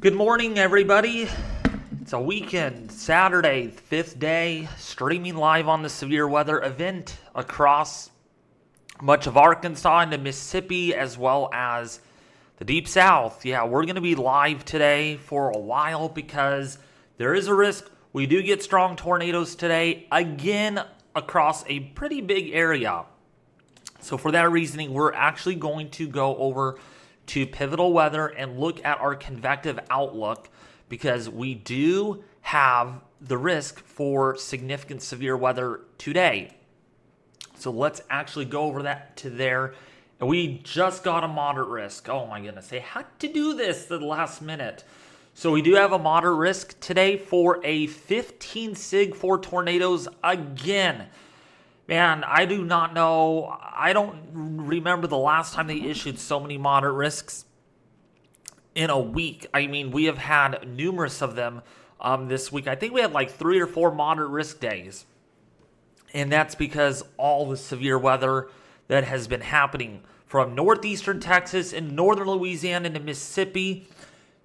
Good morning, everybody. It's a weekend, Saturday, 5th day, streaming live on the severe weather event across much of Arkansas into Mississippi, as well as the Deep South. Yeah, we're going to be live today for a while because there is a risk we do get strong tornadoes today, again, across a pretty big area. So for that reasoning, we're actually going to go over to Pivotal Weather and look at our convective outlook because we do have the risk for significant severe weather today. So let's actually go over that to there. And we just got a moderate risk. Oh my goodness, they had to do this at the last minute. So we do have a moderate risk today for a 15 sig for tornadoes again. Man, I do not know. I don't remember the last time they issued so many moderate risks in a week. I mean, we have had numerous of them this week. I think we had like 3 or 4 moderate risk days. And that's because all the severe weather that has been happening from northeastern Texas and northern Louisiana into Mississippi.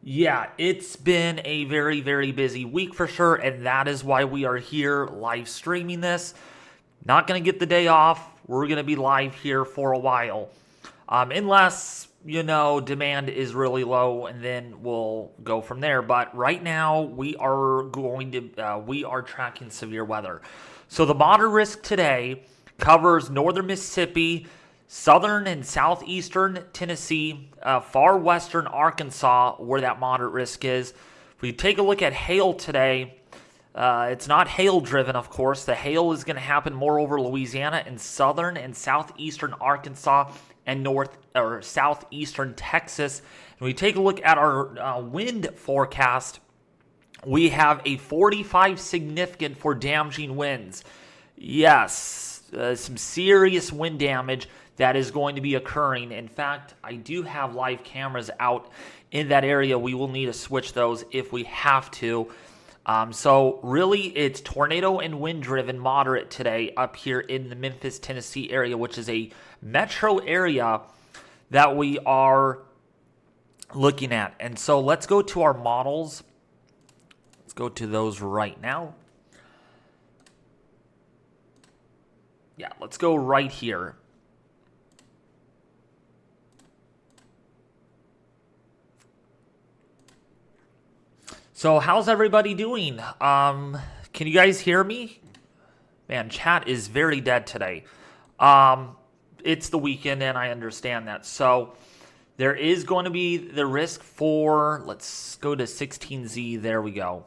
Yeah, it's been a very, very busy week for sure. And that is why we are here live streaming this. Not going to get the day off. We're going to be live here for a while. Unless, demand is really low, and then we'll go from there. But right now, we are tracking severe weather. So the moderate risk today covers northern Mississippi, southern and southeastern Tennessee, far western Arkansas, where that moderate risk is. If we take a look at hail today, it's not hail driven, of course. The hail is going to happen more over Louisiana and southern and southeastern Arkansas and north or southeastern Texas. And we take a look at our wind forecast. We have a 45 significant for damaging winds. Yes, some serious wind damage that is going to be occurring. In fact, I do have live cameras out in that area. We will need to switch those if we have to. So really, it's tornado and wind-driven moderate today up here in the Memphis, Tennessee area, which is a metro area that we are looking at. And so let's go to our models. Let's go to those right now. Yeah, let's go right here. So how's everybody doing? Can you guys hear me? Man, chat is very dead today. It's the weekend and I understand that. So there is going to be the risk for, let's go to 16Z. There we go.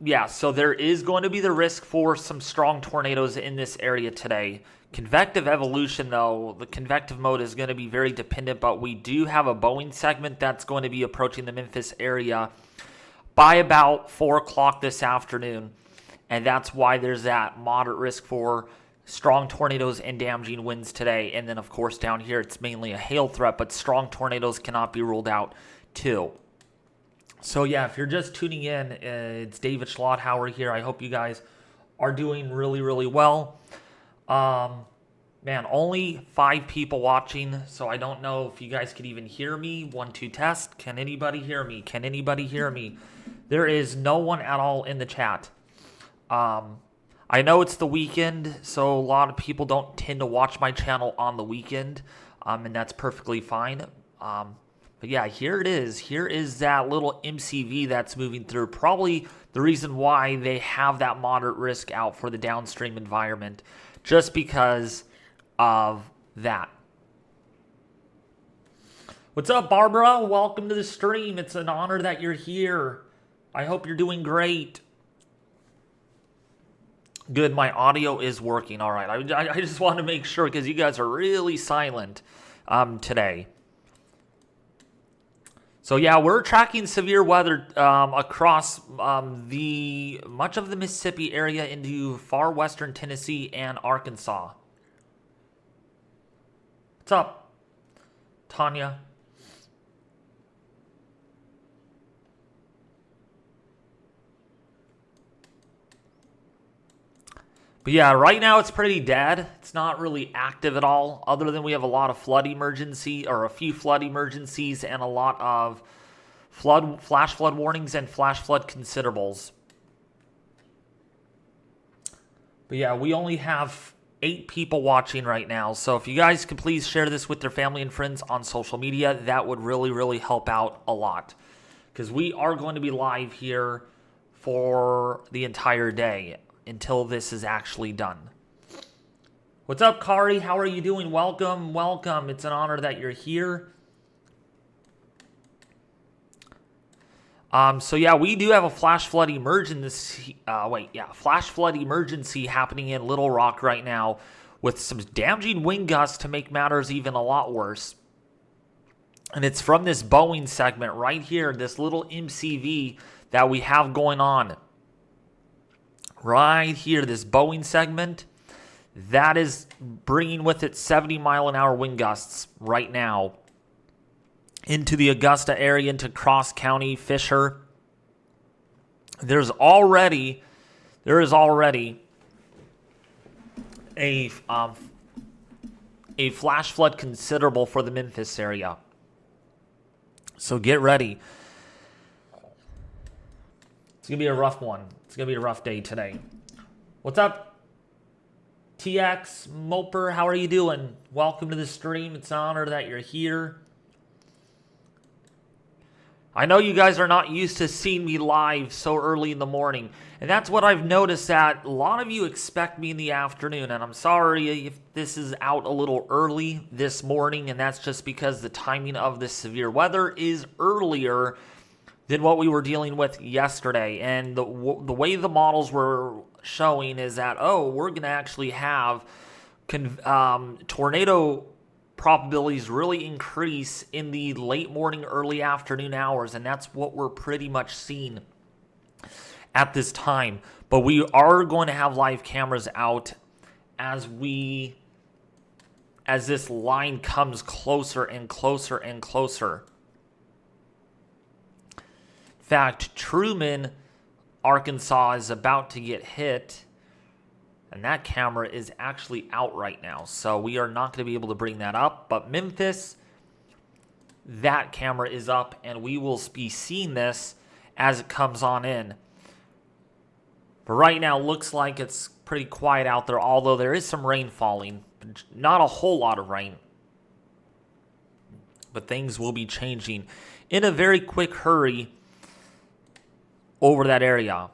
Yeah, so there is going to be the risk for some strong tornadoes in this area today. Convective evolution, though, the convective mode is going to be very dependent, but we do have a Boeing segment that's going to be approaching the Memphis area by about 4 o'clock this afternoon, and that's why there's that moderate risk for strong tornadoes and damaging winds today. And then, of course, down here, it's mainly a hail threat, but strong tornadoes cannot be ruled out, too. So, yeah, if you're just tuning in, it's David Schlotthauer here. I hope you guys are doing really, really well. Man, only 5 people watching, so I don't know if you guys could even hear me. 1, 2, test. Can anybody hear me? Can anybody hear me? There is no one at all in the chat. I know it's the weekend, so a lot of people don't tend to watch my channel on the weekend, and that's perfectly fine. But yeah, here it is. Here is that little MCV that's moving through. Probably the reason why they have that moderate risk out for the downstream environment. Just because of that. What's up, Barbara? Welcome to the stream. It's an honor that you're here. I hope you're doing great. Good, my audio is working. All right, I just want to make sure because you guys are really silent today. So yeah, we're tracking severe weather across much of the Mississippi area into far western Tennessee and Arkansas. What's up, Tanya? But yeah, right now it's pretty dead. It's not really active at all, other than we have a lot of flood emergency, or a few flood emergencies, and a lot of flash flood warnings and flash flood considerables. But yeah, we only have 8 people watching right now. So if you guys could please share this with their family and friends on social media, that would really, really help out a lot. Because we are going to be live here for the entire day until this is actually done. What's up, Kari? How are you doing? Welcome, welcome. It's an honor that you're here. So yeah, we do have a flash flood emergency. Flash flood emergency happening in Little Rock right now, with some damaging wind gusts to make matters even a lot worse. And it's from this Boeing segment right here, this little MCV that we have going on. Right here, this Boeing segment, that is bringing with it 70-mile-an-hour wind gusts right now into the Augusta area, into Cross County, Fisher. There is already a flash flood considerable for the Memphis area. So get ready. It's going to be a rough one. It's going to be a rough day today. What's up, TX Moper? How are you doing? Welcome to the stream. It's an honor that you're here. I know you guys are not used to seeing me live so early in the morning, and that's what I've noticed, that a lot of you expect me in the afternoon, and I'm sorry if this is out a little early this morning, and that's just because the timing of this severe weather is earlier than what we were dealing with yesterday. And the way the models were showing is that, we're going to actually have tornado probabilities really increase in the late morning, early afternoon hours, and that's what we're pretty much seeing at this time. But we are going to have live cameras out as this line comes closer and closer and closer. In fact, Truman, Arkansas is about to get hit, and that camera is actually out right now, so we are not going to be able to bring that up. But Memphis, that camera is up, and we will be seeing this as it comes on in. But right now, looks like it's pretty quiet out there, although there is some rain falling. But not a whole lot of rain. But things will be changing in a very quick hurry over that area.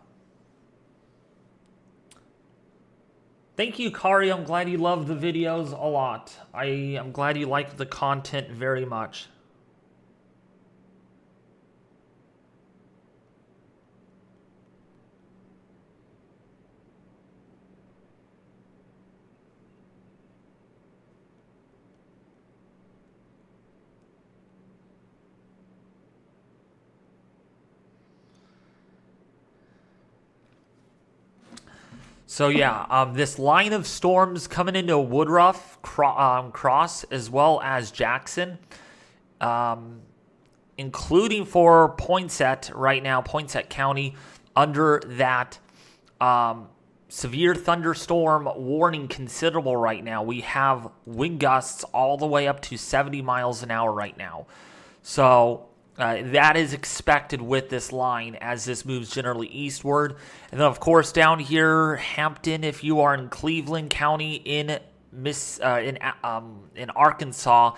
Thank you, Kari. I'm glad you love the videos a lot. I'm glad you like the content very much. So yeah, this line of storms coming into Woodruff, Cross, as well as Jackson, including for Poinsett right now, Poinsett County, under that severe thunderstorm warning considerable right now. We have wind gusts all the way up to 70 miles an hour right now. So that is expected with this line as this moves generally eastward. And then, of course, down here, Hampton, if you are in Cleveland County in Arkansas,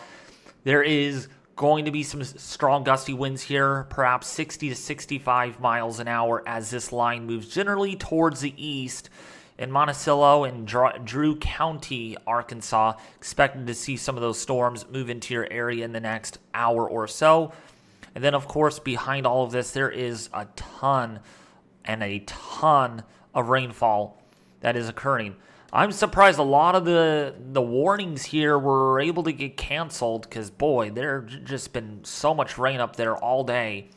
there is going to be some strong gusty winds here, perhaps 60 to 65 miles an hour as this line moves generally towards the east. In Monticello and Drew County, Arkansas, expected to see some of those storms move into your area in the next hour or so. And then, of course, behind all of this, there is a ton of rainfall that is occurring. I'm surprised a lot of the warnings here were able to get canceled because, boy, there's just been so much rain up there all day.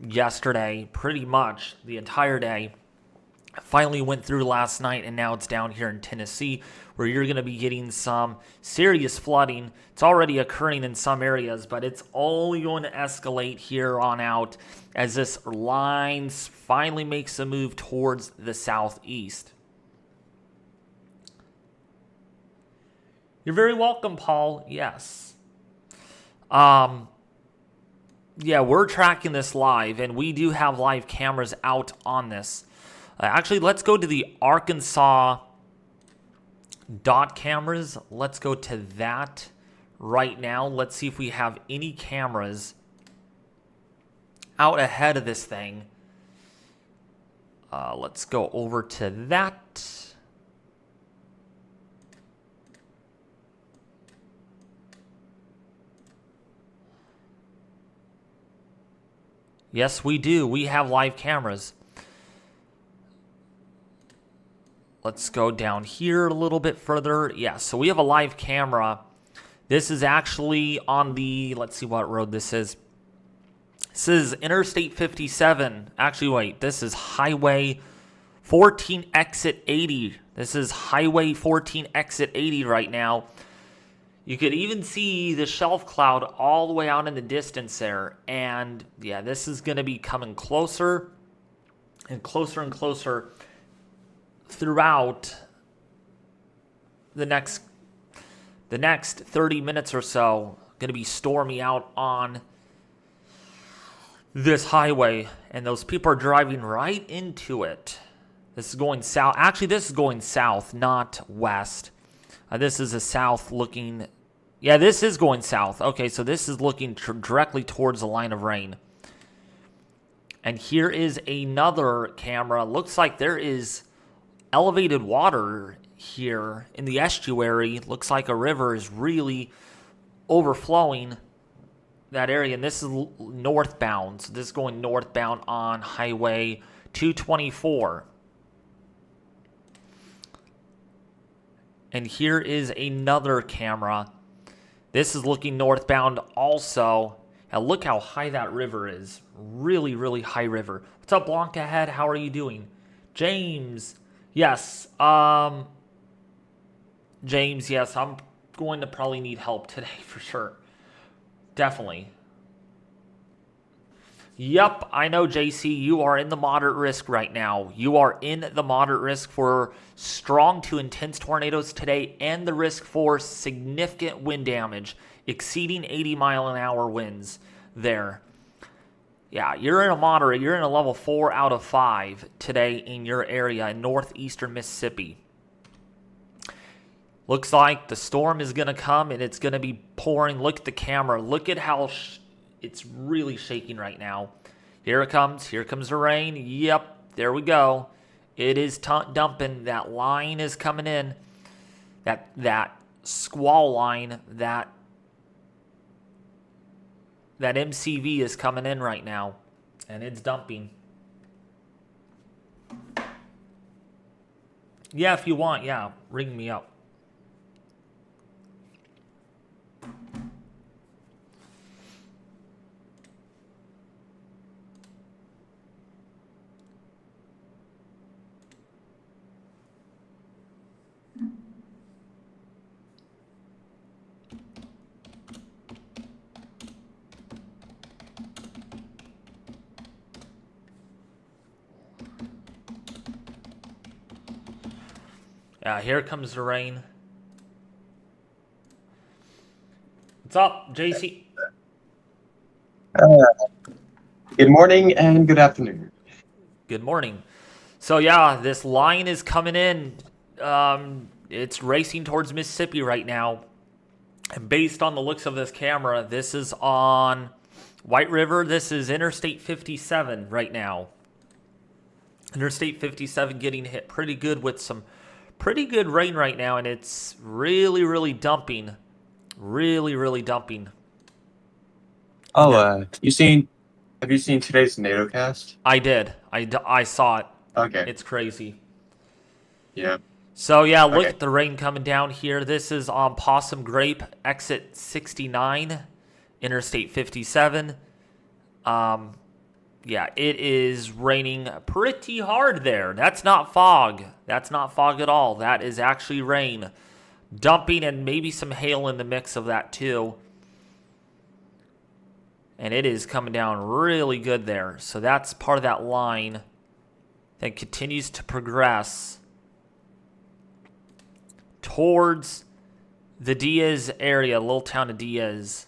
Yesterday, pretty much the entire day. Finally went through last night, and now it's down here in Tennessee, where you're going to be getting some serious flooding. It's already occurring in some areas, but it's only going to escalate here on out as this line finally makes a move towards the southeast. You're very welcome, Paul. Yes. Yeah, we're tracking this live, and we do have live cameras out on this. Actually, let's go to the Arkansas dot cameras. Let's go to that right now. Let's see if we have any cameras out ahead of this thing. Let's go over to that. Yes, we do. We have live cameras. Let's go down here a little bit further. Yeah, so we have a live camera. This is actually on the, let's see what road this is. This is Interstate 57. Actually, wait, this is Highway 14 exit 80. This is Highway 14 exit 80 right now. You could even see the shelf cloud all the way out in the distance there. And yeah, this is going to be coming closer and closer and closer throughout the next 30 minutes or so. Going to be stormy out on this highway, and those people are driving right into it. This is going south. Actually, this is going south, not west. This is a south looking. Yeah, this is going south. Okay, so this is looking directly towards the line of rain. And here is another camera. Looks like there is elevated water here in the estuary. Looks like a river is really overflowing that area. And this is northbound. So this is going northbound on Highway 224. And here is another camera. This is looking northbound also. Now look how high that river is. Really, really high river. What's up, Blanca Head? How are you doing? James. Yes. James, yes. I'm going to probably need help today for sure. Definitely. Yep, I know, JC. You are in the moderate risk right now. You are in the moderate risk for strong to intense tornadoes today and the risk for significant wind damage exceeding 80-mile-an-hour winds there. Yeah, you're in a moderate. You're in a level 4 out of 5 today in your area in northeastern Mississippi. Looks like the storm is going to come and it's going to be pouring. Look at the camera. Look at how it's really shaking right now. Here it comes. Here comes the rain. Yep, there we go. It is dumping. That line is coming in. That squall line, that MCV is coming in right now, and it's dumping. Yeah, if you want, yeah, ring me up. Here comes the rain. What's up, JC? Good morning and good afternoon. Good morning. So yeah, this line is coming in. It's racing towards Mississippi right now. And based on the looks of this camera, this is on White River. This is Interstate 57 right now. Interstate 57 getting hit pretty good with some pretty good rain right now, and it's really, really dumping. Really, really dumping. Oh, have you seen today's NATO cast? I did. I saw it. Okay. It's crazy. Yeah. So, yeah, look at the rain coming down here. This is on Possum Grape, exit 69, Interstate 57. Yeah, it is raining pretty hard there. That's not fog. That's not fog at all. That is actually rain. Dumping and maybe some hail in the mix of that too. And it is coming down really good there. So that's part of that line that continues to progress towards the Diaz area, little town of Diaz,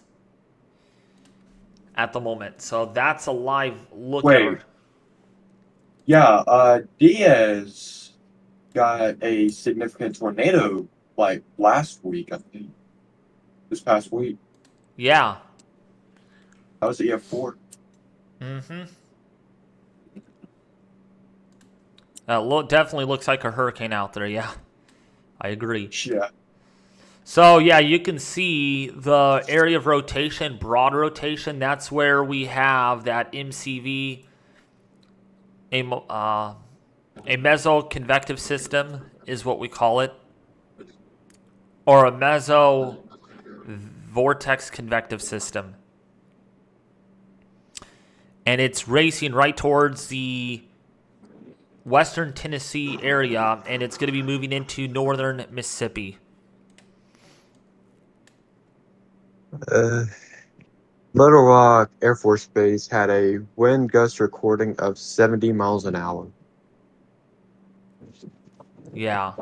at the moment. So that's a live look at Wait, her. yeah, Diaz got a significant tornado like last week, I think. This past week. Yeah. That was EF4. Mm-hmm. Definitely looks like a hurricane out there. Yeah, I agree. Yeah. So yeah, you can see the area of rotation, broad rotation. That's where we have that MCV, a mesoconvective system is what we call it, or a meso vortex convective system, and it's racing right towards the western Tennessee area, and it's going to be moving into northern Mississippi. Uh, Little Rock Air Force Base had a wind gust recording of 70 miles an hour. Yeah.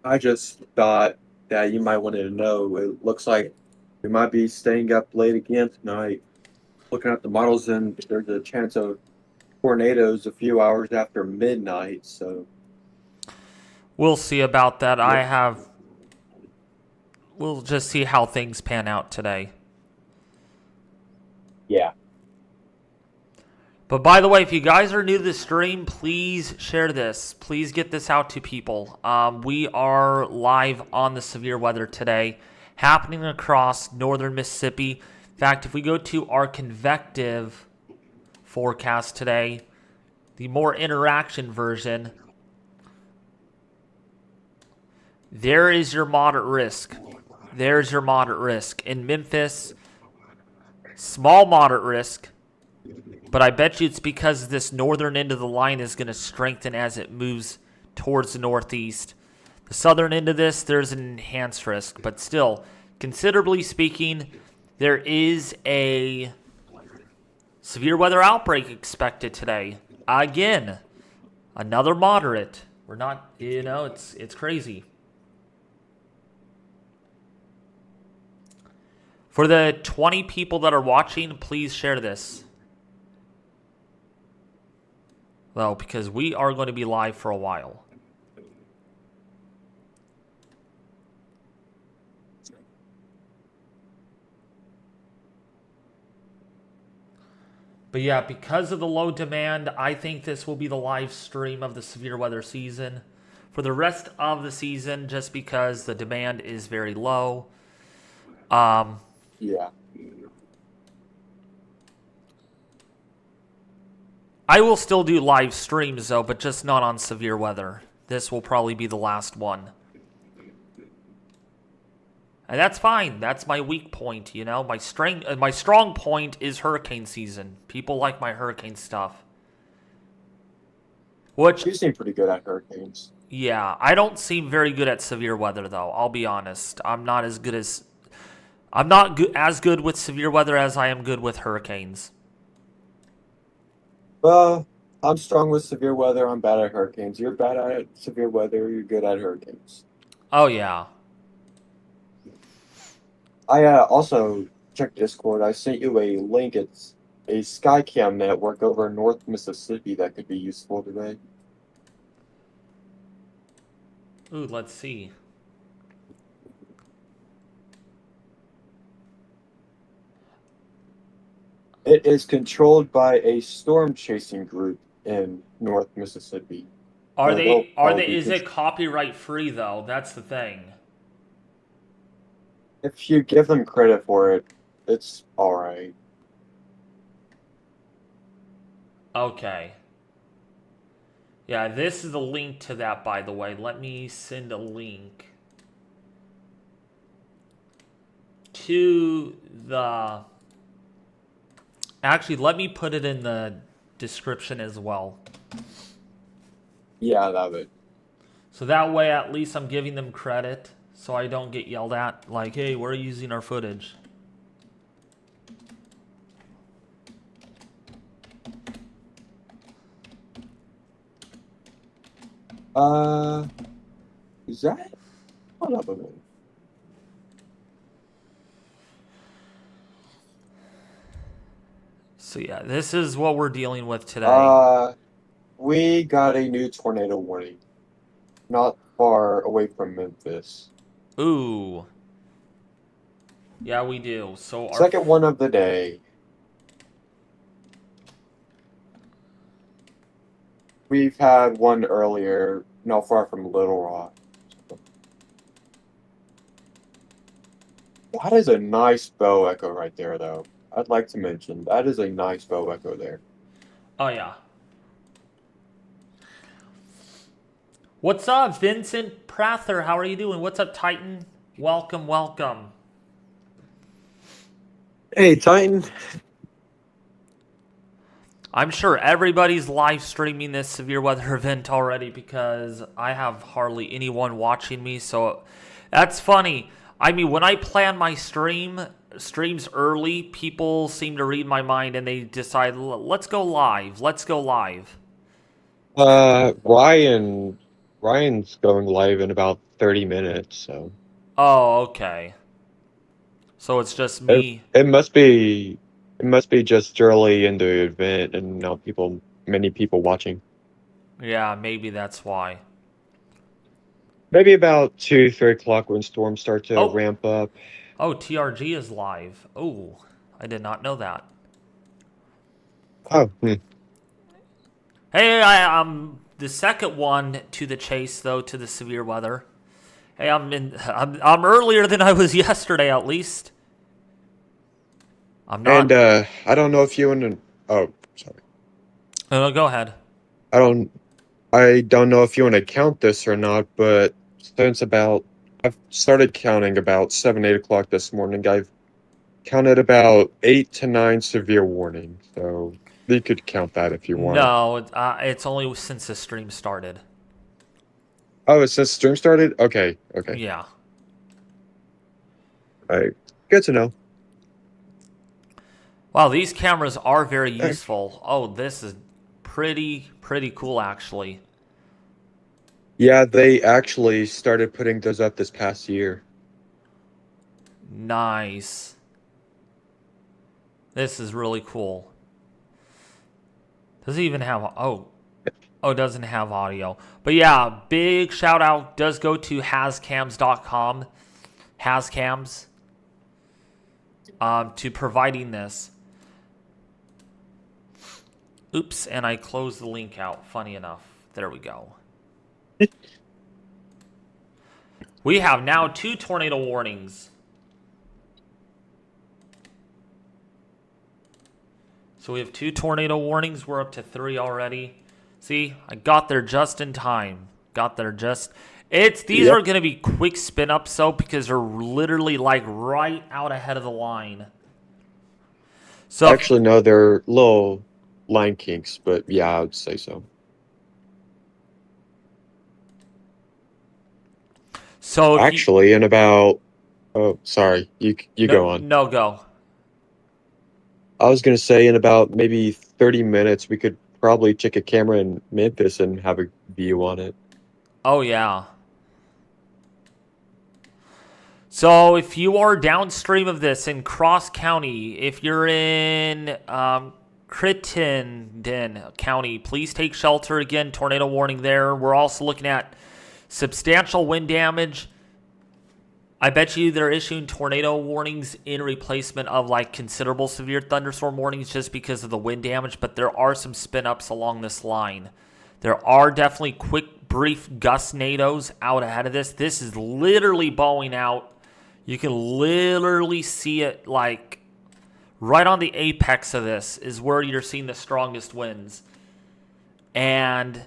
I just thought that you might want to know. It looks like we might be staying up late again tonight. Looking at the models, and there's a chance of tornadoes a few hours after midnight. So, We'll see about that. yeah. We'll just see how things pan out today. Yeah. But by the way, if you guys are new to the stream, please share this. Please get this out to people. We are live on the severe weather today, happening across northern Mississippi. In fact, if we go to our convective forecast today, the more interaction version, there is your moderate risk. There's your moderate risk. In Memphis, small moderate risk. But I bet you it's because this northern end of the line is going to strengthen as it moves towards the northeast. The southern end of this, there's an enhanced risk. But still, considerably speaking, there is a severe weather outbreak expected today. Again, another moderate. We're not, it's crazy. For the 20 people that are watching, please share this. Well, because we are going to be live for a while. But yeah, because of the low demand, I think this will be the live stream of the severe weather season. For the rest of the season, just because the demand is very low. Yeah. I will still do live streams, though, but just not on severe weather. This will probably be the last one. And that's fine. That's my weak point, My strong point is hurricane season. People like my hurricane stuff. Which, You seem pretty good at hurricanes. yeah, I don't seem very good at severe weather, though. I'll be honest. I'm not as good with severe weather as I am good with hurricanes. Well, I'm strong with severe weather. I'm bad at hurricanes. You're bad at severe weather. You're good at hurricanes. Oh, yeah. I also checked Discord. I sent you a link. It's a Skycam network over in North Mississippi that could be useful today. Ooh, let's see. It is controlled by a storm chasing group in North Mississippi. Is it copyright free though? That's the thing. If you give them credit for it, it's alright. Okay. Yeah, this is the link to that, by the way. Let me send a link to the... Actually, let me put it in the description as well. Yeah, I love it. So that way, at least I'm giving them credit, so I don't get yelled at, like, hey, we're using our footage. Is that? Hold up a minute. So yeah, this is what we're dealing with today. We got a new tornado warning, not far away from Memphis. Ooh. Yeah, we do. So our Second one of the day. We've had one earlier, not far from Little Rock. That is a nice bow echo right there, though. I'd like to mention that is a nice bow echo there. Oh yeah. What's up, Vincent Prather? How are you doing? What's up, Titan? Welcome, welcome. Hey, Titan. I'm sure everybody's live streaming this severe weather event already because I have hardly anyone watching me, so that's funny. I mean, when I plan my streams early, people seem to read my mind and they decide, let's go live. Let's go live. Ryan's going live in about 30 minutes, so Oh, okay. So it's just me. it must be just early in the event and not many people watching. Yeah, maybe that's why. Maybe about 2, 3 o'clock when storms start to ramp up. Oh, TRG is live. Oh, I did not know that. Oh, Hey, I'm the second one to the chase, though, to the severe weather. Hey, I'm earlier than I was yesterday, at least. I'm not. and I don't know if you want to. Oh, sorry. No, go ahead. I don't know if you want to count this or not, but I've started counting about 7, 8 o'clock this morning. I've counted about 8 to 9 severe warnings, so you could count that if you want. No, it's only since the stream started. Oh, it's since the stream started? Okay. Yeah. All right. Good to know. Wow, these cameras are very useful. Oh, this is pretty cool, actually. Yeah, they actually started putting those up this past year. Nice. This is really cool. Does it even have... Oh, it doesn't have audio. But yeah, big shout out does go to hascams.com. Hascams. To providing this. Oops, and I closed the link out. Funny enough. There we go. We have now 2 tornado warnings. So we have 2 tornado warnings. We're up to 3 already. See, I got there just in time. These are going to be quick spin ups though, because they're literally like right out ahead of the line. So Actually, no, they're little line kinks, but yeah, I would say so. So Actually, in about... Oh, sorry. You go on. No, go. I was going to say in about maybe 30 minutes, we could probably check a camera in Memphis and have a view on it. Oh, yeah. So if you are downstream of this in Cross County, if you're in Crittenden County, please take shelter. Again, tornado warning there. We're also looking at substantial wind damage. I bet you they're issuing tornado warnings in replacement of like considerable severe thunderstorm warnings just because of the wind damage, but there are some spin-ups along this line. There are definitely quick, brief gust nados out ahead of this. This is literally bowing out. You can literally see it like right on the apex of this is where you're seeing the strongest winds. And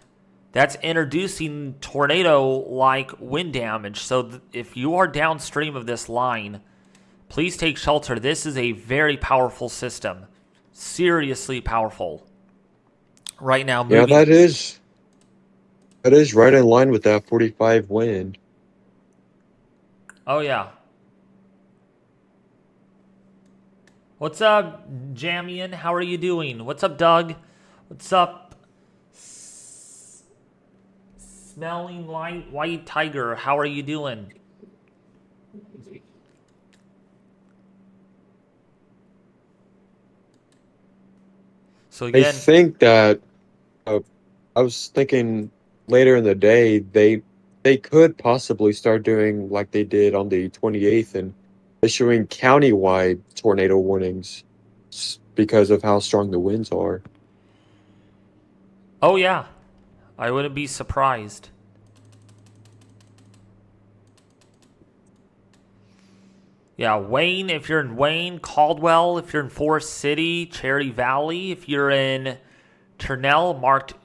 that's introducing tornado-like wind damage. So if you are downstream of this line, please take shelter. This is a very powerful system. Seriously powerful. right now. Yeah, Moving. that is right in line with that 45 wind. Oh, yeah. What's up, Jamian? How are you doing? What's up, Doug? What's up, Smelling Light White Tiger? How are you doing? So I again, think that I was thinking later in the day they could possibly start doing like they did on the 28th and issuing county-wide tornado warnings because of how strong the winds are. oh yeah, I wouldn't be surprised. Yeah, Wayne, if you're in Wayne, Caldwell, if you're in Forest City, Cherry Valley, if you're in Turnell, marked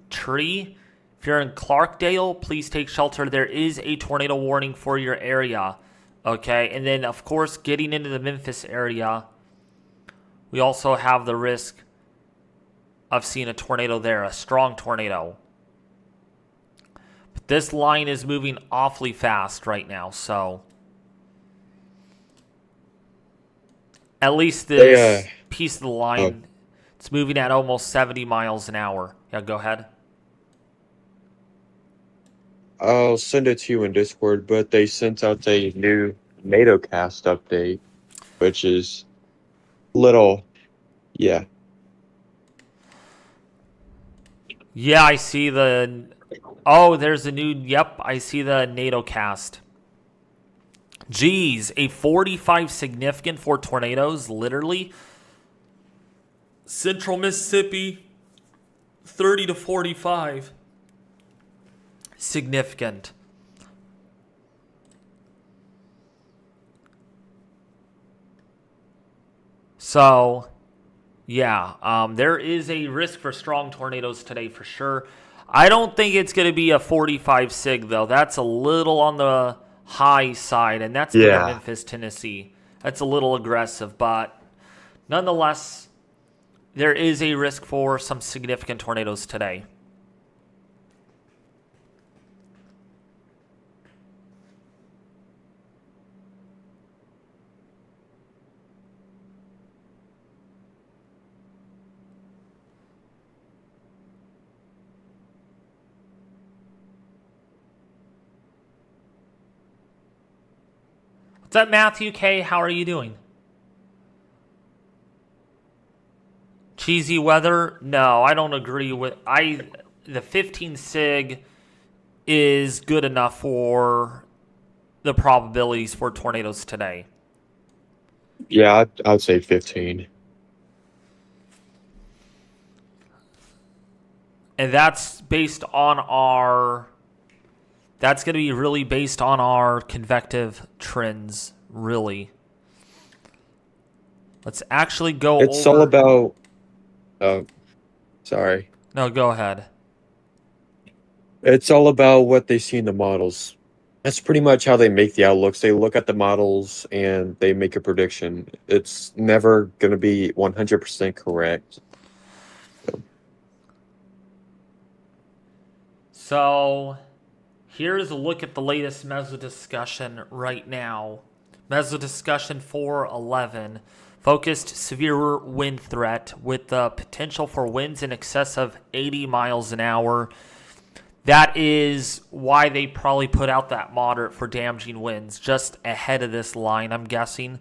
Tree, if you're in Clarkdale, please take shelter. There is a tornado warning for your area. Okay, and then of course, getting into the Memphis area, we also have the risk of seeing a tornado there, a strong tornado. But this line is moving awfully fast right now, so at least this piece of the line, it's moving at almost 70 miles an hour. Yeah, go ahead. I'll send it to you in Discord, but they sent out a new NATO cast update, which is little, yeah. Yeah, I see the... Oh, there's a new... Yep, I see the NATO cast. Geez, a 45 significant for tornadoes, literally. Central Mississippi, 30 to 45. Significant. So, yeah, there is a risk for strong tornadoes today for sure. I don't think it's going to be a 45 sig, though. That's a little on the high side, and that's near Memphis, Tennessee. That's a little aggressive, but nonetheless, there is a risk for some significant tornadoes today. What's up, Matthew K? How are you doing? Cheesy weather? No, I don't agree with... The 15 sig is good enough for the probabilities for tornadoes today. Yeah, I'd say 15. And that's based on our... That's going to be really based on our convective trends, really. Let's actually go It's over... all about... sorry. No, go ahead. It's all about what they see in the models. That's pretty much how they make the outlooks. They look at the models and they make a prediction. It's never going to be 100% correct. So, here's a look at the latest meso discussion right now. Meso discussion 411. Focused severe wind threat with the potential for winds in excess of 80 miles an hour. That is why they probably put out that moderate for damaging winds just ahead of this line, I'm guessing.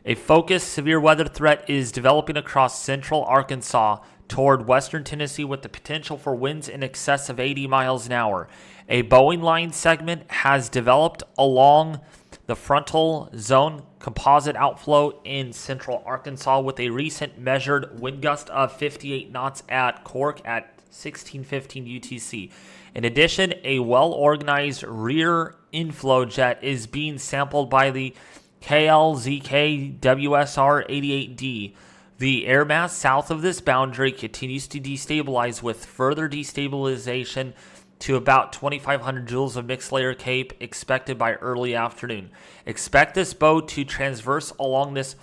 A focused severe weather threat is developing across central Arkansas toward western Tennessee with the potential for winds in excess of 80 miles an hour. A Boeing line segment has developed along the frontal zone composite outflow in central Arkansas with a recent measured wind gust of 58 knots at Cork at 1615 UTC. In addition, a well-organized rear inflow jet is being sampled by the KLZK WSR 88D. The air mass south of this boundary continues to destabilize with further destabilization to about 2,500 joules of mixed layer CAPE expected by early afternoon. Expect this bow to transverse along this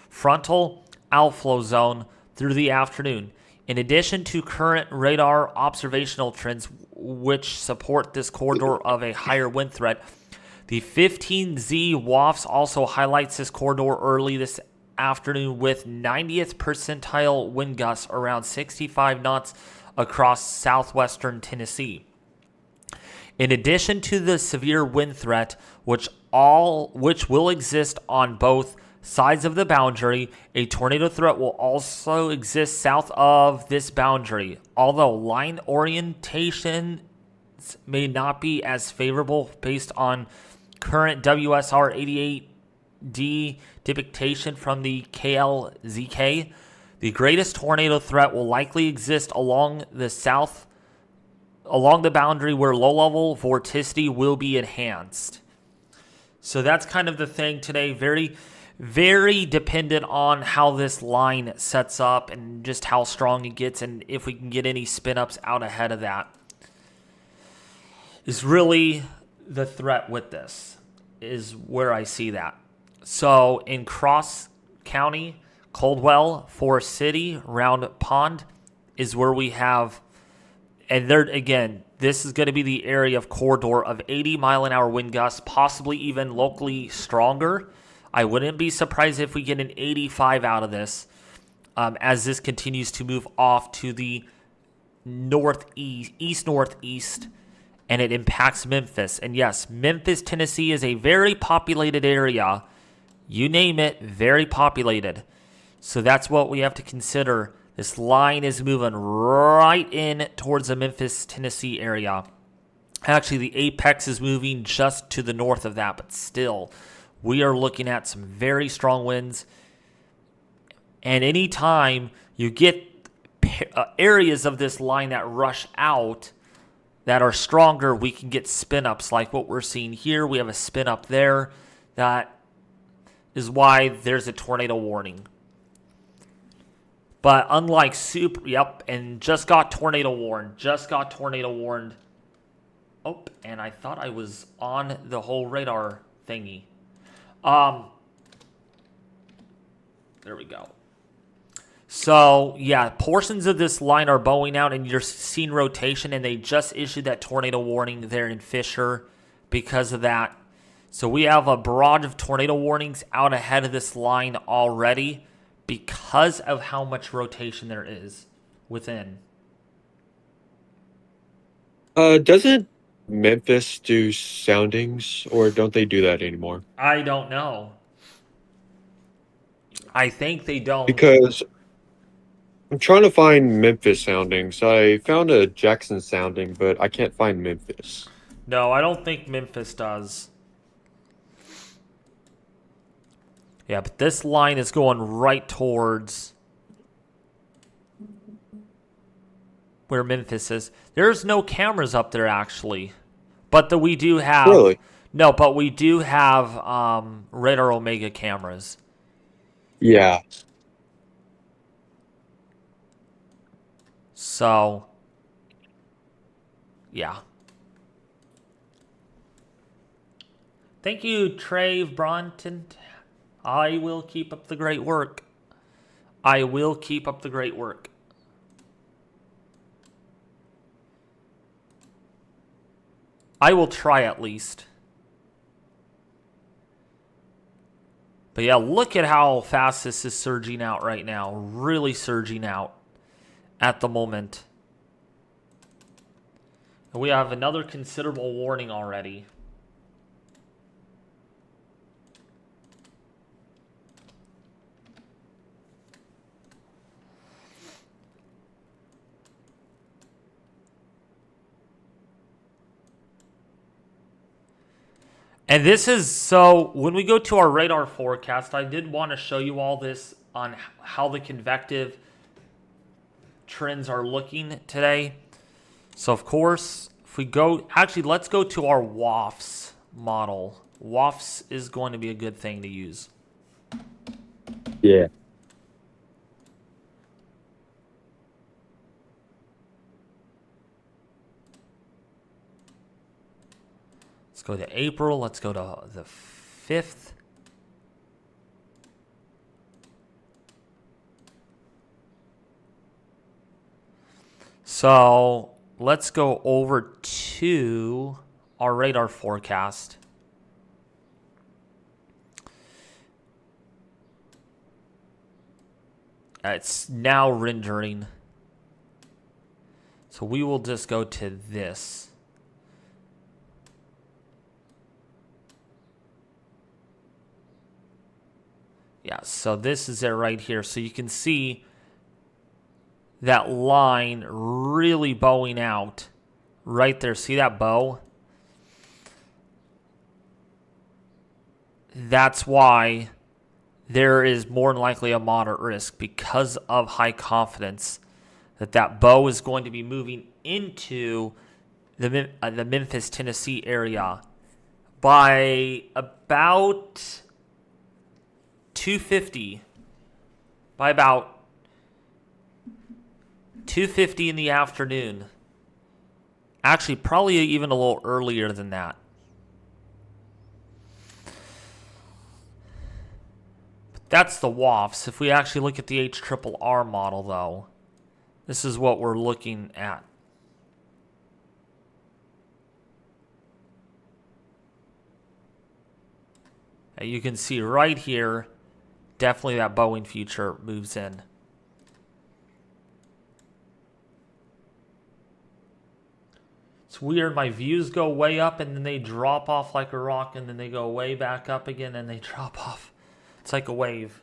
frontal outflow zone through the afternoon. In addition to current radar observational trends which support this corridor of a higher wind threat, the 15Z WAFs also highlights this corridor early this afternoon with 90th percentile wind gusts around 65 knots across southwestern Tennessee. In addition to the severe wind threat, which will exist on both sides of the boundary, a tornado threat will also exist south of this boundary. Although line orientation may not be as favorable based on current WSR 88D depiction from the KLZK, the greatest tornado threat will likely exist along the boundary where low-level vorticity will be enhanced. So that's kind of the thing today. Very, very dependent on how this line sets up and just how strong it gets, and if we can get any spin-ups out ahead of that is really the threat with this, is where I see that. So in Cross County, Coldwell, Forest City, Round Pond is where we have, and there again, this is going to be the area of corridor of 80-mile-an-hour wind gusts, possibly even locally stronger. I wouldn't be surprised if we get an 85 out of this as this continues to move off to the east-northeast, and it impacts Memphis. And yes, Memphis, Tennessee is a very populated area. You name it, very populated. So that's what we have to consider. This line is moving right in towards the Memphis, Tennessee area. Actually, the apex is moving just to the north of that, but still, we are looking at some very strong winds. And anytime you get areas of this line that rush out that are stronger, we can get spin-ups like what we're seeing here. We have a spin-up there. That is why there's a tornado warning. But unlike and just got tornado warned. Oh, and I thought I was on the whole radar thingy. There we go. So, yeah, portions of this line are bowing out, and you're seeing rotation, and they just issued that tornado warning there in Fisher because of that. So we have a barrage of tornado warnings out ahead of this line already because of how much rotation there is within. Doesn't Memphis do soundings, or don't they do that anymore? I don't know. I think they don't. Because I'm trying to find Memphis soundings. I found a Jackson sounding, but I can't find Memphis. No, I don't think Memphis does. Yeah, but this line is going right towards where Memphis is. There's no cameras up there, actually. But we do have... Really? No, but we do have Radar Omega cameras. Yeah. So, yeah. Thank you, Trave Bronton. I will keep up the great work. I will keep up the great work. I will try at least. But yeah, look at how fast this is surging out right now. Really surging out at the moment. And we have another considerable warning already. And this is, so when we go to our radar forecast, I did want to show you all this on how the convective trends are looking today. So of course, if we go, actually let's go to our WAFs model. WAFs is going to be a good thing to use. Yeah. Let's go to April. Let's go to the 5th. So let's go over to our radar forecast. It's now rendering. So we will just go to this. Yeah, so this is it right here. So you can see that line really bowing out right there. See that bow? That's why there is more than likely a moderate risk, because of high confidence that that bow is going to be moving into the Memphis, Tennessee area by about 2:50. By about 2:50 in the afternoon. Actually, probably even a little earlier than that. But that's the WAFs. If we actually look at the HRRR model, though, this is what we're looking at. And you can see right here, definitely that Boeing future moves in. It's weird, my views go way up and then they drop off like a rock, and then they go way back up again and they drop off. It's like a wave.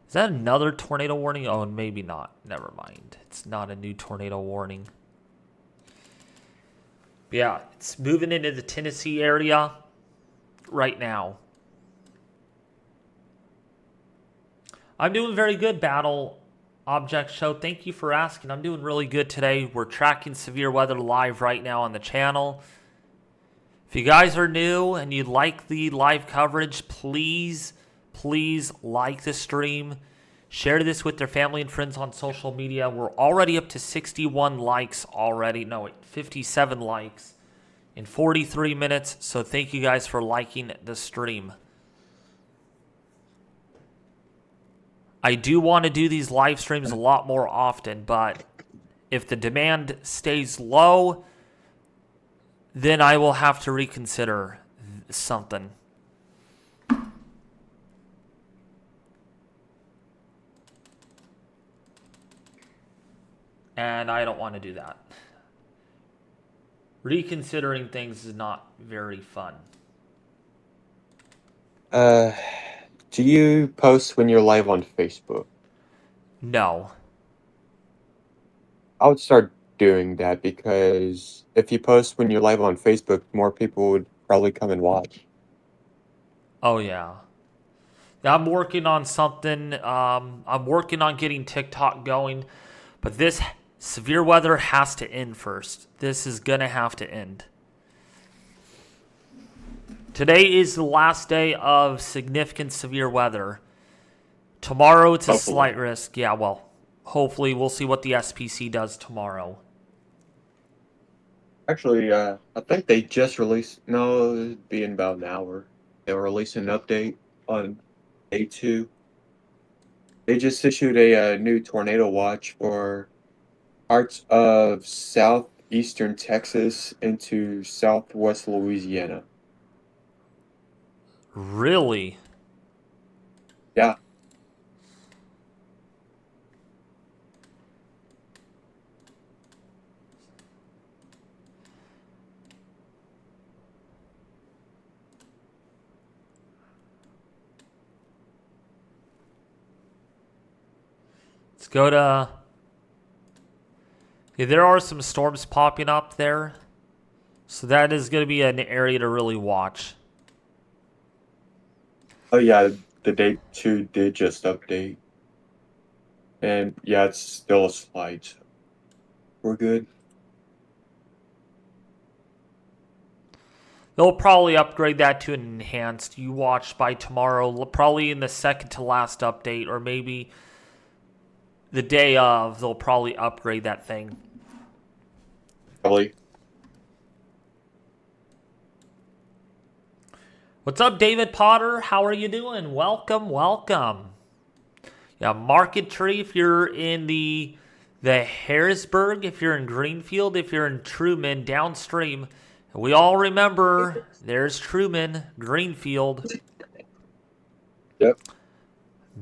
Is that another tornado warning? Oh, maybe not. Never mind. It's not a new tornado warning. But yeah, it's moving into the Tennessee area right now. I'm doing very good, Battle Object Show. Thank you for asking. I'm doing really good today. We're tracking severe weather live right now on the channel. If you guys are new and you'd like the live coverage, please like the stream. Share this with their family and friends on social media. We're already up to 61 likes already. No, wait, 57 likes in 43 minutes. So thank you guys for liking the stream. I do want to do these live streams a lot more often, but if the demand stays low, then I will have to reconsider something. And I don't want to do that. Reconsidering things is not very fun. Do you post when you're live on Facebook? No. I would start doing that, because if you post when you're live on Facebook, more people would probably come and watch. Oh, yeah. I'm working on something. I'm working on getting TikTok going. But this severe weather has to end first. This is going to have to end. Today is the last day of significant severe weather. Tomorrow it's a slight risk. Yeah, well, hopefully we'll see what the SPC does tomorrow. Actually, I think they just released. No, it'd be in about an hour. They'll release an update on day 2. They just issued a new tornado watch for parts of southeastern Texas into southwest Louisiana. Really? Yeah. Let's go to... Yeah, there are some storms popping up there. So that is going to be an area to really watch. Oh yeah, the day 2 did just update. And yeah, it's still a slide. So we're good. They'll probably upgrade that to an enhanced. You watch by tomorrow, probably in the second to last update, or maybe the day of, they'll probably upgrade that thing. Probably. What's up, David Potter? How are you doing? Welcome, welcome. Yeah, Market Tree if you're in the Harrisburg, if you're in Greenfield, if you're in Truman, downstream. We all remember there's Truman, Greenfield, Yep.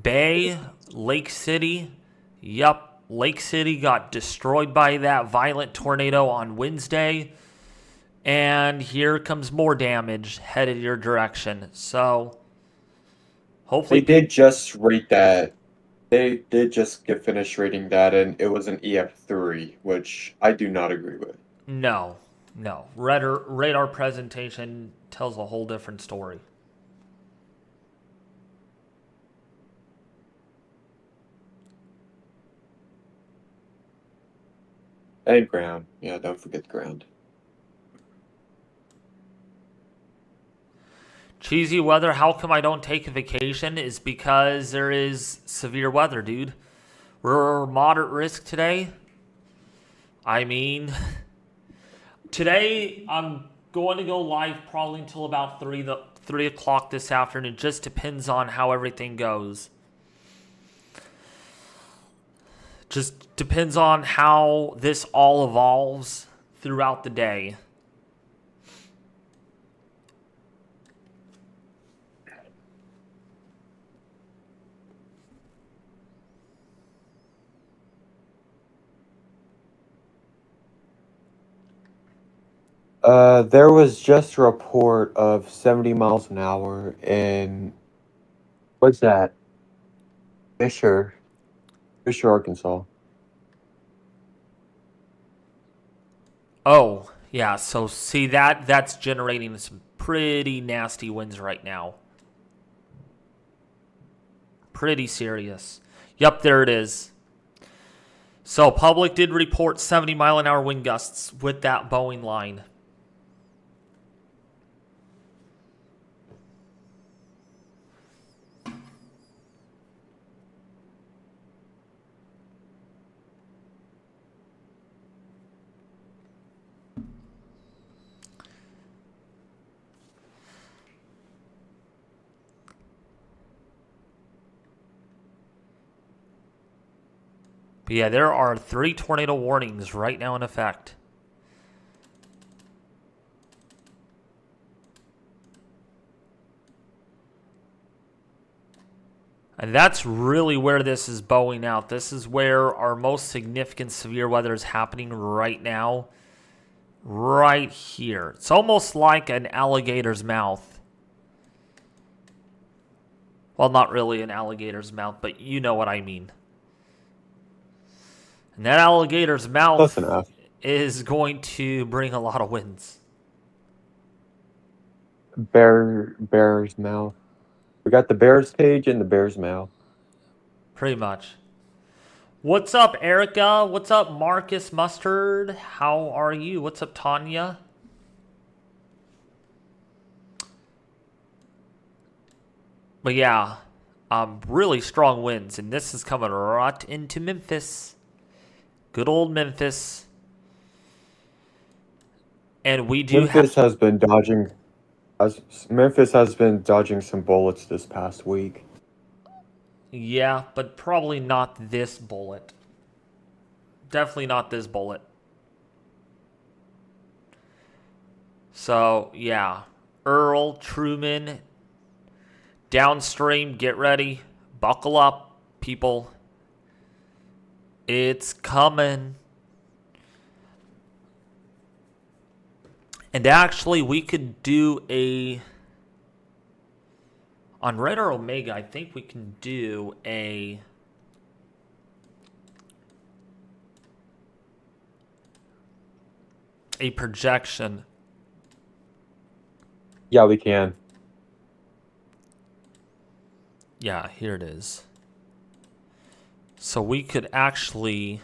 Bay, Lake City. Yup, Lake City got destroyed by that violent tornado on Wednesday. And here comes more damage headed your direction. So, hopefully... They did just rate that. They did just get finished rating that, and it was an EF3, which I do not agree with. No. Radar presentation tells a whole different story. And ground. Yeah, don't forget the ground. Cheesy weather, how come I don't take a vacation? Is because there is severe weather, dude. We're moderate risk today. I mean, today I'm going to go live probably until about 3 o'clock this afternoon. It just depends on how everything goes. Just depends on how this all evolves throughout the day. There was just a report of 70 miles an hour in, what's that? Fisher, Arkansas. Oh, yeah, so see that's generating some pretty nasty winds right now. Pretty serious. Yep, there it is. So public did report 70-mile-an-hour wind gusts with that Boeing line. But yeah, there are 3 tornado warnings right now in effect. And that's really where this is bowing out. This is where our most significant severe weather is happening right now. Right here. It's almost like an alligator's mouth. Well, not really an alligator's mouth, but you know what I mean. And that alligator's mouth Close enough. is going to bring a lot of winds. Bear's mouth. We got the bear's cage and the bear's mouth. Pretty much. What's up, Erica? What's up, Marcus Mustard? How are you? What's up, Tanya? But yeah, really strong winds, and this is coming right into Memphis. Good old Memphis. And we do Memphis has been dodging some bullets this past week. Yeah, but probably not this bullet. Definitely not this bullet. So, yeah. Earl, Truman, downstream, get ready. Buckle up, people. It's coming. And actually, we could do a... On Red or Omega, I think we can do a projection. Yeah, we can. Yeah, here it is. So we could actually...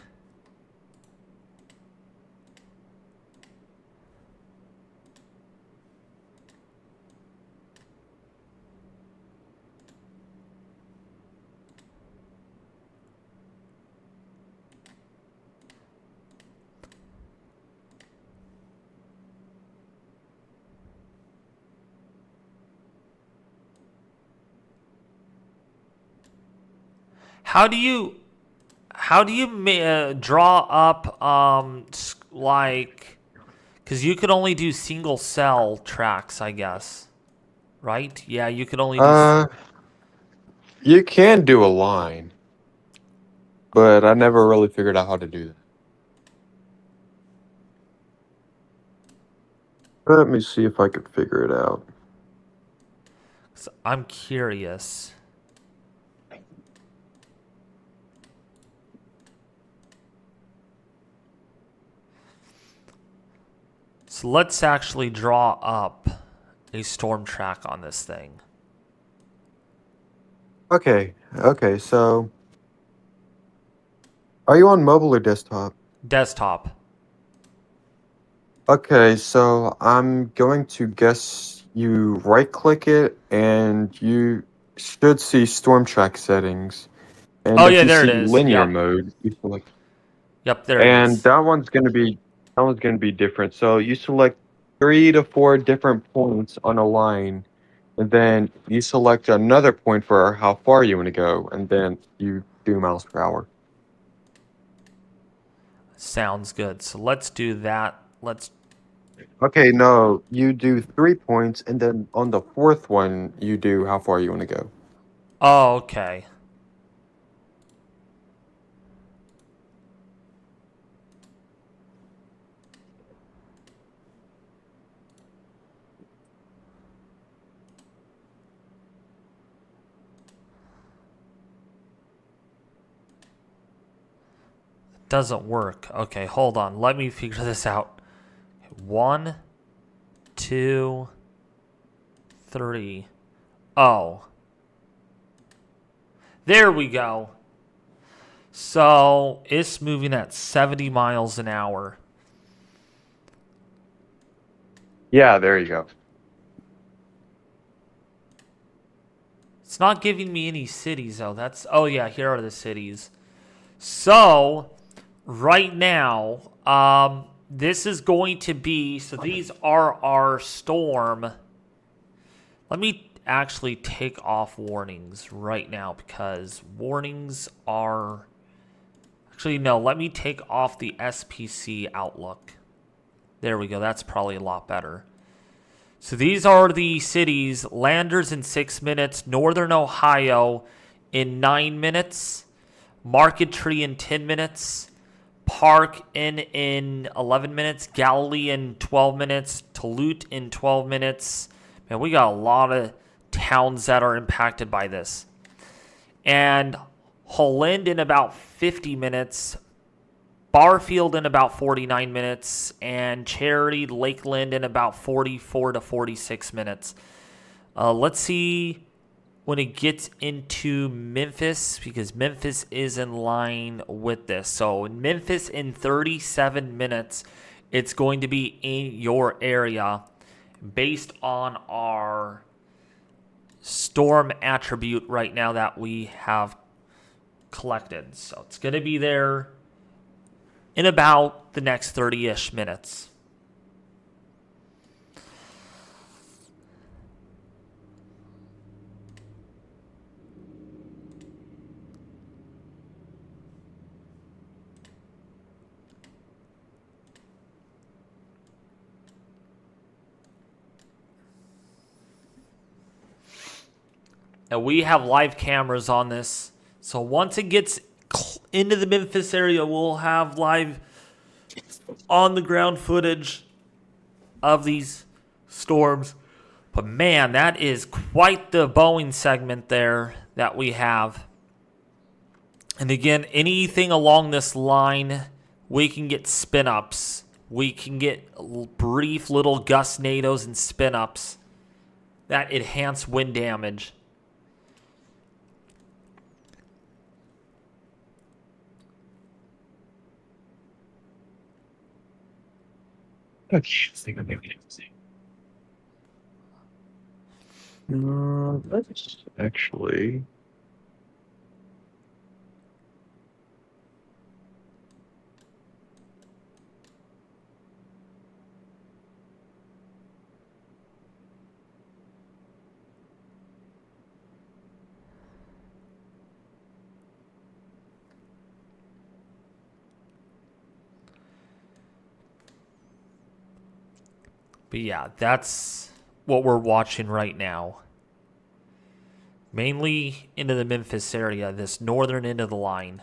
How do you draw up like, because you could only do single cell tracks, I guess, right? Yeah, you could only do. You can do a line, but I never really figured out how to do that. Let me see if I could figure it out. I'm curious. So let's actually draw up a storm track on this thing. Okay, so are you on mobile or desktop? Desktop. Okay, so I'm going to guess you right click it and you should see storm track settings. And Oh if yeah, you there it see is. linear Yep. mode, you select, Yep, there it and is. that one's gonna be different. So you select 3 to 4 different points on a line, and then you select another point for how far you want to go, and then you do miles per hour. Sounds good. So let's do that. Let's. Okay, no, you do 3 points, and then on the fourth one, you do how far you want to go. Oh, okay. Doesn't work. Okay, hold on. Let me figure this out. 1, 2, 3. Oh. There we go. So it's moving at 70 miles an hour. Yeah, there you go. It's not giving me any cities though. Oh yeah, here are the cities. So right now, this is going to be, so these are our storm. Let me actually take off warnings right now because warnings are, actually no, let me take off the SPC outlook. There we go. That's probably a lot better. So these are the cities: Landers in 6 minutes, Northern Ohio in 9 minutes, Market Tree in 10 minutes, Park in 11 minutes, Galilee in 12 minutes, Toledo in 12 minutes. Man, we got a lot of towns that are impacted by this. And Holland in about 50 minutes, Barfield in about 49 minutes, and Charity Lakeland in about 44 to 46 minutes. Let's see when it gets into Memphis, because Memphis is in line with this. So in Memphis in 37 minutes, it's going to be in your area based on our storm attribute right now that we have collected. So it's going to be there in about the next 30-ish minutes. And we have live cameras on this. So once it gets into the Memphis area, we'll have live on the ground footage of these storms. But man, that is quite the Boeing segment there that we have. And again, anything along this line, we can get spin ups. We can get brief little gust nados and spin ups that enhance wind damage. Let's actually. But yeah, that's what we're watching right now. Mainly into the Memphis area, this northern end of the line.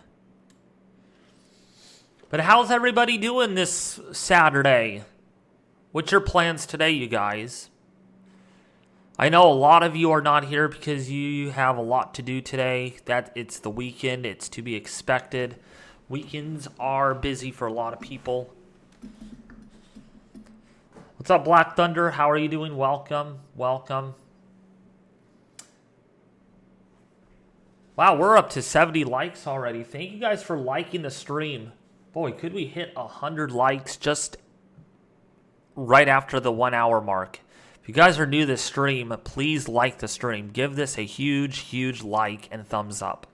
But how's everybody doing this Saturday? What's your plans today, you guys? I know a lot of you are not here because you have a lot to do today. That it's the weekend, it's to be expected. Weekends are busy for a lot of people. What's up, Black Thunder? How are you doing? Welcome, welcome. Wow, we're up to 70 likes already. Thank you guys for liking the stream. Boy, could we hit 100 likes just right after the 1 hour mark. If you guys are new to this stream, please like the stream. Give this a huge, huge like and thumbs up.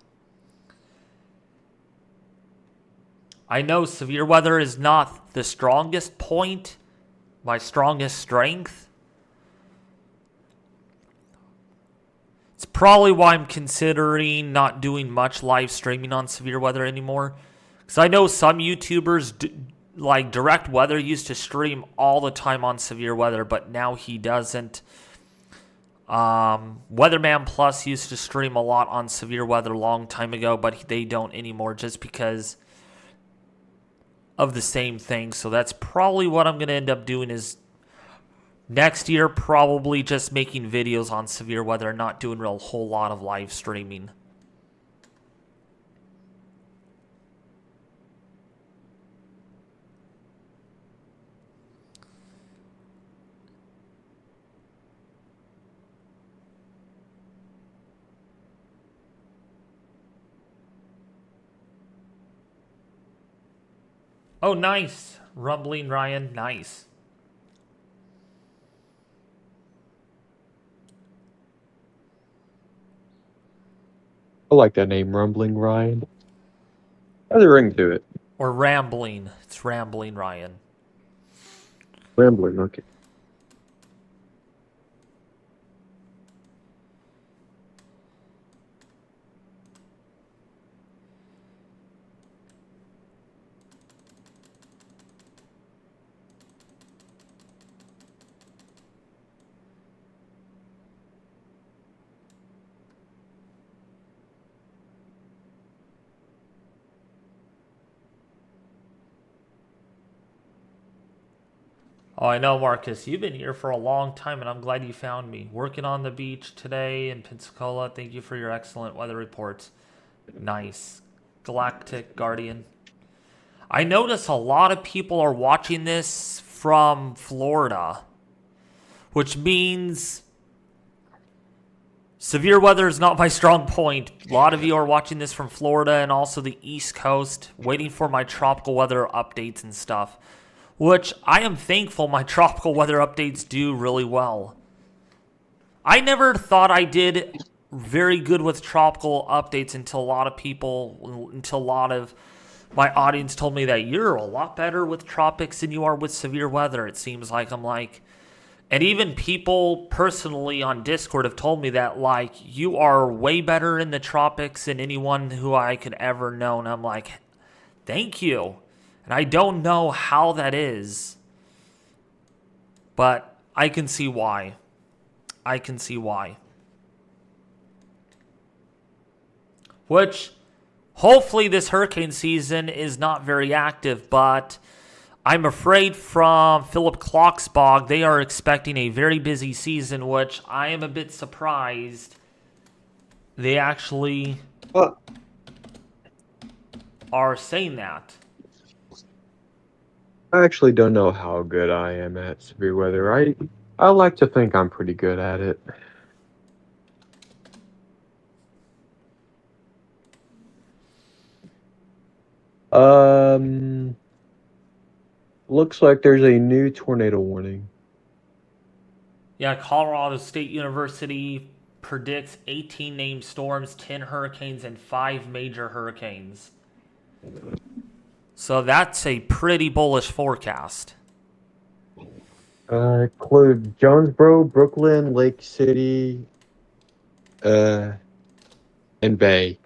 I know severe weather is not the strongest point, my strongest strength. It's probably why I'm considering not doing much live streaming on severe weather anymore. Because I know some YouTubers, like Direct Weather, used to stream all the time on severe weather, but now he doesn't. Weatherman Plus used to stream a lot on severe weather a long time ago, but they don't anymore just because of the same thing. So that's probably what I'm going to end up doing is next year, probably just making videos on severe weather, not doing a whole lot of live streaming. Oh, nice. Rumbling Ryan, nice. I like that name, Rumbling Ryan. Has a ring to it. Or Rambling. It's Rambling Ryan. Rambling, okay. Oh, I know, Marcus. You've been here for a long time, and I'm glad you found me. Working on the beach today in Pensacola. Thank you for your excellent weather reports. Nice. Galactic Guardian. I notice a lot of people are watching this from Florida, which means severe weather is not my strong point. A lot of you are watching this from Florida and also the East Coast, waiting for my tropical weather updates and stuff, which I am thankful my tropical weather updates do really well. I never thought I did very good with tropical updates until a lot of my audience told me that you're a lot better with tropics than you are with severe weather. It seems like I'm like, and even people personally on Discord have told me that, like, you are way better in the tropics than anyone who I could ever know. And I'm like, thank you. And I don't know how that is, but I can see why. I can see why. Which, hopefully this hurricane season is not very active, but I'm afraid from Philip Klocksbog, they are expecting a very busy season, which I am a bit surprised they actually are saying that. I actually don't know how good I am at severe weather. I like to think I'm pretty good at it. Looks like there's a new tornado warning. Yeah, Colorado State University predicts 18 named storms, 10 hurricanes, and 5 major hurricanes. So that's a pretty bullish forecast. Include Jonesboro, Brooklyn, Lake City, and Bay.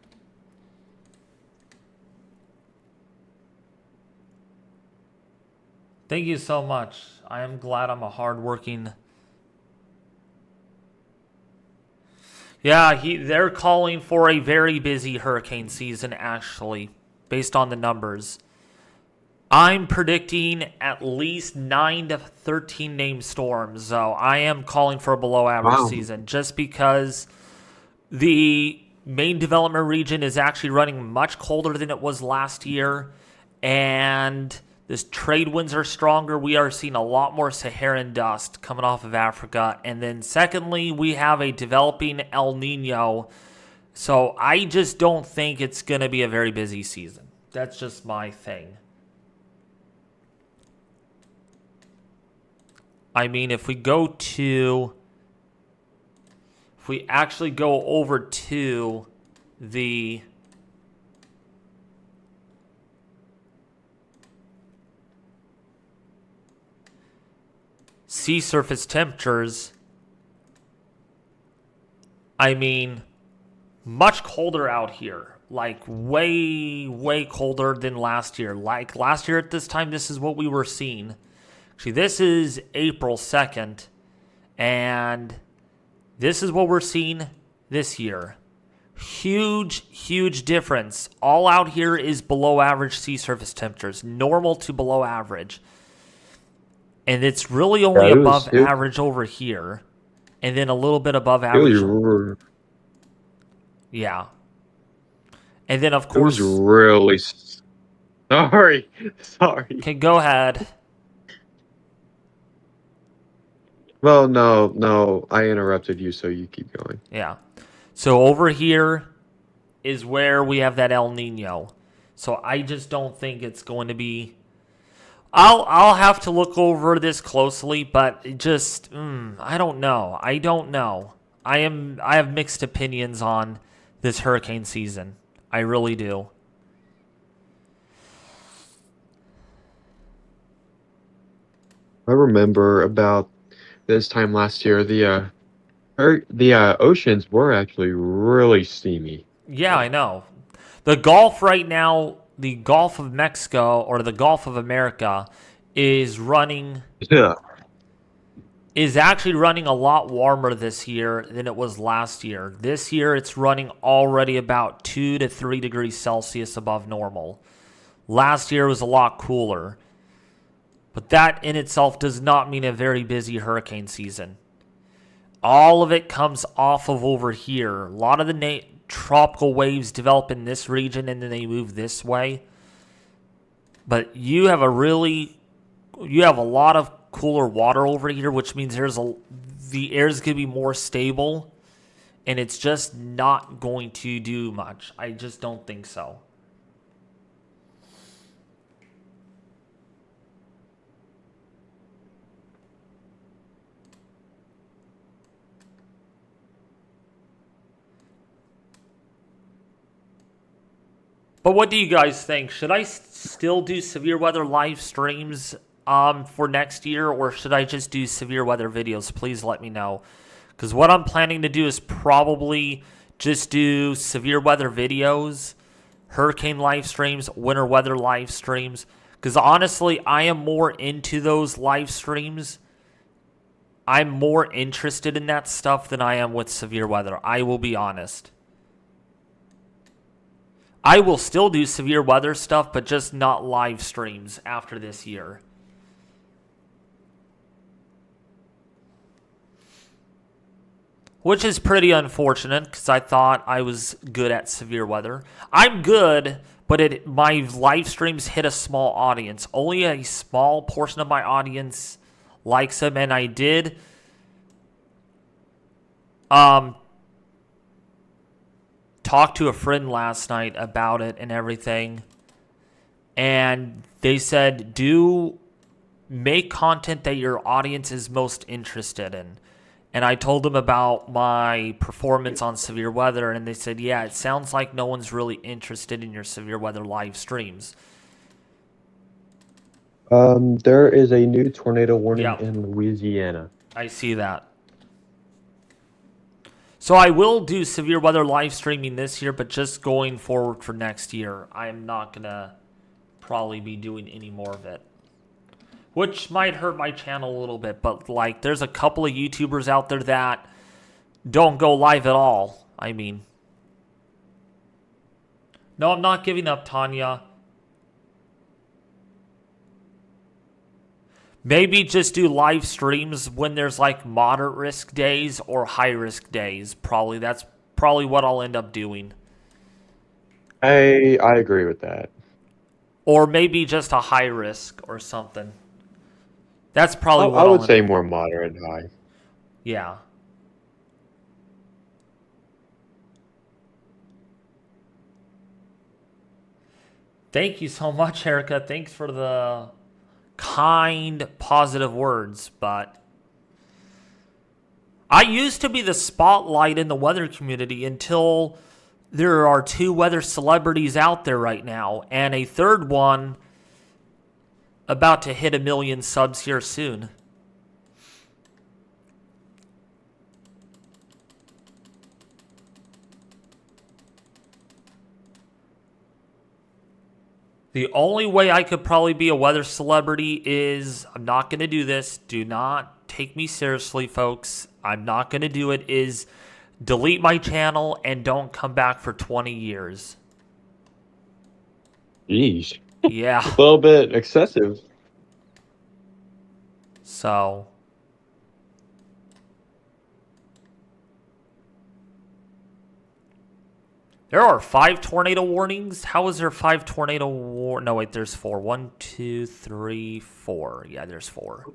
Thank you so much. I am glad I'm a hardworking. Yeah, they're calling for a very busy hurricane season, actually, based on the numbers. I'm predicting at least 9 to 13 named storms, so I am calling for a below average season just because the main development region is actually running much colder than it was last year, and this trade winds are stronger. We are seeing a lot more Saharan dust coming off of Africa. And then secondly, we have a developing El Nino. So I just don't think it's going to be a very busy season. That's just my thing. I mean, if we actually go over to the sea surface temperatures, I mean, much colder out here. Like way, way colder than last year. Like last year at this time, this is what we were seeing. Actually, this is April 2nd, and this is what we're seeing this year. Huge, huge difference. All out here is below average sea surface temperatures, normal to below average. And it's really only above average over here, and then a little bit above average. Yeah. And then, of course... It was really... Sorry. Okay, go ahead. Well, no, I interrupted you, so you keep going. Yeah. So over here is where we have that El Nino. So I just don't think it's going to be... I'll have to look over this closely, but just I don't know. I have mixed opinions on this hurricane season. I really do. I remember about this time last year, the oceans were actually really steamy. Yeah, I know. The Gulf right now, the Gulf of Mexico or the Gulf of America is actually running a lot warmer this year than it was last year. This year it's running already about 2 to 3 degrees Celsius above normal. Last year was a lot cooler. But that in itself does not mean a very busy hurricane season. All of it comes off of over here. A lot of the tropical waves develop in this region and then they move this way. But you have a lot of cooler water over here, which means the air is going to be more stable, and it's just not going to do much. I just don't think so. But what do you guys think? Should I still do severe weather live streams for next year, or should I just do severe weather videos? Please let me know. Because what I'm planning to do is probably just do severe weather videos, hurricane live streams, winter weather live streams. Because honestly, I am more into those live streams. I'm more interested in that stuff than I am with severe weather. I will be honest. I will still do severe weather stuff, but just not live streams after this year. Which is pretty unfortunate, because I thought I was good at severe weather. I'm good, but my live streams hit a small audience. Only a small portion of my audience likes them, and I did talked to a friend last night about it and everything, and they said make content that your audience is most interested in. And I told them about my performance on severe weather, and they said, yeah, it sounds like no one's really interested in your severe weather live streams. There is a new tornado warning in Louisiana. I see that. So I will do severe weather live streaming this year, but just going forward for next year, I am not going to probably be doing any more of it. which might hurt my channel a little bit, but like there's a couple of YouTubers out there that don't go live at all. I mean, no, I'm not giving up, Tanya. Maybe just do live streams when there's like moderate risk days or high risk days. That's probably what I'll end up doing. I agree with that. Or maybe just a high risk or something. That's probably what I I'll would end say up. more moderate high. Yeah. Thank you so much, Erica. Thanks for the kind, positive words, but I used to be the spotlight in the weather community until there are 2 weather celebrities out there right now, and a third one about to hit 1 million subs here soon. The only way I could probably be a weather celebrity is, I'm not going to do this. Do not take me seriously, folks. I'm not going to do it, is delete my channel and don't come back for 20 years. Jeez. Yeah. A little bit excessive. So. There are 5 tornado warnings. How is there 5 tornado No, wait, there's 4. 1, 2, 3, 4. Yeah, there's 4.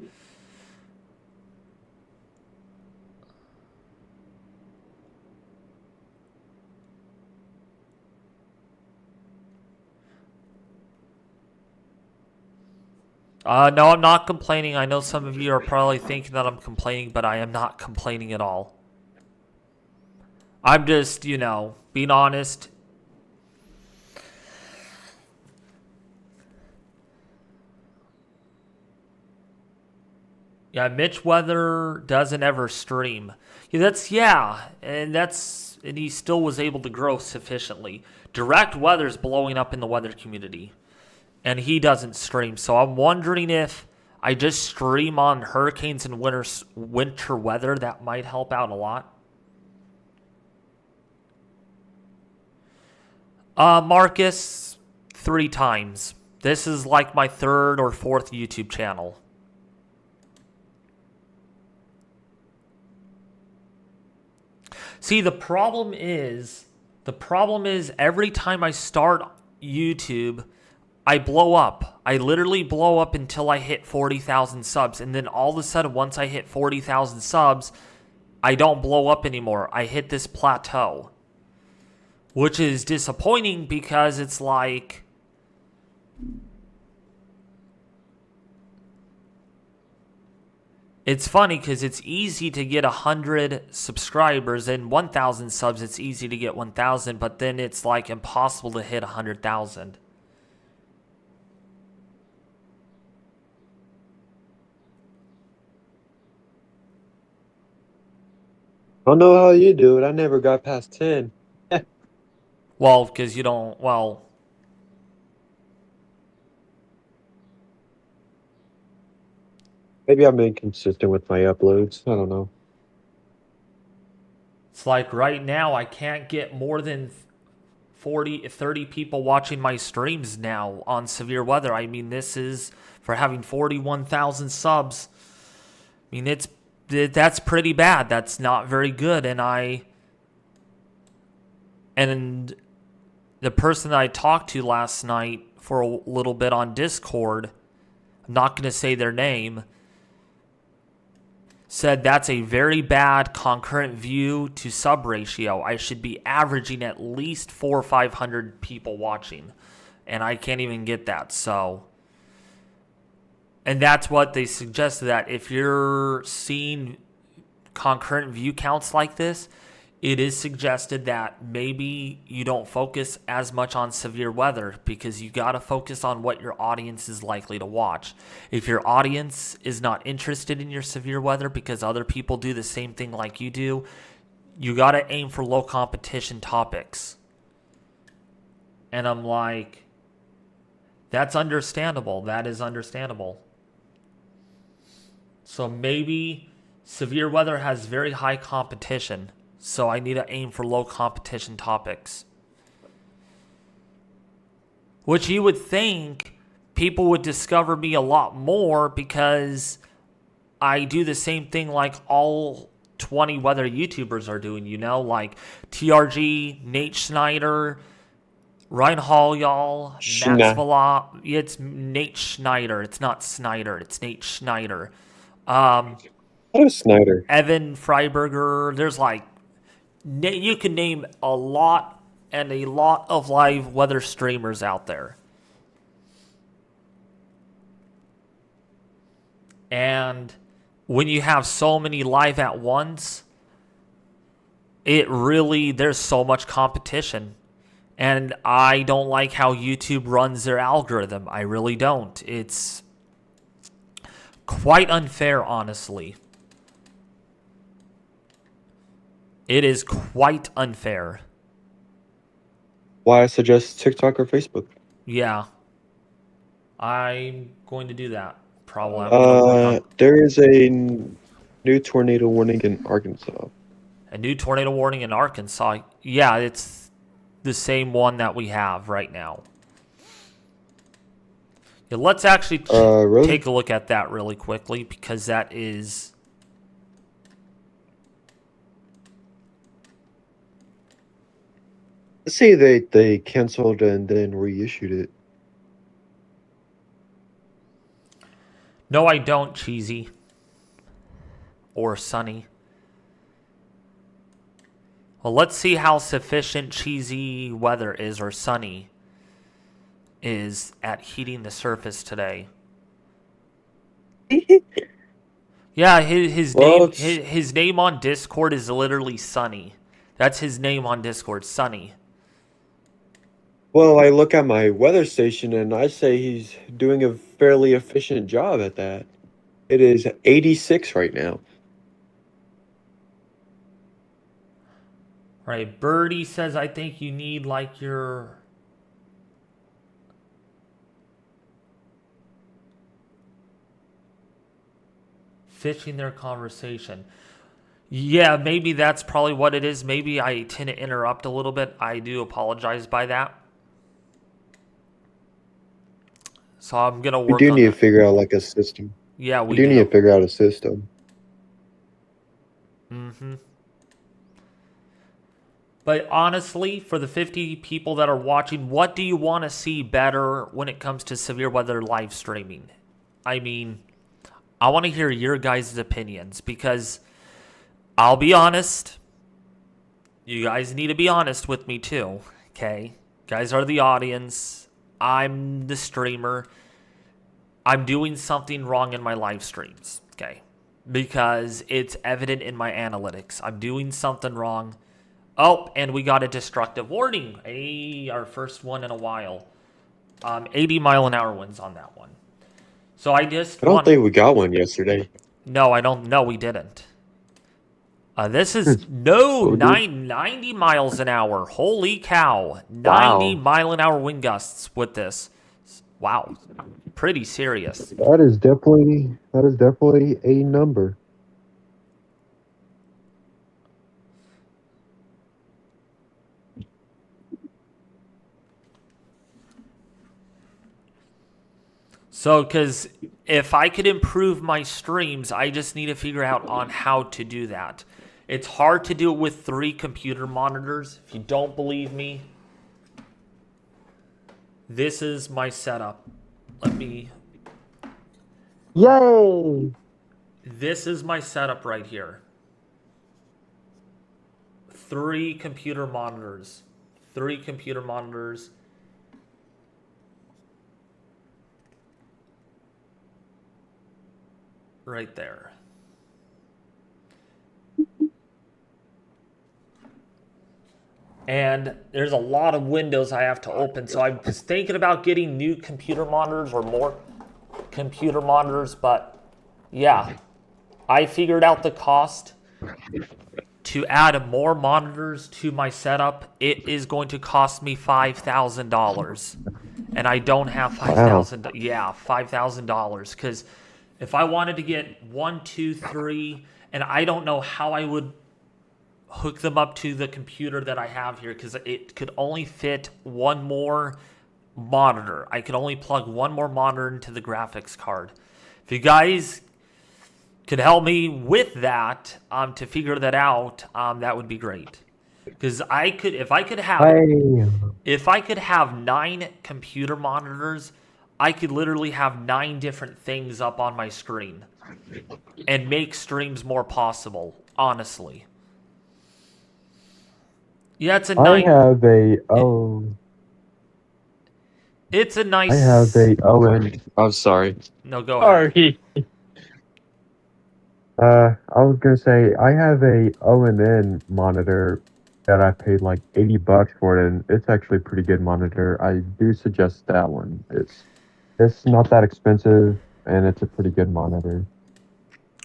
No, I'm not complaining. I know some of you are probably thinking that I'm complaining, but I am not complaining at all. I'm just, being honest. Yeah, Mitch Weather doesn't ever stream. And he still was able to grow sufficiently. Direct Weather's blowing up in the weather community, and he doesn't stream. So I'm wondering if I just stream on hurricanes and winter weather, that might help out a lot. Marcus, 3 times. This is like my 3rd or 4th YouTube channel. See, the problem is every time I start YouTube, I blow up. I literally blow up until I hit 40,000 subs. And then all of a sudden, once I hit 40,000 subs, I don't blow up anymore. I hit this plateau. Which is disappointing because it's like, it's funny because it's easy to get 100 subscribers, and 1,000 subs, it's easy to get 1,000, but then it's like impossible to hit 100,000. I don't know how you do it. I never got past 10. Well, because you don't, Maybe I'm inconsistent with my uploads. I don't know. it's like right now I can't get more than 30 people watching my streams now on severe weather. I mean, this is for having 41,000 subs. I mean, that's pretty bad. That's not very good. And the person that I talked to last night for a little bit on Discord, I'm not going to say their name, said that's a very bad concurrent view to sub ratio. I should be averaging at least 400 or 500 people watching, and I can't even get that. So, and that's what they suggested, that if you're seeing concurrent view counts like this, it is suggested that maybe you don't focus as much on severe weather, because you got to focus on what your audience is likely to watch. If your audience is not interested in your severe weather because other people do the same thing like you do, you got to aim for low competition topics. And I'm like, that's understandable. That is understandable. So maybe severe weather has very high competition. So I need to aim for low competition topics. Which you would think people would discover me a lot more because I do the same thing like all 20 weather YouTubers are doing, like TRG, Nate Schneider, Ryan Hall, y'all, Max Vela. It's Nate Schneider. It's not Snyder. It's Nate Schneider. What is Snyder? Evan Freiberger. There's you can name a lot and a lot of live weather streamers out there. And when you have so many live at once, there's so much competition. And I don't like how YouTube runs their algorithm. I really don't. It's quite unfair, honestly. It is quite unfair. Why I suggest TikTok or Facebook? Yeah. I'm going to do that. Probably. There is a new tornado warning in Arkansas. A new tornado warning in Arkansas. Yeah, it's the same one that we have right now. Yeah, let's actually really? take a look at that really quickly because that is... Let's say they canceled and then reissued it. No, I don't, Cheesy. Or Sunny. Well, let's see how sufficient Cheesy weather is, or Sunny is at heating the surface today. Yeah, his name on Discord is literally Sunny. That's his name on Discord, Sunny. Well, I look at my weather station and I say he's doing a fairly efficient job at that. It is 86 right now. Right, Birdie says, I think you need your... fishing their conversation. Yeah, maybe that's probably what it is. Maybe I tend to interrupt a little bit. I do apologize by that. So I'm going to work on We do need to figure out a system. Yeah, we do need to figure out a system. Mm-hmm. But honestly, for the 50 people that are watching, what do you want to see better when it comes to severe weather live streaming? I mean, I want to hear your guys' opinions because I'll be honest. You guys need to be honest with me too, okay? You guys are the audience. I'm the streamer. I'm doing something wrong in my live streams, okay? Because it's evident in my analytics. I'm doing something wrong. Oh, and we got a destructive warning. Our first one in a while. 80-mile-an-hour winds on that one. So I don't think we got one yesterday. No, I don't. No, we didn't. This is 90 miles an hour. Holy cow. 90-mile-an-hour wind gusts with this. Wow. Pretty serious. That is definitely a number. So, because if I could improve my streams, I just need to figure out on how to do that. It's hard to do it with 3 computer monitors. If you don't believe me, this is my setup. Yay! This is my setup right here. 3 computer monitors. 3 computer monitors. Right there. And there's a lot of windows I have to open. So I was thinking about getting new computer monitors or more computer monitors. But yeah, I figured out the cost to add more monitors to my setup. It is going to cost me $5,000. And I don't have $5,000. Yeah, $5,000. Because If I wanted to get 1, 2, 3, and I don't know how I would hook them up to the computer that I have here because it could only fit one more monitor. I could only plug one more monitor into the graphics card. If you guys could help me with that to figure that out, that would be great. Because if I could have 9 computer monitors, I could literally have 9 different things up on my screen and make streams more possible, honestly. Yeah, it's a nice. It's a nice. I have a Owen. I'm sorry. No, go ahead. Sorry. I was gonna say I have a ONN monitor that I paid like $80 for it, and it's actually a pretty good monitor. I do suggest that one. It's not that expensive, and it's a pretty good monitor.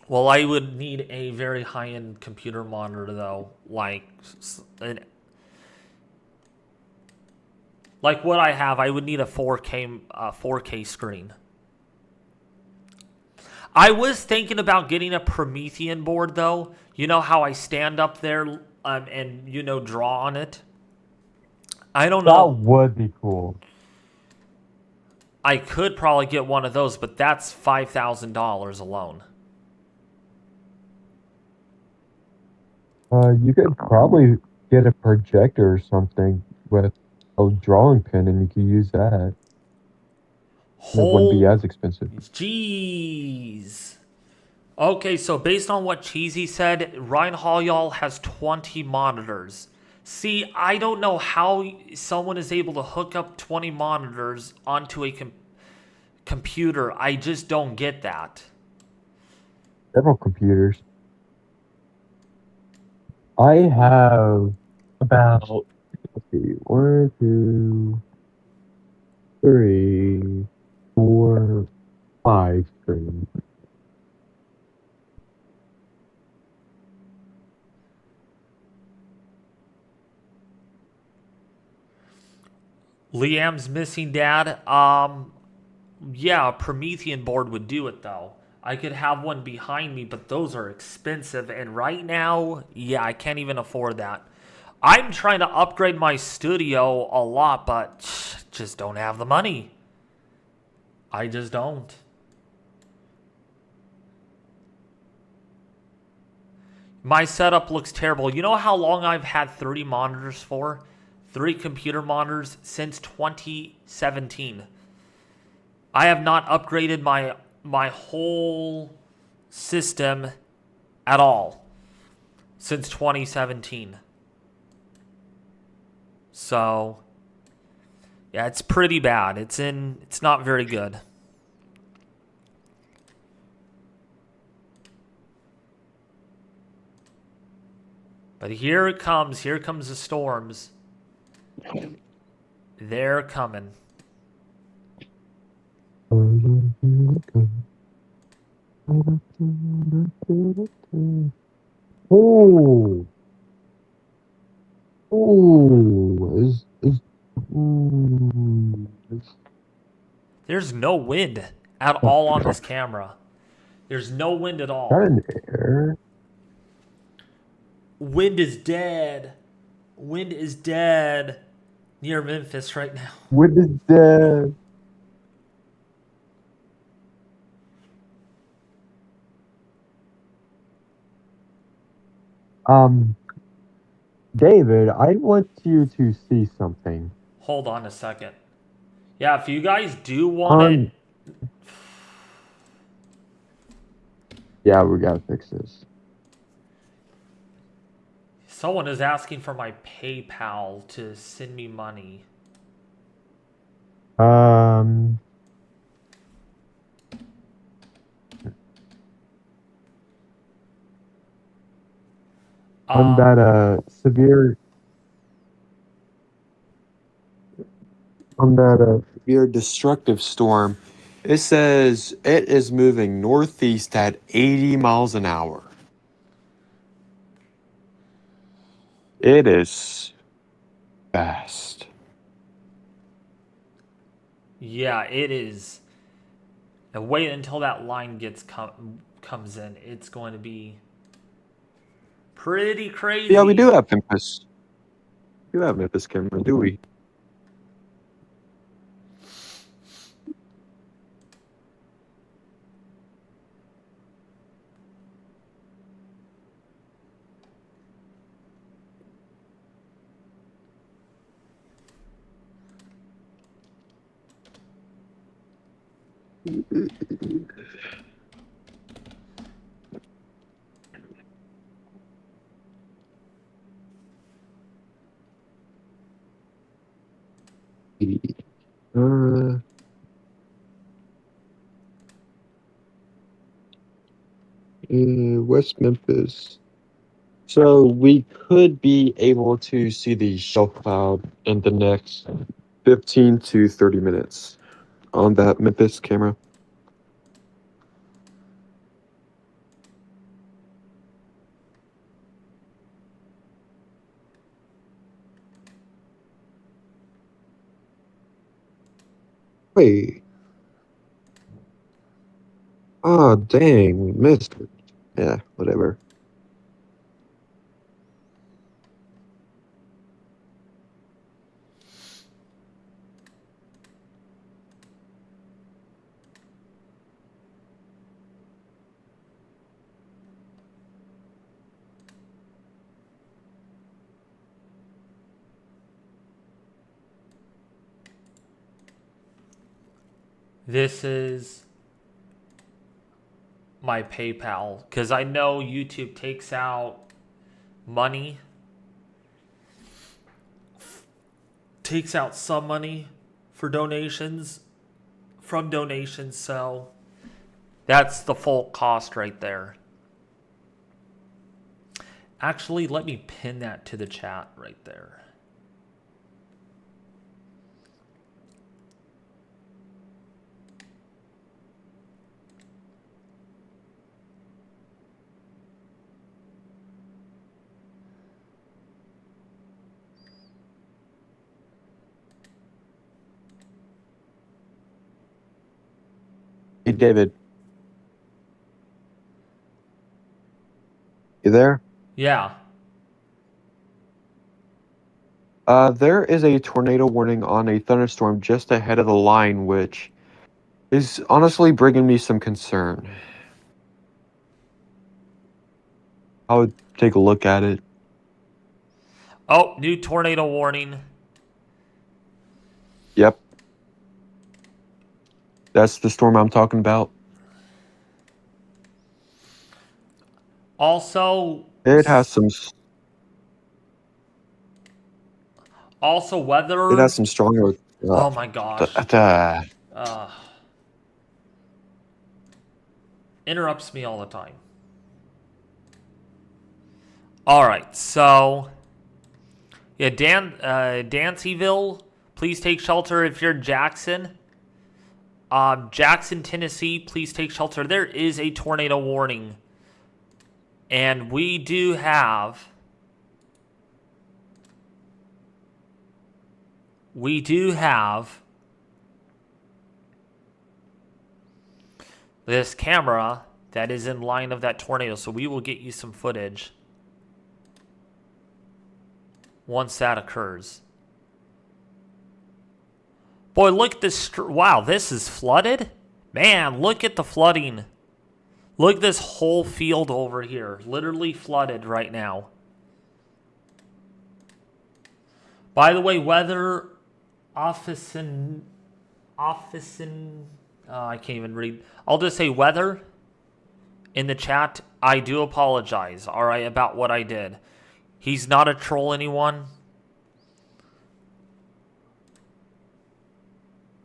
Well, I would need a very high-end computer monitor, though, like what I have. I would need a 4K screen. I was thinking about getting a Promethean board, though. You know how I stand up there and draw on it? I don't know. That would be cool. I could probably get one of those, but that's $5,000 alone. You could probably get a projector or something with a drawing pen, and you could use that. It wouldn't be as expensive. Jeez. Okay, so based on what Cheesy said, Ryan Hall has 20 monitors. See, I don't know how someone is able to hook up 20 monitors onto a computer. I just don't get that. Several computers. I have about, let's see, 1, 2, 3, 4, 5 screens. Liam's missing dad. Yeah, a Promethean board would do it though. I could have one behind me, but those are expensive. And right now, yeah, I can't even afford that. I'm trying to upgrade my studio a lot, but just don't have the money. I just don't. My setup looks terrible. You know how long I've had 3 monitors for? 3 computer monitors since 2017. I have not upgraded my whole system at all since 2017. So, yeah, it's pretty bad. It's not very good. But here it comes. Here comes the storms. They're coming. Oh, There's no wind at all on this camera. There's no wind at all. that an error? Wind is dead. Wind is dead near Memphis right now. Wind is dead. David, I want you to see something. Hold on a second. Yeah, if you guys do want it. Yeah, we gotta fix this. Someone is asking for my PayPal to send me money. On that severe destructive storm, it says it is moving northeast at 80 miles an hour. It is fast. Yeah, it is. And wait until that line comes in. It's going to be pretty crazy. Yeah, we do have Memphis. We do have Memphis camera, do we? Uh, West Memphis. So we could be able to see the shelf cloud in the next 15 to 30 minutes on that Memphis camera. Wait. Oh, dang, missed it. Yeah, whatever. This is my PayPal because I know YouTube takes out money, takes out some money for donations, from donations, so that's the full cost right there. Actually, let me pin that to the chat right there. Hey, David. You there? Yeah. There is a tornado warning on a thunderstorm just ahead of the line, which is honestly bringing me some concern. I would take a look at it. Oh, new tornado warning. Yep. That's the storm I'm talking about. Also, It has some. Also, weather. It has some stronger. Oh my gosh. Interrupts me all the time. All right, so yeah, Dancyville, please take shelter if you're in Jackson. Jackson, Tennessee, please take shelter. There is a tornado warning, and we do have this camera that is in line of that tornado, so we will get you some footage once that occurs. Boy, look at this. Wow, this is flooded? Man, look at the flooding. Look at this whole field over here. Literally flooded right now. By the way, weather office in I can't even read. I'll just say weather in the chat. I do apologize, all right, about what I did. He's not a troll, anyone.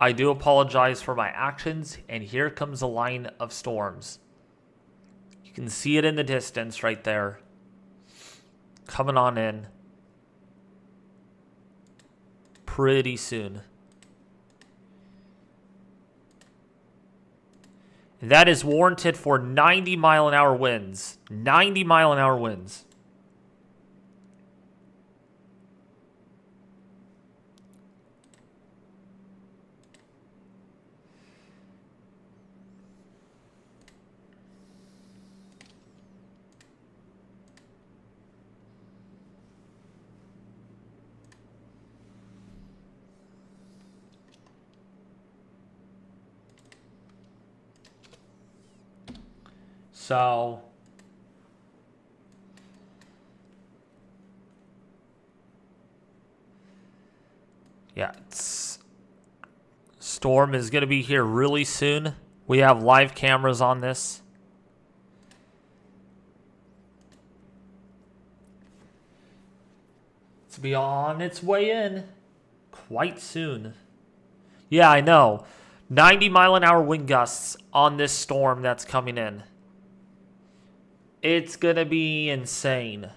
I do apologize for my actions, and here comes a line of storms. You can see it in the distance right there. Coming on in. Pretty soon. That is warranted for 90-mile-an-hour winds. 90-mile-an-hour winds. So yeah, storm is going to be here really soon. We have live cameras on this. It's be on its way in quite soon. Yeah, I know. 90-mile-an-hour wind gusts on this storm that's coming in. It's going to be insane.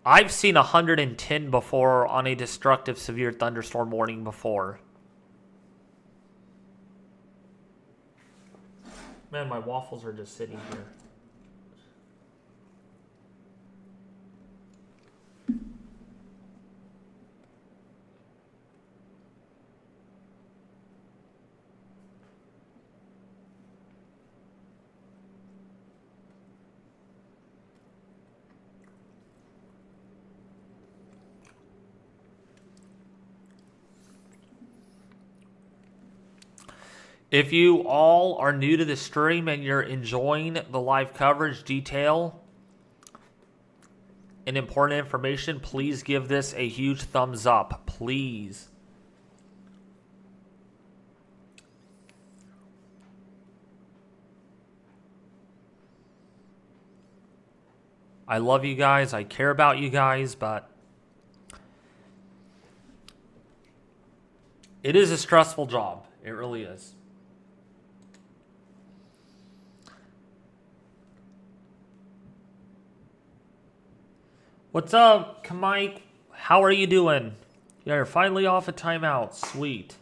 I've seen 110 before on a destructive severe thunderstorm warning before. Man, my waffles are just sitting here. If you all are new to the stream and you're enjoying the live coverage, detail, and important information, please give this a huge thumbs up. Please. I love you guys. I care about you guys, but it is a stressful job. It really is. What's up, Mike? How are you doing? Yeah, you're finally off a timeout. Sweet.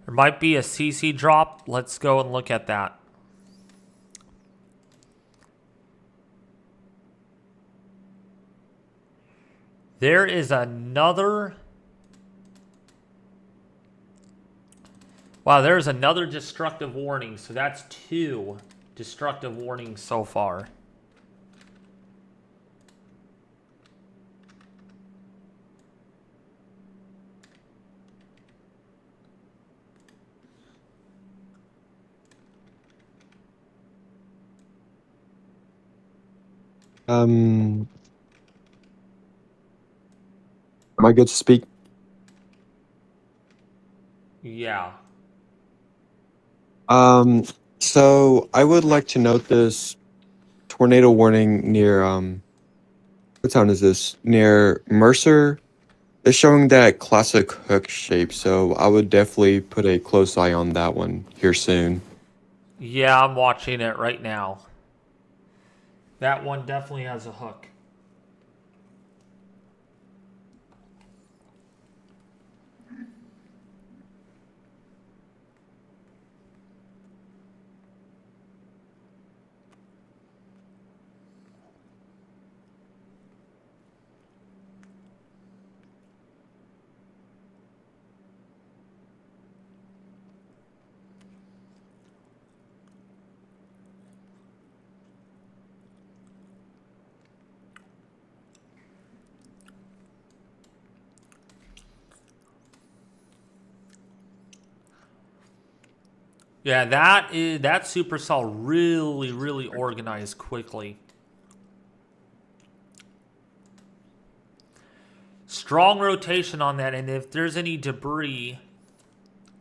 There might be a CC drop. Let's go and look at that. There is another... Wow, there's another destructive warning. So that's 2 destructive warnings so far. Am I good to speak? Yeah. So I would like to note this tornado warning near, what town is this? Near Mercer. It's showing that classic hook shape, so I would definitely put a close eye on that one here soon. Yeah, I'm watching it right now. That one definitely has a hook. Yeah, that Supercell really organized quickly. Strong rotation on that, and if there's any debris...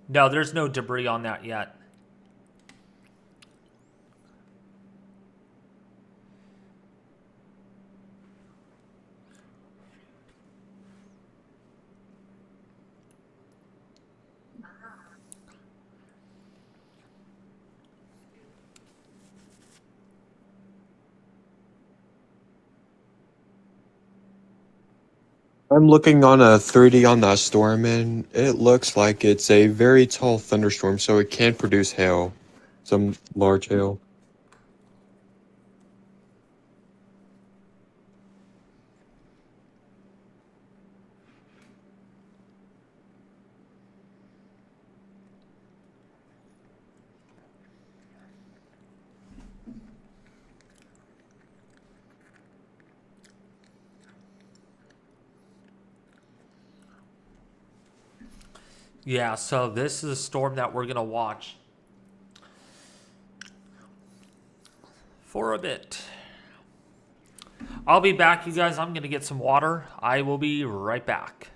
No, there's no debris on that yet. I'm looking on a 3D on that storm, and it looks like it's a very tall thunderstorm, so it can produce hail, some large hail. Yeah, so this is a storm that we're going to watch for a bit. I'll be back, you guys. I'm going to get some water. I will be right back.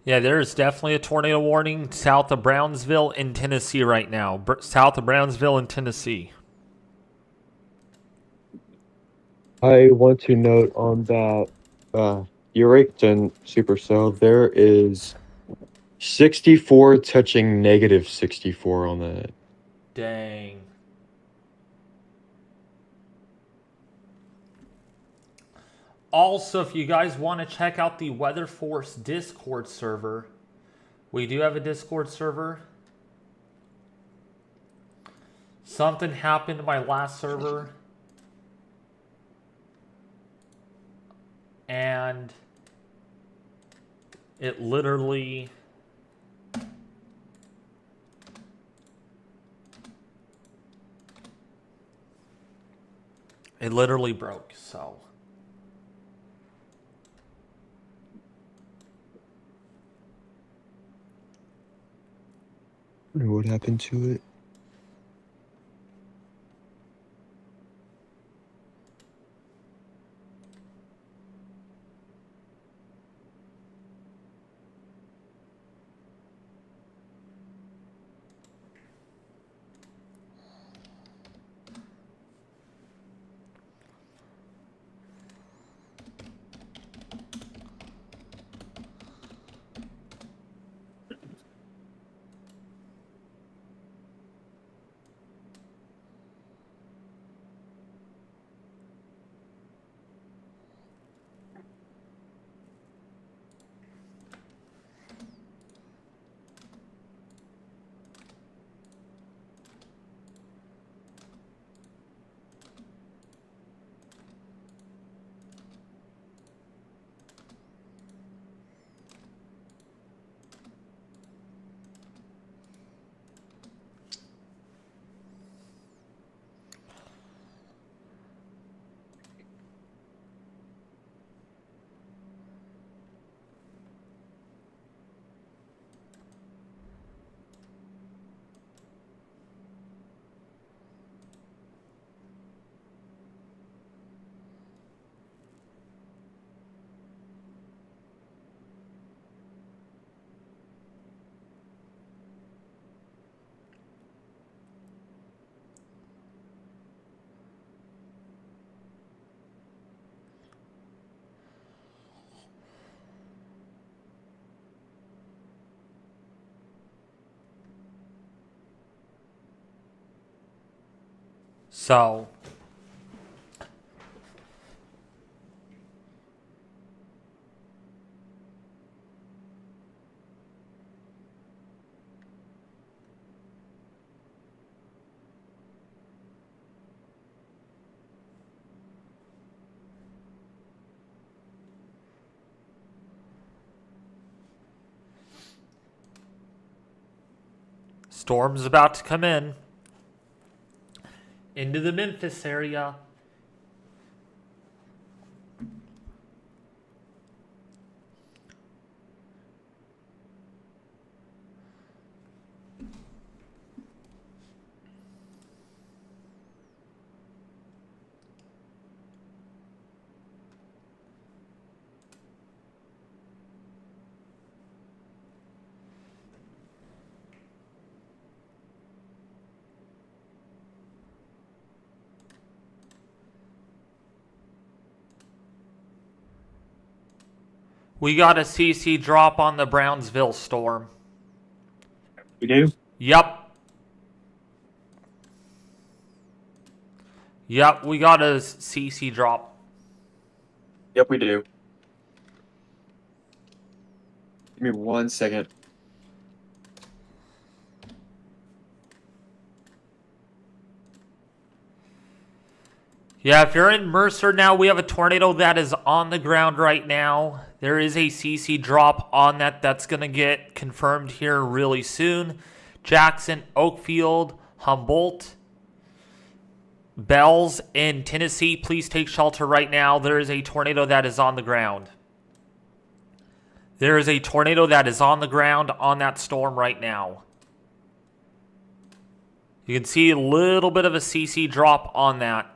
Yeah, there is definitely a tornado warning south of Brownsville in Tennessee right now. South of Brownsville in Tennessee. I want to note on that Eureka Supercell, there is 64 touching negative 64 on that. Dang. Also, if you guys want to check out the Weather Force Discord server, we do have a Discord server. Something happened to my last server, and it literally broke. So What happened to it? So, Storm's about to come in into the Memphis area. We got a CC drop on the Brownsville storm. We do? Yep. Yep, we got a CC drop. Yep, we do. Give me 1 second. Yeah, if you're in Mercer now, we have a tornado that is on the ground right now. There is a CC drop on that that's going to get confirmed here really soon. Jackson, Oakfield, Humboldt, Bells in Tennessee, please take shelter right now. There is a tornado that is on the ground. There is a tornado that is on the ground on that storm right now. You can see a little bit of a CC drop on that.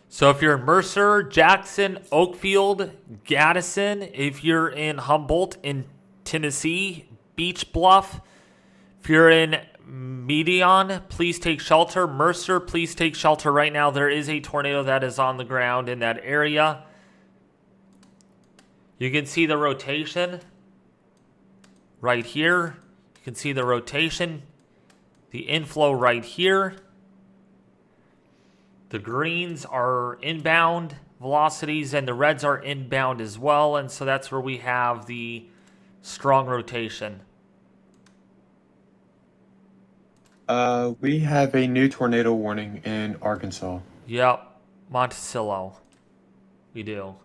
So if you're in Mercer, Jackson, Oakfield, Gaddison, if you're in Humboldt in Tennessee, Beach Bluff, if you're in Medion, please take shelter. Mercer, please take shelter right now. There is a tornado that is on the ground in that area. You can see the rotation right here. You can see the rotation, the inflow right here. The greens are inbound velocities and the reds are inbound as well. And so that's where we have the strong rotation. We have a new tornado warning in Arkansas. Yep, Monticello. We do.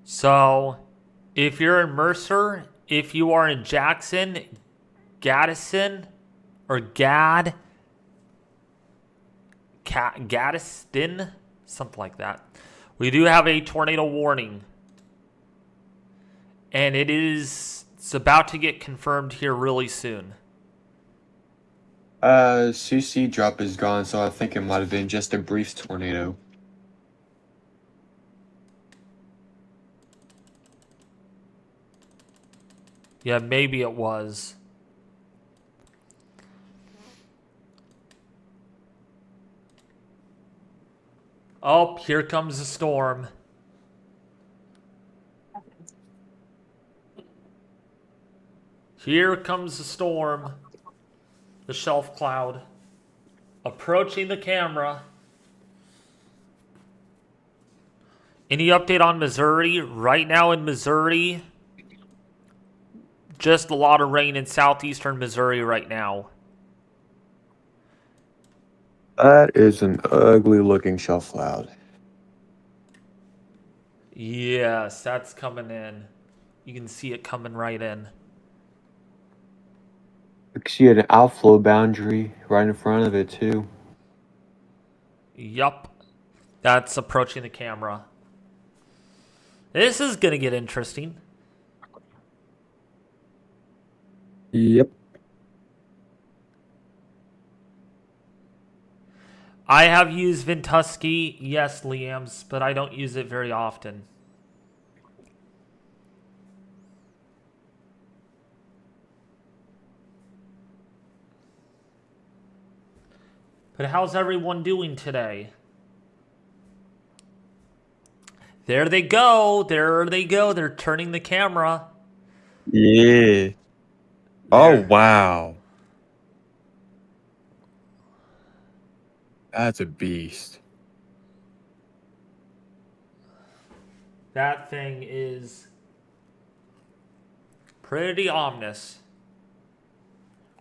So, if you're in Mercer, if you are in Jackson, Gaddison, or Gaddiston, something like that, we do have a tornado warning. And it's about to get confirmed here really soon. CC drop is gone, so I think it might have been just a brief tornado. Yeah, maybe it was. Oh, here comes the storm. Here comes the storm. The shelf cloud. Approaching the camera. Any update on Missouri? Right now in Missouri, just a lot of rain in southeastern Missouri right now. That is an ugly looking shelf cloud. Yes, that's coming in. You can see it coming right in. You can see an outflow boundary right in front of it too. Yup. That's approaching the camera. This is going to get interesting. Yep. I have used Ventusky, yes, Liams, but I don't use it very often. But how's everyone doing today? There they go. There they go. They're turning the camera. Yeah. Oh, wow. That's a beast. That thing is pretty ominous.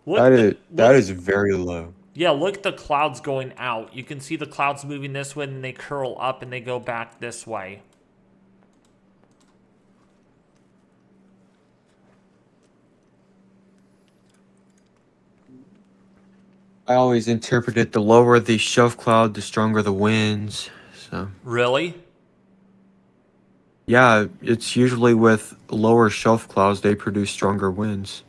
That is very low. Yeah, look at the clouds going out. You can see the clouds moving this way, and they curl up, and they go back this way. I always interpreted the lower the shelf cloud, the stronger the winds. So Really? yeah, it's usually with lower shelf clouds they produce stronger winds.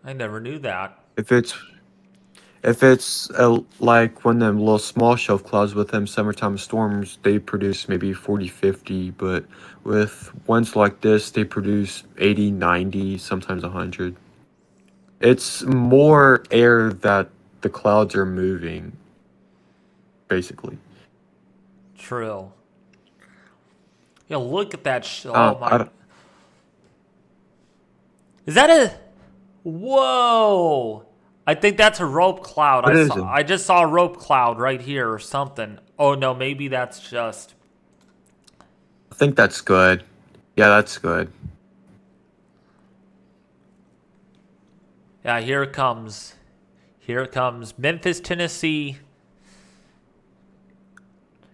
I never knew that. If it's like when them little small shelf clouds with them summertime storms, they produce maybe 40, 50, but with ones like this, they produce 80, 90, sometimes 100. It's more air that the clouds are moving, basically. True. Yeah, look at that. Uh, Oh I my. don't- Is that a? Whoa! I think that's a rope cloud. What is it? I just saw a rope cloud right here or something. Oh no, maybe that's just. I think that's good. Yeah, that's good. Yeah, here it comes. Here it comes. Memphis, Tennessee.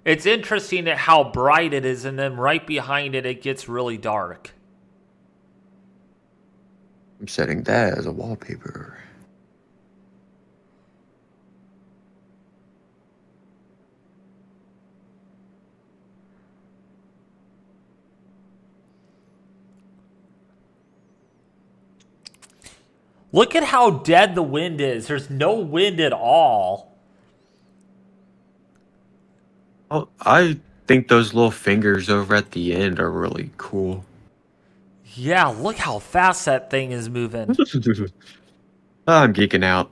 It's interesting at how bright it is, and then right behind it, it gets really dark. I'm setting that as a wallpaper. Look at how dead the wind is. There's no wind at all. Oh, I think those little fingers over at the end are really cool. Yeah, look how fast that thing is moving. I'm geeking out.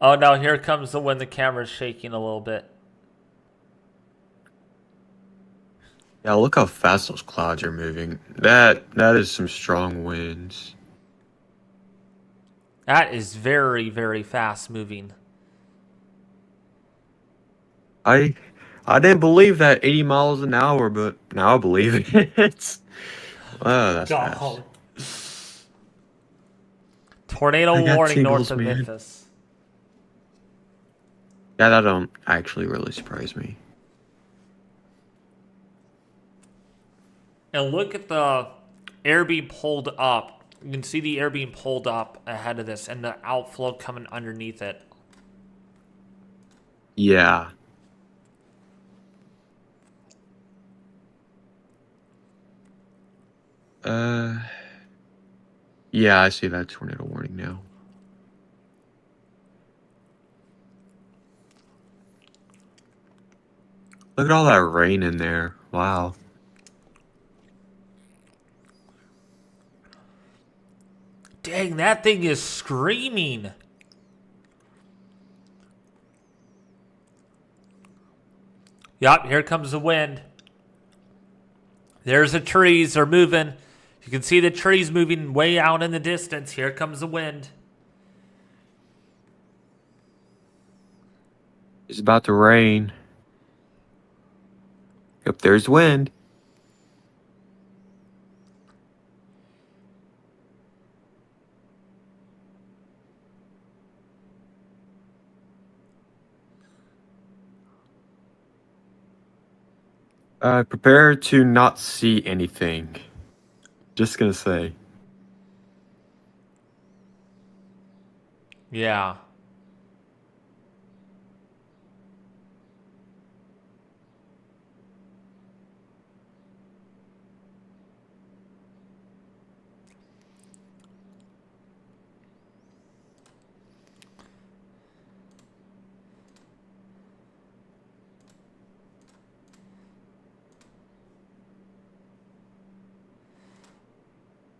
Oh no, here comes the when the camera's shaking a little bit. Yeah, look how fast those clouds are moving. That is some strong winds. That is very, very fast moving. I didn't believe that 80 miles an hour, but now I believe it. Wow, that's fast. Tornado I got warning north tingles, of man. Memphis. Yeah, that don't actually really surprise me. And look at the air being pulled up. You can see the air being pulled up ahead of this and the outflow coming underneath it. Yeah. Yeah, I see that tornado warning now. Look at all that rain in there. Wow. Dang, that thing is screaming. Yup, here comes the wind. There's the trees. They're moving. You can see the trees moving way out in the distance. Here comes the wind. It's about to rain. Yep, there's wind. Prepare to not see anything. Just gonna say. Yeah.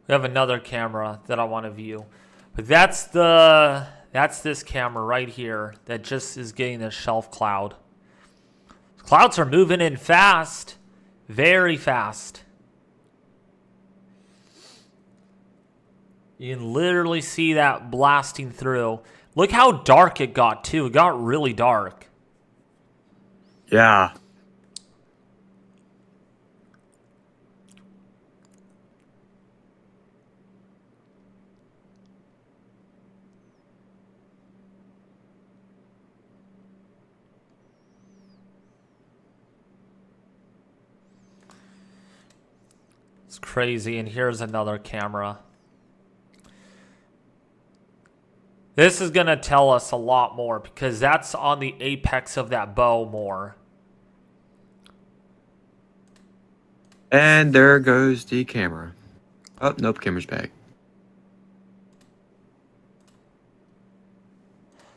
We have another camera that I want to view. But that's this camera right here that just is getting a shelf cloud. Clouds are moving in fast. Very fast. You can literally see that blasting through. Look how dark it got, too. It got really dark. Yeah. It's crazy. And here's another camera. This is going to tell us a lot more because that's on the apex of that bow more. And there goes the camera. Oh, nope, camera's back.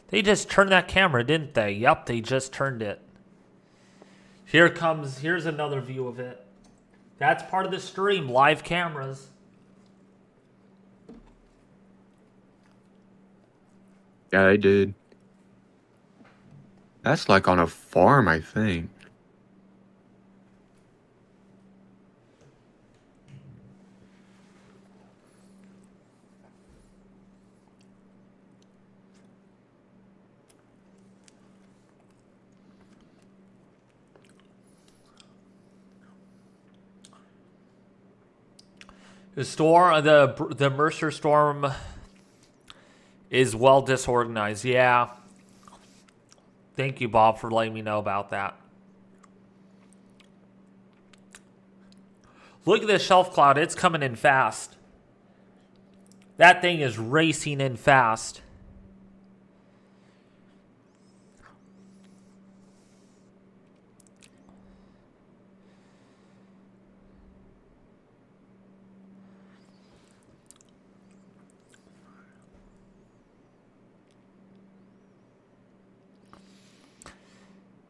They just turned that camera, didn't they? Yep, they just turned it. Here's another view of it. That's part of the stream, live cameras. Yeah, they did. That's like on a farm, I think. The Mercer storm is well disorganized. Yeah. Thank you, Bob, for letting me know about that. Look at this shelf cloud. It's coming in fast. That thing is racing in fast.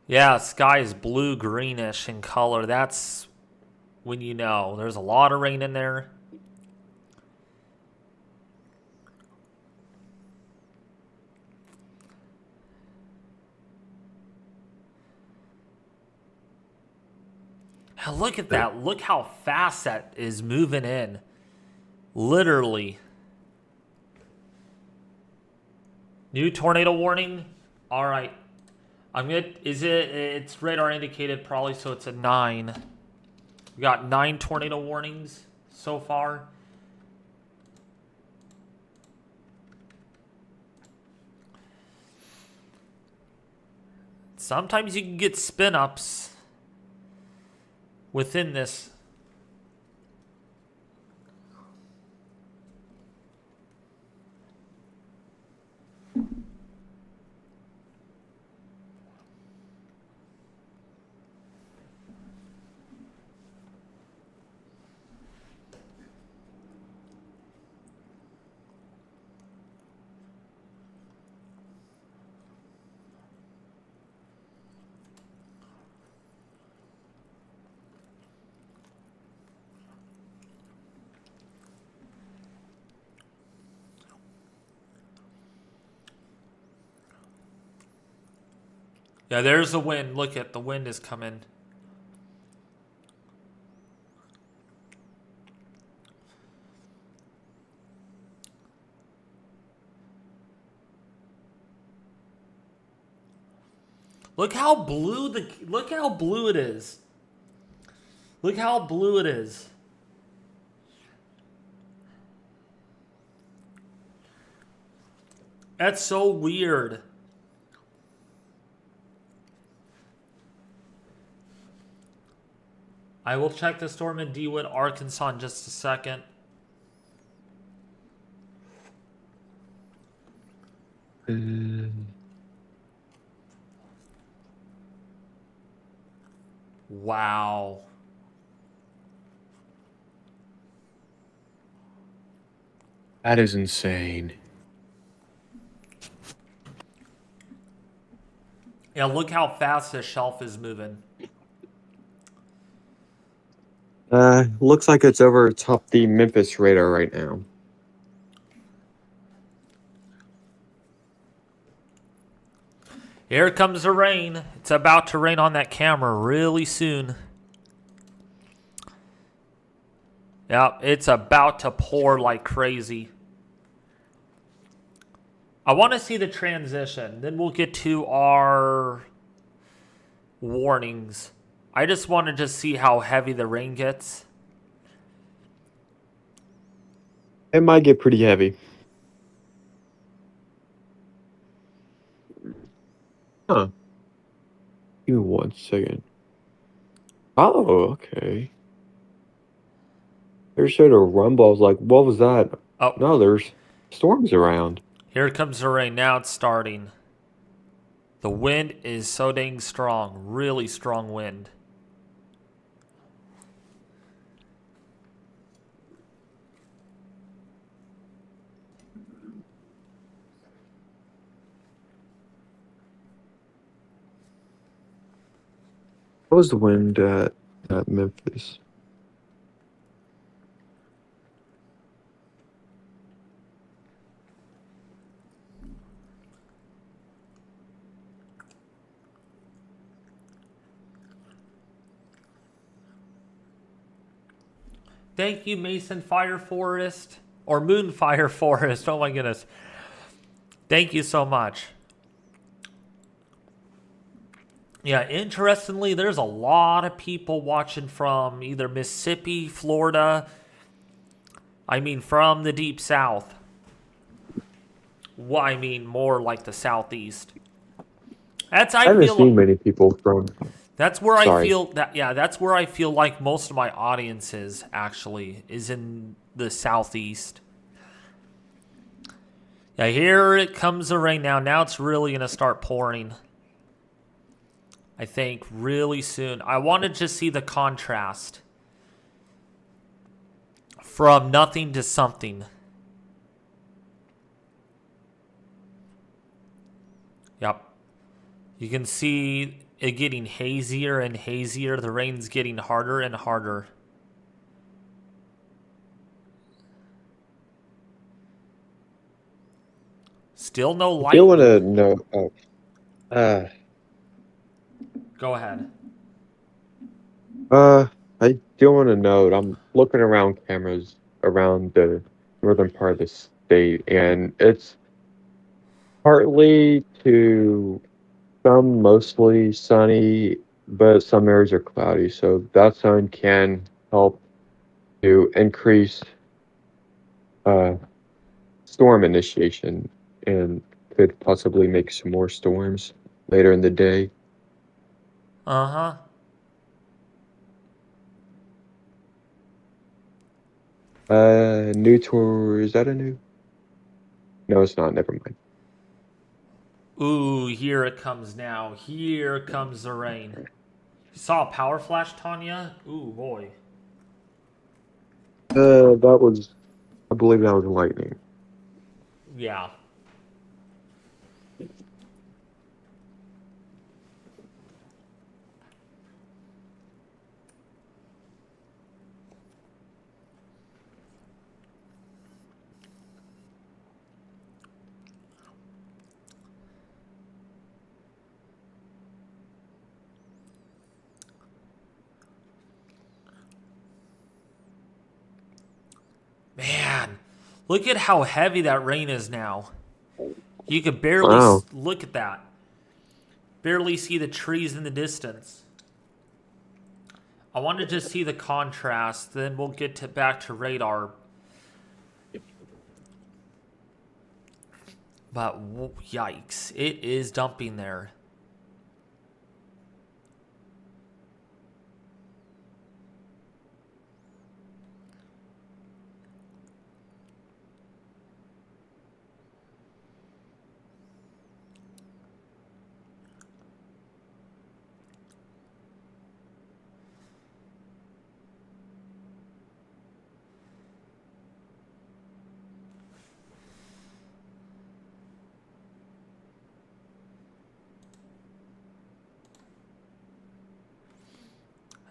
Yeah, sky is blue-greenish in color. That's when you know. There's a lot of rain in there. Now look at that. Look how fast that is moving in. Literally. New tornado warning? All right. It's radar indicated probably, so it's a 9. We got 9 tornado warnings so far. Sometimes you can get spin ups within this. Yeah, there's the wind. Look at the wind is coming. Look how blue it is. Look how blue it is. That's so weird. I will check the storm in DeWitt, Arkansas in just a second. Wow. That is insane. Yeah, look how fast this shelf is moving. Looks like it's over top the Memphis radar right now. Here comes the rain. It's about to rain on that camera really soon. Yep, it's about to pour like crazy. I want to see the transition. Then we'll get to our warnings. I just want to see how heavy the rain gets. It might get pretty heavy. Huh. Give me 1 second. Oh, okay. There's sort of rumble. I was like, what was that? Oh, No, there's storms around. here comes the rain. Now it's starting. The wind is so dang strong. Really strong wind. What was the wind at Memphis? Thank you, Mason Fire Forest. Or Moon Fire Forest. Oh my goodness. Thank you so much. Yeah, interestingly, there's a lot of people watching from either Mississippi, Florida. I mean, from the deep south. Well, I mean, more like the southeast. That's I haven't seen many people from. That's where I Sorry. feel that. Yeah, that's where I feel like most of my audience is actually is in the southeast. Yeah, here it comes the rain now. Now it's really gonna start pouring. I think really soon. I wanted to see the contrast from nothing to something. Yep. You can see it getting hazier and hazier. The rain's getting harder and harder. Still no I light. do want to know. Go ahead. I do want to note. I'm looking around cameras around the northern part of the state, and it's partly to some mostly sunny, but some areas are cloudy. So that sun can help to increase storm initiation and could possibly make some more storms later in the day. Uh-huh. New tour, is that a new? No, it's not. Never mind. Ooh, here it comes now. Here comes the rain. You saw a power flash, Tanya? Ooh, boy. That was, I believe that was lightning. Yeah. Man, look at how heavy that rain is now. You could barely Wow. look at that. Barely see the trees in the distance. I wanted to see the contrast, then we'll get back to radar. But yikes, it is dumping there.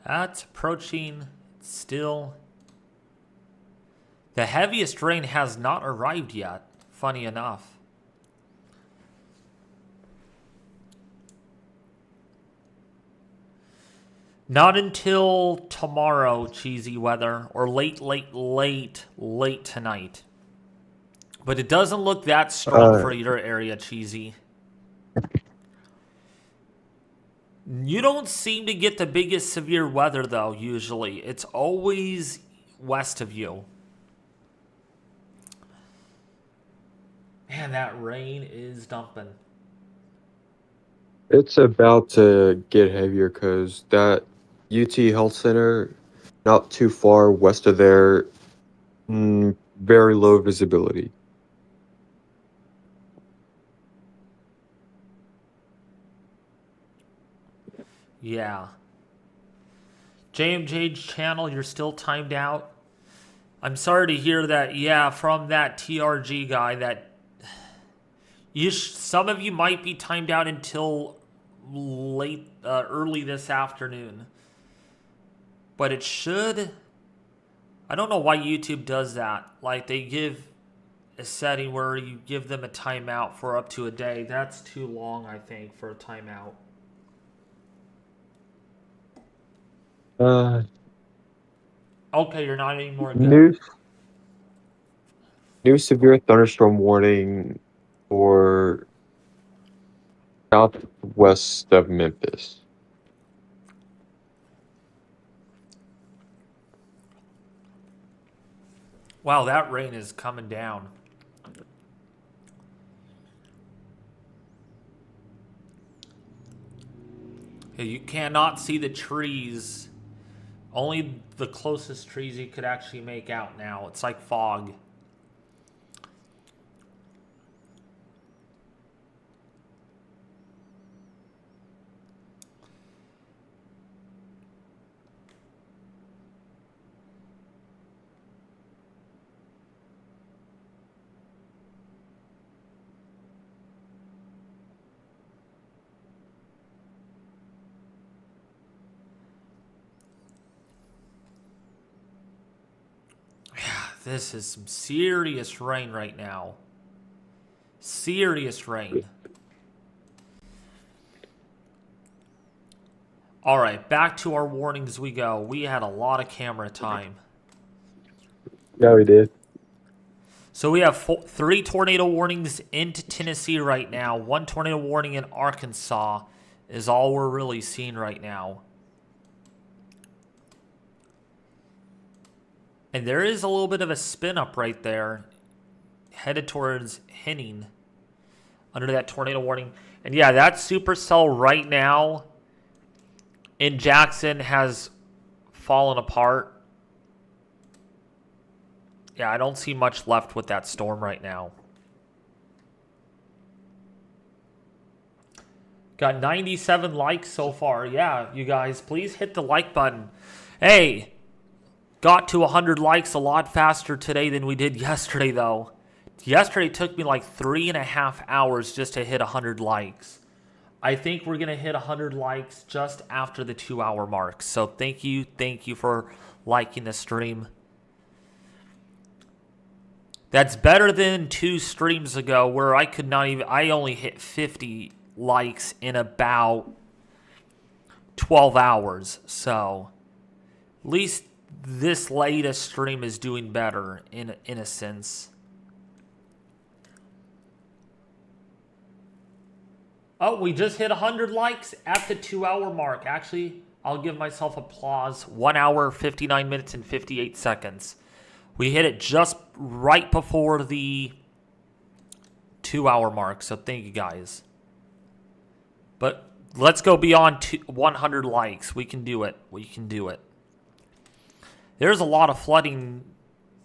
That's approaching still. The heaviest rain has not arrived yet, funny enough. Not until tomorrow, cheesy weather, or late tonight. But it doesn't look that strong for your area, Cheesy. You don't seem to get the biggest severe weather, though, usually. It's always west of you. Man, that rain is dumping. It's about to get heavier because that UT Health Center, not too far west of there, very low visibility. Yeah. JMJ's channel, you're still timed out. I'm sorry to hear that. Yeah, from that TRG guy that some of you might be timed out until early this afternoon. But it should. I don't know why YouTube does that. Like they give a setting where you give them a timeout for up to a day. That's too long, I think, for a timeout. Okay, you're not anymore good. New severe thunderstorm warning for southwest of Memphis. Wow, that rain is coming down. You cannot see the trees. Only the closest trees you could actually make out now. It's like fog. This is some serious rain right now. Serious rain. All right, back to our warnings we go. We had a lot of camera time. Yeah, we did. So we have 3 tornado warnings into Tennessee right now. 1 tornado warning in Arkansas is all we're really seeing right now. And there is a little bit of a spin up right there, headed towards Henning, under that tornado warning. And yeah, that supercell right now in Jackson has fallen apart. Yeah, I don't see much left with that storm right now. Got 97 likes so far. Yeah, you guys, please hit the like button. Hey, got to 100 likes a lot faster today than we did yesterday, though. Yesterday took me like 3.5 hours just to hit 100 likes. I think we're going to hit 100 likes just after the 2-hour mark. So thank you for liking the stream. That's better than 2 streams ago where I only hit 50 likes in about 12 hours. So at least this latest stream is doing better in a sense. Oh, we just hit 100 likes at the 2-hour mark. Actually, I'll give myself applause. 1 hour, 59 minutes, and 58 seconds. We hit it just right before the 2-hour mark, so thank you guys. But let's go beyond 100 likes. We can do it. We can do it. There's a lot of flooding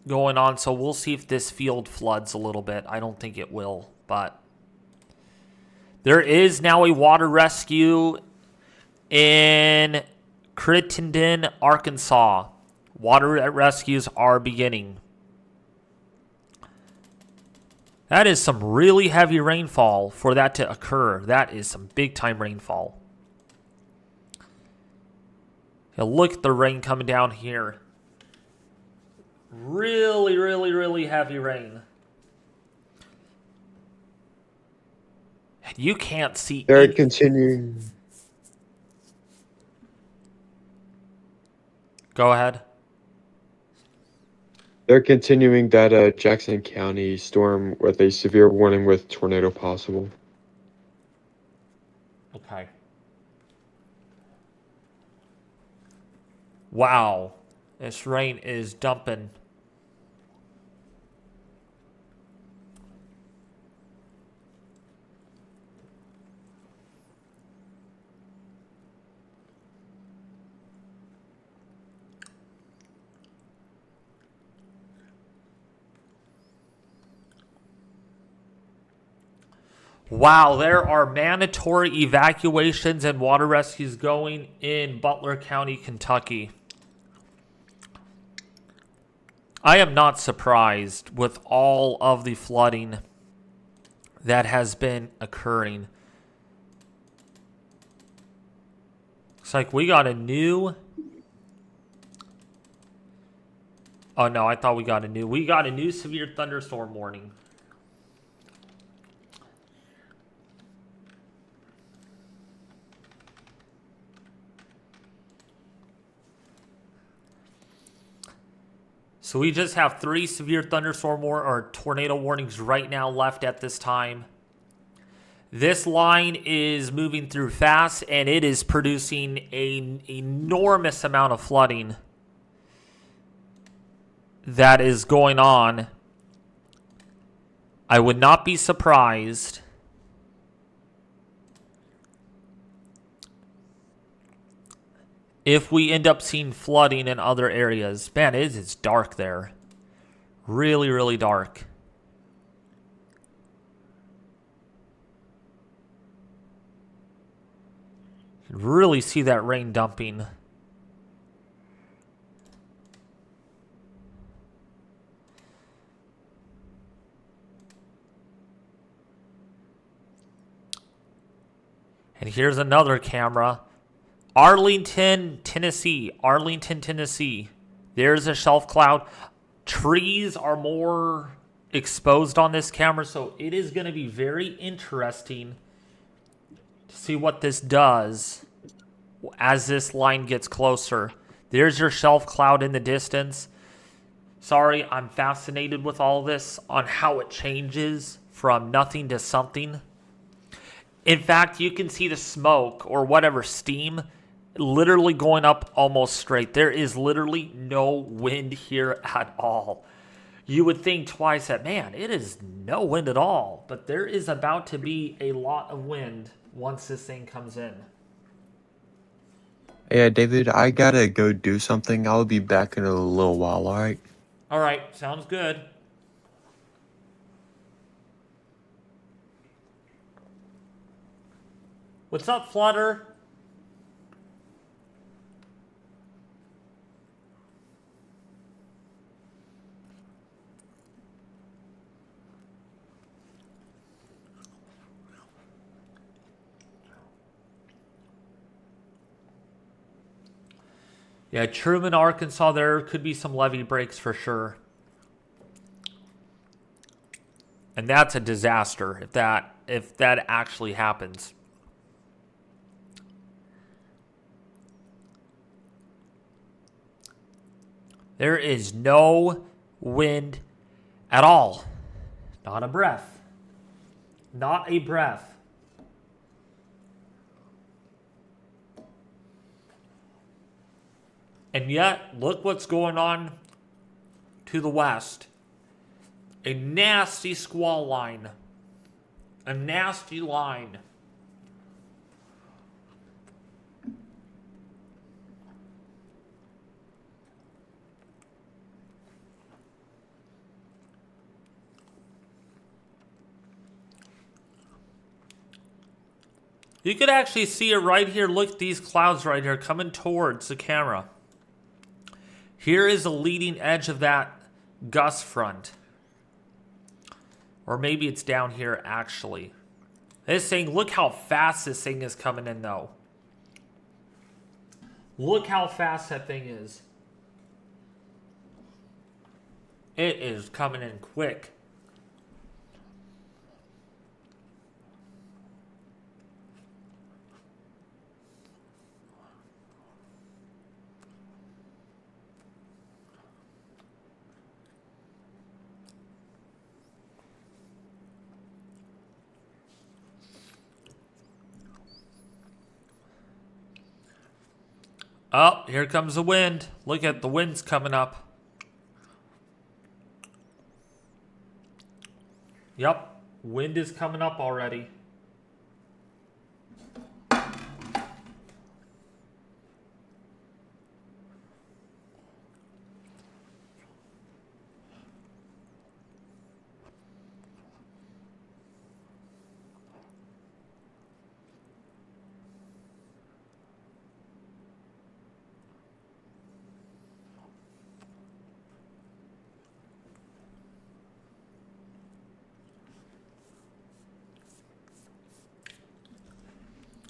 going on, so we'll see if this field floods a little bit. I don't think it will, but there is now a water rescue in Crittenden, Arkansas. Water rescues are beginning. That is some really heavy rainfall for that to occur. That is some big-time rainfall. Now look at the rain coming down here. Really, really, really heavy rain. You can't see. They're continuing. Go ahead. They're continuing that Jackson County storm with a severe warning with tornado possible. Okay. Wow. This rain is dumping. Wow, there are mandatory evacuations and water rescues going in Butler County, Kentucky. I am not surprised with all of the flooding that has been occurring. Looks like we got a new... Oh no, I thought we got a new... We got a new severe thunderstorm warning. So we just have 3 severe thunderstorm or tornado warnings right now left at this time. This line is moving through fast, and it is producing an enormous amount of flooding that is going on. I would not be surprised if we end up seeing flooding in other areas. Man, it is dark there. Really, really dark. You can really see that rain dumping. And here's another camera. Arlington, Tennessee. Arlington, Tennessee. There's a shelf cloud. Trees are more exposed on this camera, so it is going to be very interesting to see what this does as this line gets closer. There's your shelf cloud in the distance. Sorry, I'm fascinated with all this on how it changes from nothing to something. In fact, you can see the smoke or whatever steam literally going up almost straight. There is literally no wind here at all. You would think twice that, man, it is no wind at all. But there is about to be a lot of wind once this thing comes in. Yeah, David, I gotta go do something. I'll be back in a little while, alright? All right, sounds good. What's up, Flutter? Yeah, Truman, Arkansas, there could be some levee breaks for sure. And that's a disaster if that actually happens. There is no wind at all. Not a breath. Not a breath. And yet, look what's going on to the west. A nasty squall line. A nasty line. You could actually see it right here. Look at these clouds right here coming towards the camera. Here is the leading edge of that gust front. Or maybe it's down here actually. This thing, look how fast this thing is coming in though. Look how fast that thing is. It is coming in quick. Oh, here comes the wind. Look at the wind's coming up. Yep, wind is coming up already.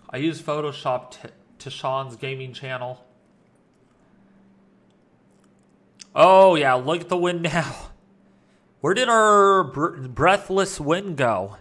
I use Photoshop to Sean's gaming channel. Oh, yeah, look at the wind now. Where did our breathless wind go?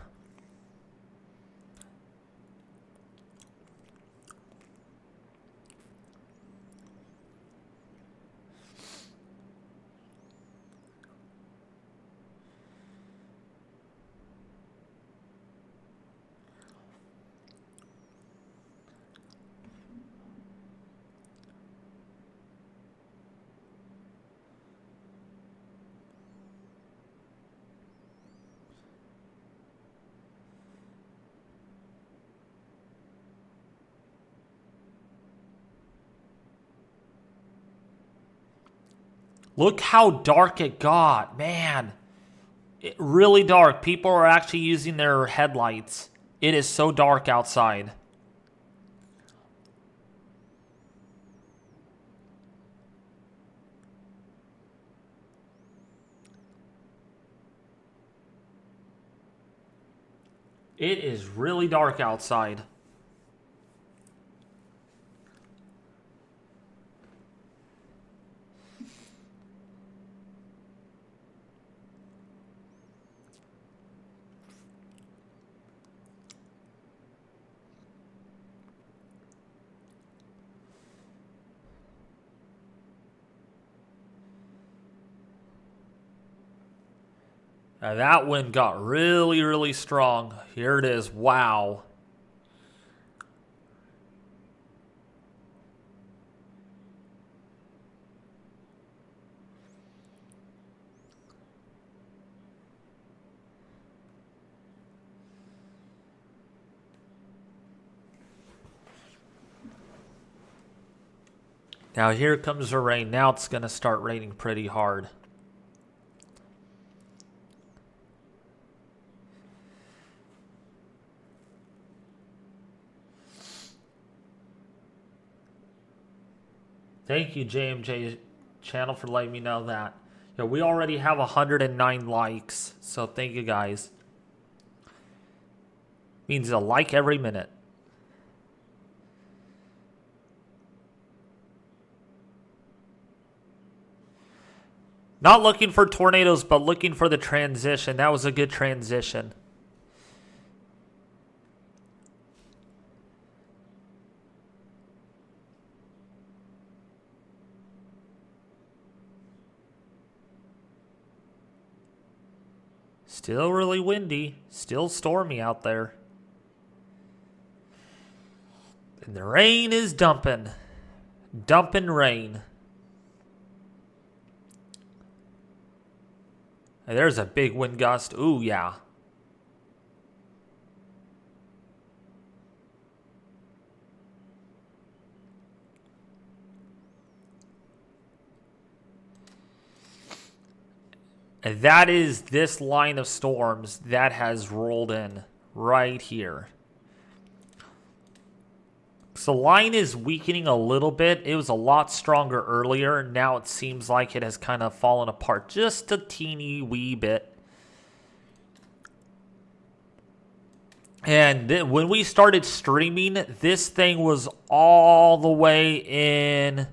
Look how dark it got, man. Really dark. People are actually using their headlights. It is so dark outside. It is really dark outside. Now that wind got really, really strong. Here it is. Wow. Now here comes the rain. Now it's going to start raining pretty hard. Thank you, JMJ channel, for letting me know that. Yeah, we already have 109 likes, so thank you guys. Means a like every minute. Not looking for tornadoes, but looking for the transition. That was a good transition. Still really windy. Still stormy out there. And the rain is dumping. Dumping rain. And there's a big wind gust. Ooh, yeah. And that is this line of storms that has rolled in right here. So the line is weakening a little bit. It was a lot stronger earlier. Now it seems like it has kind of fallen apart just a teeny wee bit. And when we started streaming, this thing was all the way in...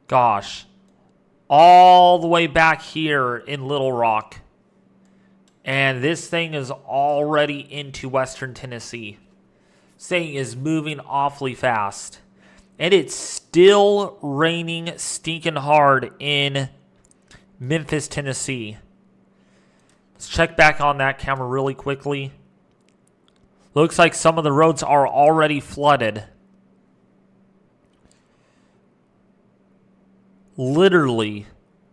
Gosh, all the way back here in Little Rock. And this thing is already into Western Tennessee. This thing is moving awfully fast. And it's still raining stinking hard in Memphis, Tennessee. Let's check back on that camera really quickly. Looks like some of the roads are already flooded. Literally,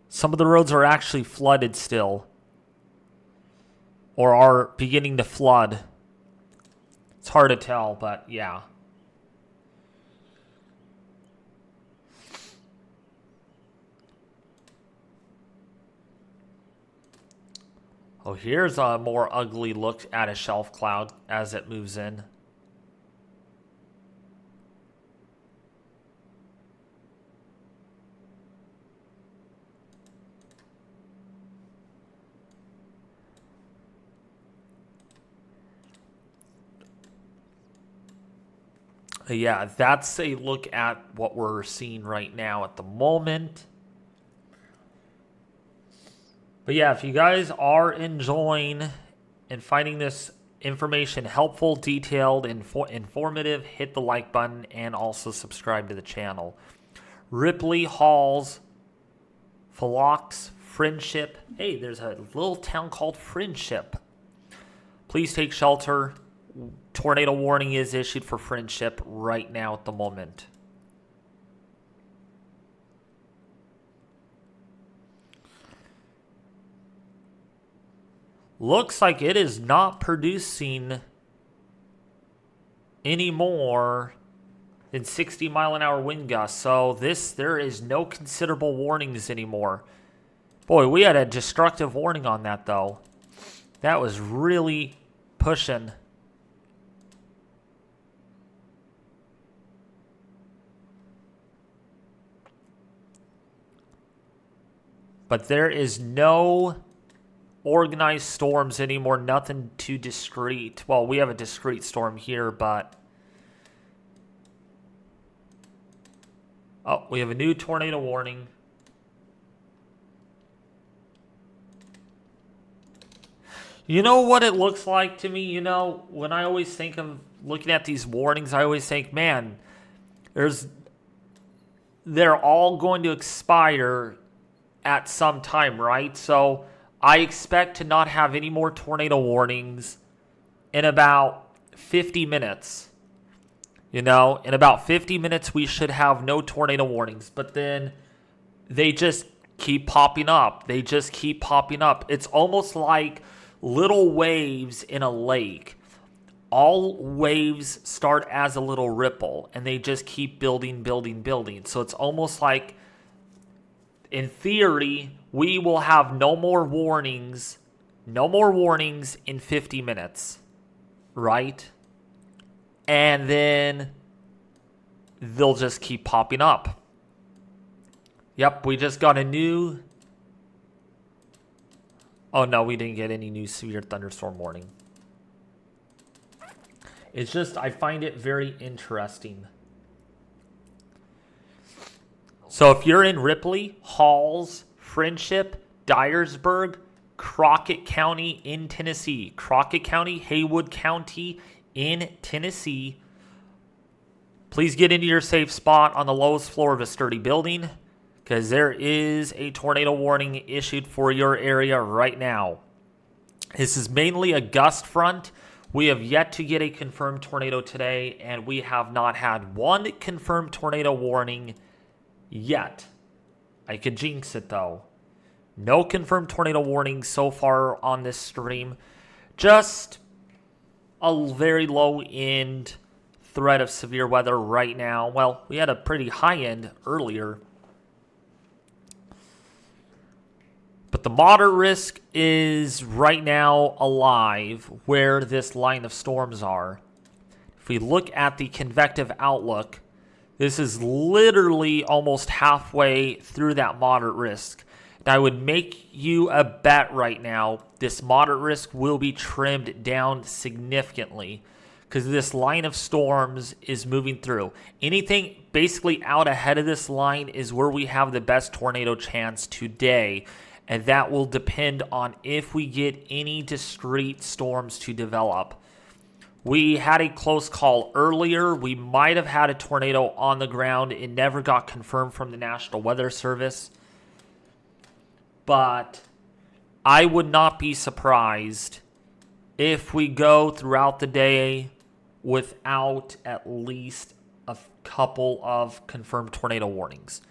some of the roads are actually flooded still. Or are beginning to flood. It's hard to tell, but yeah. Oh, here's a more ugly look at a shelf cloud as it moves in. Yeah, that's a look at what we're seeing right now at the moment. But yeah, if you guys are enjoying and finding this information helpful, detailed, informative, hit the like button and also subscribe to the channel. Ripley, Halls, Phlox, Friendship. Hey, there's a little town called Friendship. Please take shelter. Tornado warning is issued for Friendship right now at the moment. Looks like it is not producing any more than 60-mile-an-hour wind gusts. So there is no considerable warnings anymore. Boy, we had a destructive warning on that, though. That was really pushing. But there is no organized storms anymore, nothing too discreet. Well, we have a discrete storm here, but... Oh, we have a new tornado warning. You know what it looks like to me? You know, when I always think of looking at these warnings, I always think, man, they're all going to expire at some time, right? So I expect to not have any more tornado warnings in about 50 minutes. You know, in about 50 minutes, we should have no tornado warnings. But then they just keep popping up. They just keep popping up. It's almost like little waves in a lake. All waves start as a little ripple, and they just keep building, building, building. So it's almost like, in theory, we will have no more warnings in 50 minutes, right? And then they'll just keep popping up. Yep, we just got a new... Oh, no, we didn't get any new severe thunderstorm warning. It's just, I find it very interesting. So if you're in Ripley, Halls, Friendship, Dyersburg, Crockett County in Tennessee, Crockett County, Haywood County in Tennessee, please get into your safe spot on the lowest floor of a sturdy building, because there is a tornado warning issued for your area right now. This is mainly a gust front. We have yet to get a confirmed tornado today, and we have not had one confirmed tornado warning yet. I could jinx it, though. No confirmed tornado warnings so far on this stream. Just a very low-end threat of severe weather right now. Well, we had a pretty high-end earlier. But the moderate risk is right now alive where this line of storms are. If we look at the convective outlook, this is literally almost halfway through that moderate risk. And I would make you a bet right now, this moderate risk will be trimmed down significantly because this line of storms is moving through. Anything basically out ahead of this line is where we have the best tornado chance today. And that will depend on if we get any discrete storms to develop. We had a close call earlier. We might have had a tornado on the ground. It never got confirmed from the National Weather Service. But I would not be surprised if we go throughout the day without at least a couple of confirmed tornado warnings.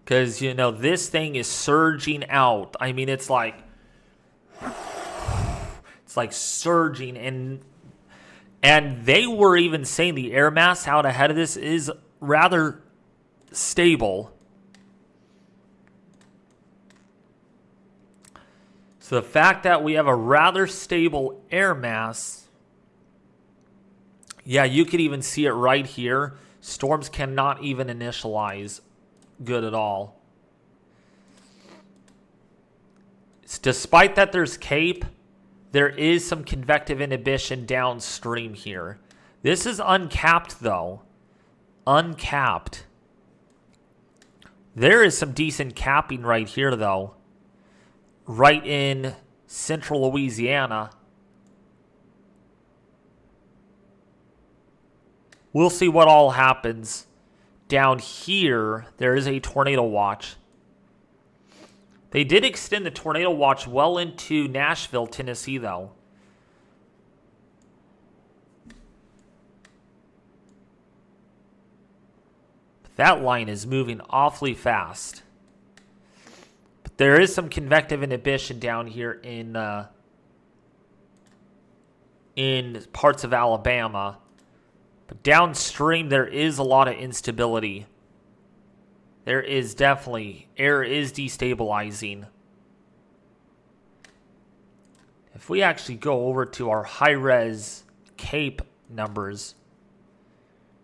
Because, you know, this thing is surging out. I mean, it's like surging. And they were even saying the air mass out ahead of this is rather stable. So the fact that we have a rather stable air mass, yeah, you could even see it right here. Storms cannot even initialize good at all. Despite that there's Cape, there is some convective inhibition downstream here. This is uncapped though. Uncapped. There is some decent capping right here though. Right in central Louisiana. We'll see what all happens. Down here, there is a tornado watch. They did extend the tornado watch well into Nashville, Tennessee, though. That line is moving awfully fast. But there is some convective inhibition down here in parts of Alabama. But downstream, there is a lot of instability. There is definitely, air is destabilizing. If we actually go over to our high-res Cape numbers,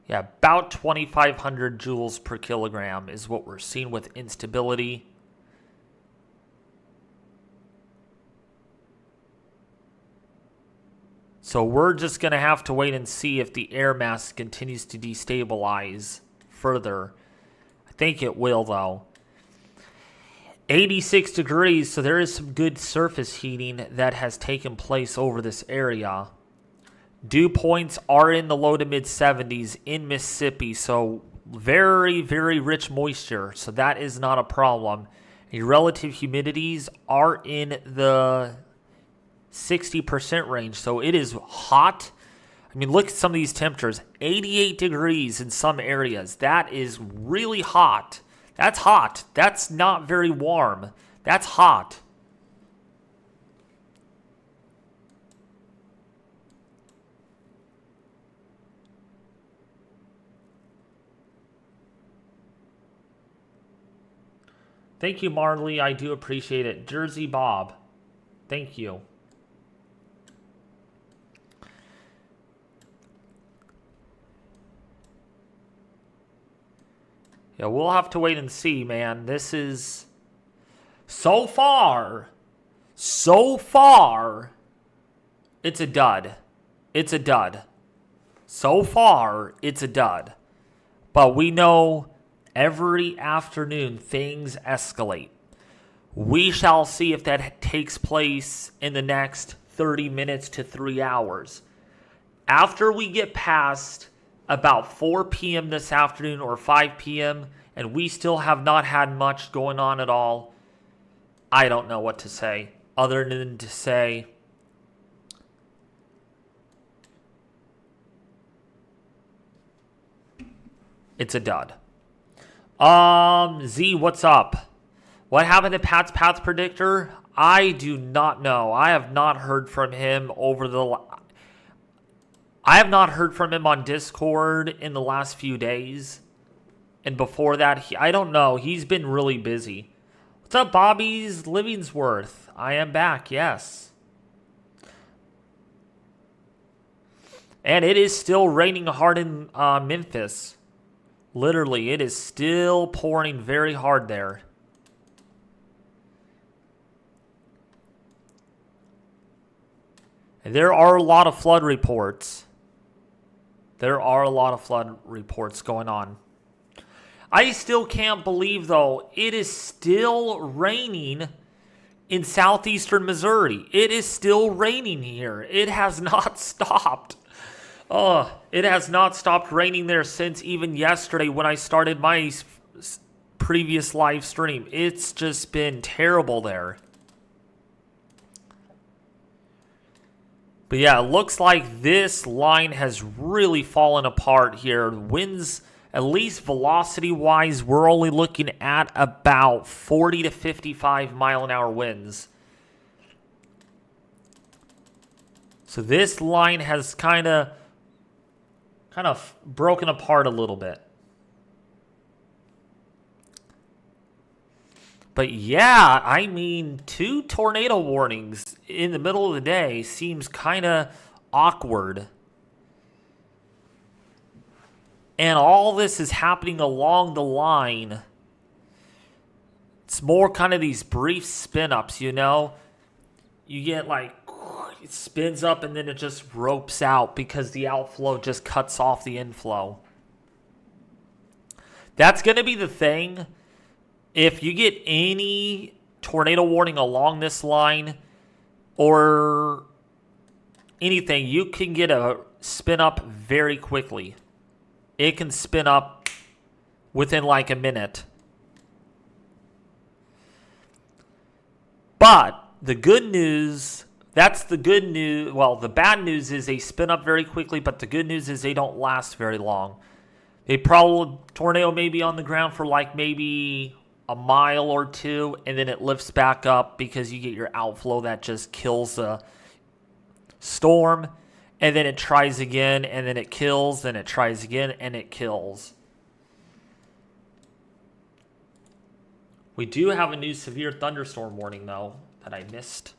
yeah, about 2,500 joules per kilogram is what we're seeing with instability. So we're just going to have to wait and see if the air mass continues to destabilize further. I think it will, though. 86 degrees, so there is some good surface heating that has taken place over this area. Dew points are in the low to mid 70s in Mississippi, so very, very rich moisture, so that is not a problem. Your relative humidities are in the 60% range, so it is hot. I mean, look at some of these temperatures. 88 degrees in some areas. That is really hot. That's hot. That's not very warm. That's hot. Thank you, Marley. I do appreciate it. Jersey Bob. Thank you. Yeah, we'll have to wait and see, man. This is so far, it's a dud. It's a dud. So far, it's a dud. But we know every afternoon things escalate. We shall see if that takes place in the next 30 minutes to 3 hours. After we get past about 4 p.m. this afternoon or 5 p.m., and we still have not had much going on at all, I don't know what to say other than to say it's a dud. Z, what's up? What happened to Pat's Path Predictor? I do not know. I have not heard from him I have not heard from him on Discord in the last few days. And before that, I don't know. He's been really busy. What's up, Bobby's Livingsworth? I am back, yes. And it is still raining hard in Memphis. Literally, it is still pouring very hard there. And there are a lot of flood reports. There are a lot of flood reports going on. I still can't believe, though, it is still raining in southeastern Missouri. It is still raining here. It has not stopped. It has not stopped raining there since even yesterday when I started my previous live stream. It's just been terrible there. But yeah, it looks like this line has really fallen apart here. Winds, at least velocity-wise, we're only looking at about 40 to 55 mile an hour winds. So this line has kind of broken apart a little bit. But yeah, I mean, 2 tornado warnings in the middle of the day seems kind of awkward. And all this is happening along the line. It's more kind of these brief spin-ups, you know? You get like, it spins up and then it just ropes out because the outflow just cuts off the inflow. That's going to be the thing. If you get any tornado warning along this line or anything, you can get a spin up very quickly. It can spin up within like a minute. But the good news, that's the good news. Well, the bad news is they spin up very quickly, but the good news is they don't last very long. Tornado may be on the ground for like maybe a mile or two, and then it lifts back up because you get your outflow that just kills the storm, and then it tries again, and then it kills, then it tries again, and it kills. We do have a new severe thunderstorm warning, though, that I missed.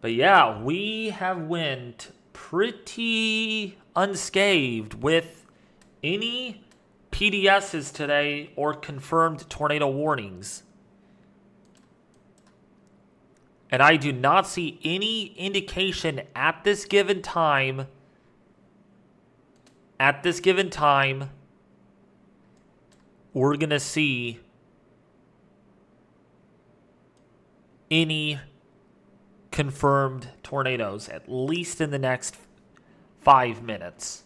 But yeah, we have went pretty unscathed with any PDSs today or confirmed tornado warnings. And I do not see any indication at this given time, we're going to see any confirmed tornadoes, at least in the next 5 minutes.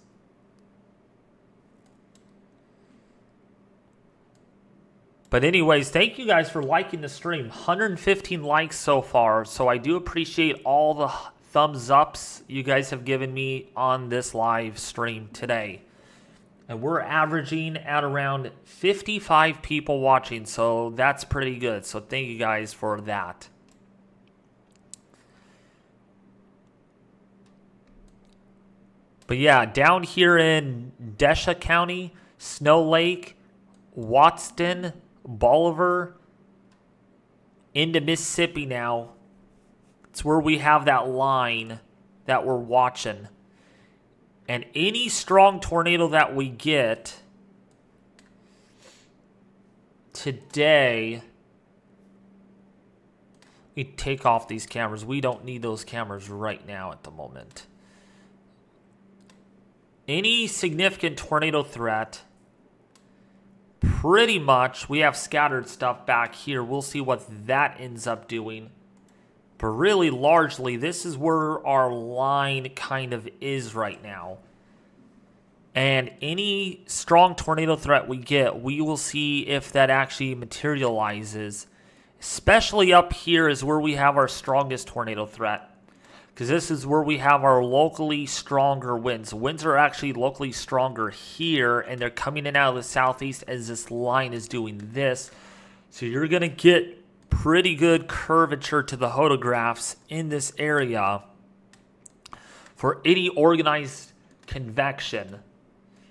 But anyways, thank you guys for liking the stream. 115 likes so far, so I do appreciate all the thumbs ups you guys have given me on this live stream today. And we're averaging at around 55 people watching, so that's pretty good. So thank you guys for that. But yeah, down here in Desha County, Snow Lake, Watson, Bolivar, into Mississippi now. It's where we have that line that we're watching. And any strong tornado that we get today, we take off these cameras. We don't need those cameras right now at the moment. Any significant tornado threat, pretty much, we have scattered stuff back here. We'll see what that ends up doing. But really, largely, this is where our line kind of is right now. And any strong tornado threat we get, we will see if that actually materializes. Especially up here is where we have our strongest tornado threat. Because this is where we have our locally stronger winds. Winds are actually locally stronger here, and they're coming in out of the southeast as this line is doing this. So you're going to get pretty good curvature to the photographs in this area for any organized convection.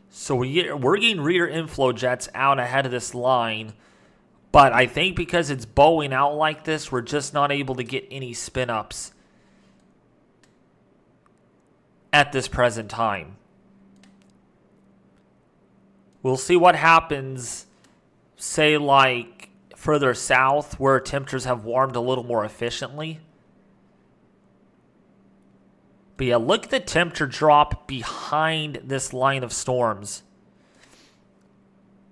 So we're getting rear inflow jets out ahead of this line. But I think because it's bowing out like this, we're just not able to get any spin-ups at this present time. We'll see what happens, say like further south where temperatures have warmed a little more efficiently. But yeah, look at the temperature drop behind this line of storms.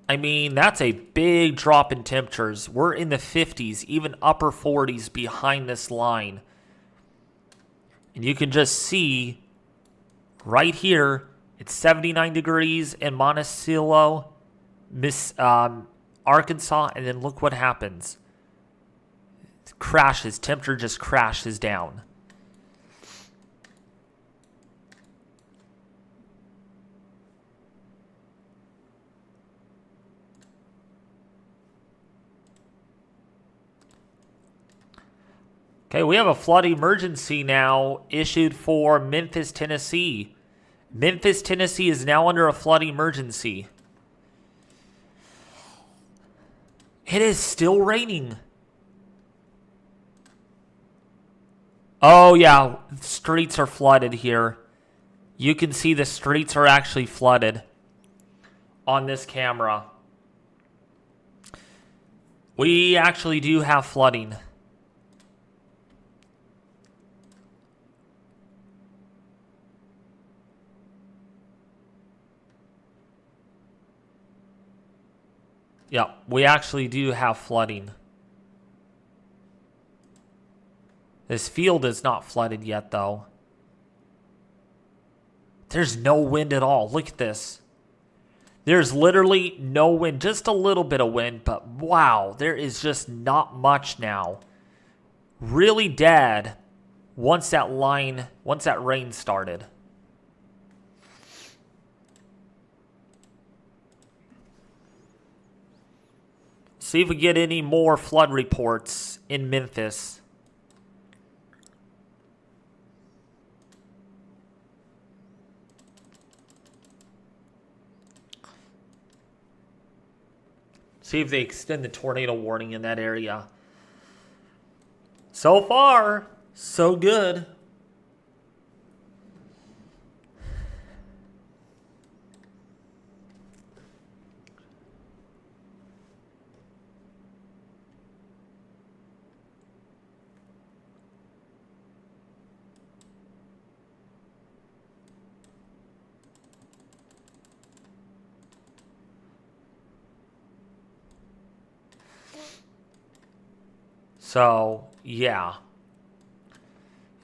I mean, that's a big drop in temperatures. We're in the 50s, even upper 40s behind this line. And you can just see right here, it's 79 degrees in Monticello, Arkansas, and then look what happens. crashes. Temperature just crashes down. Okay, we have a flood emergency now issued for Memphis, Tennessee. Memphis, Tennessee is now under a flood emergency. It is still raining. Oh, yeah, streets are flooded here. You can see the streets are actually flooded on this camera. We actually do have flooding. Yeah, we actually do have flooding. This field is not flooded yet, though. There's no wind at all. Look at this. There's literally no wind. Just a little bit of wind, but wow, there is just not much now. Really dead once that rain started. See if we get any more flood reports in Memphis. See if they extend the tornado warning in that area. So far, so good. So, yeah.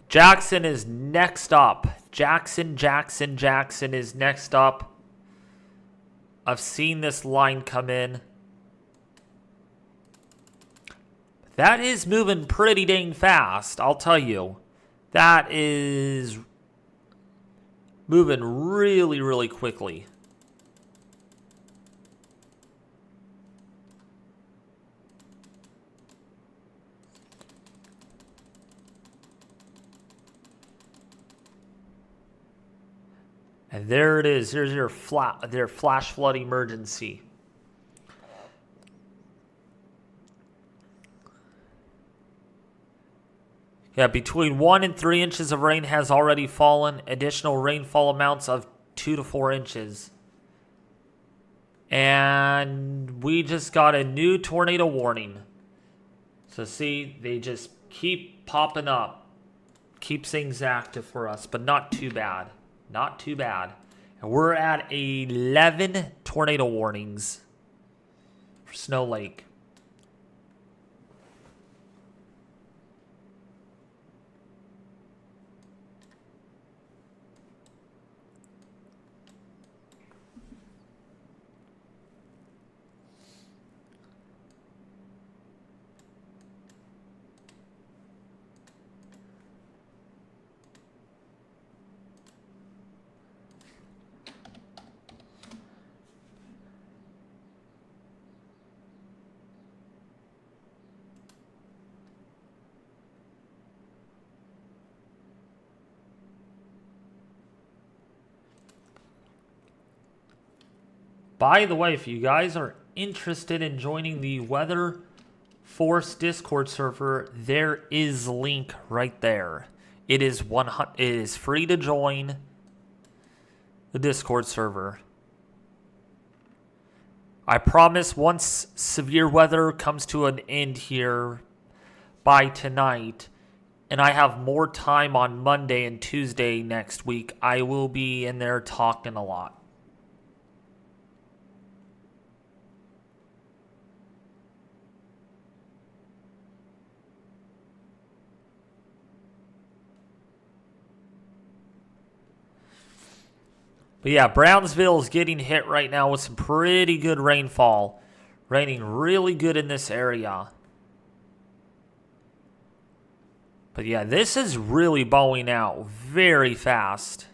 Jackson is next up. Jackson is next up. I've seen this line come in. That is moving pretty dang fast, I'll tell you. That is moving really, really quickly. And there it is. There's their flash flood emergency. Yeah, between 1 and 3 inches of rain has already fallen. Additional rainfall amounts of 2 to 4 inches. And we just got a new tornado warning. So see, they just keep popping up. Keeps things active for us, but not too bad. Not too bad. And we're at 11 tornado warnings for Snow Lake. By the way, if you guys are interested in joining the Weather Force Discord server, there is a link right there. It is free to join the Discord server. I promise once severe weather comes to an end here by tonight, and I have more time on Monday and Tuesday next week, I will be in there talking a lot. But yeah, Brownsville is getting hit right now with some pretty good rainfall. Raining really good in this area. But yeah, this is really bowing out very fast.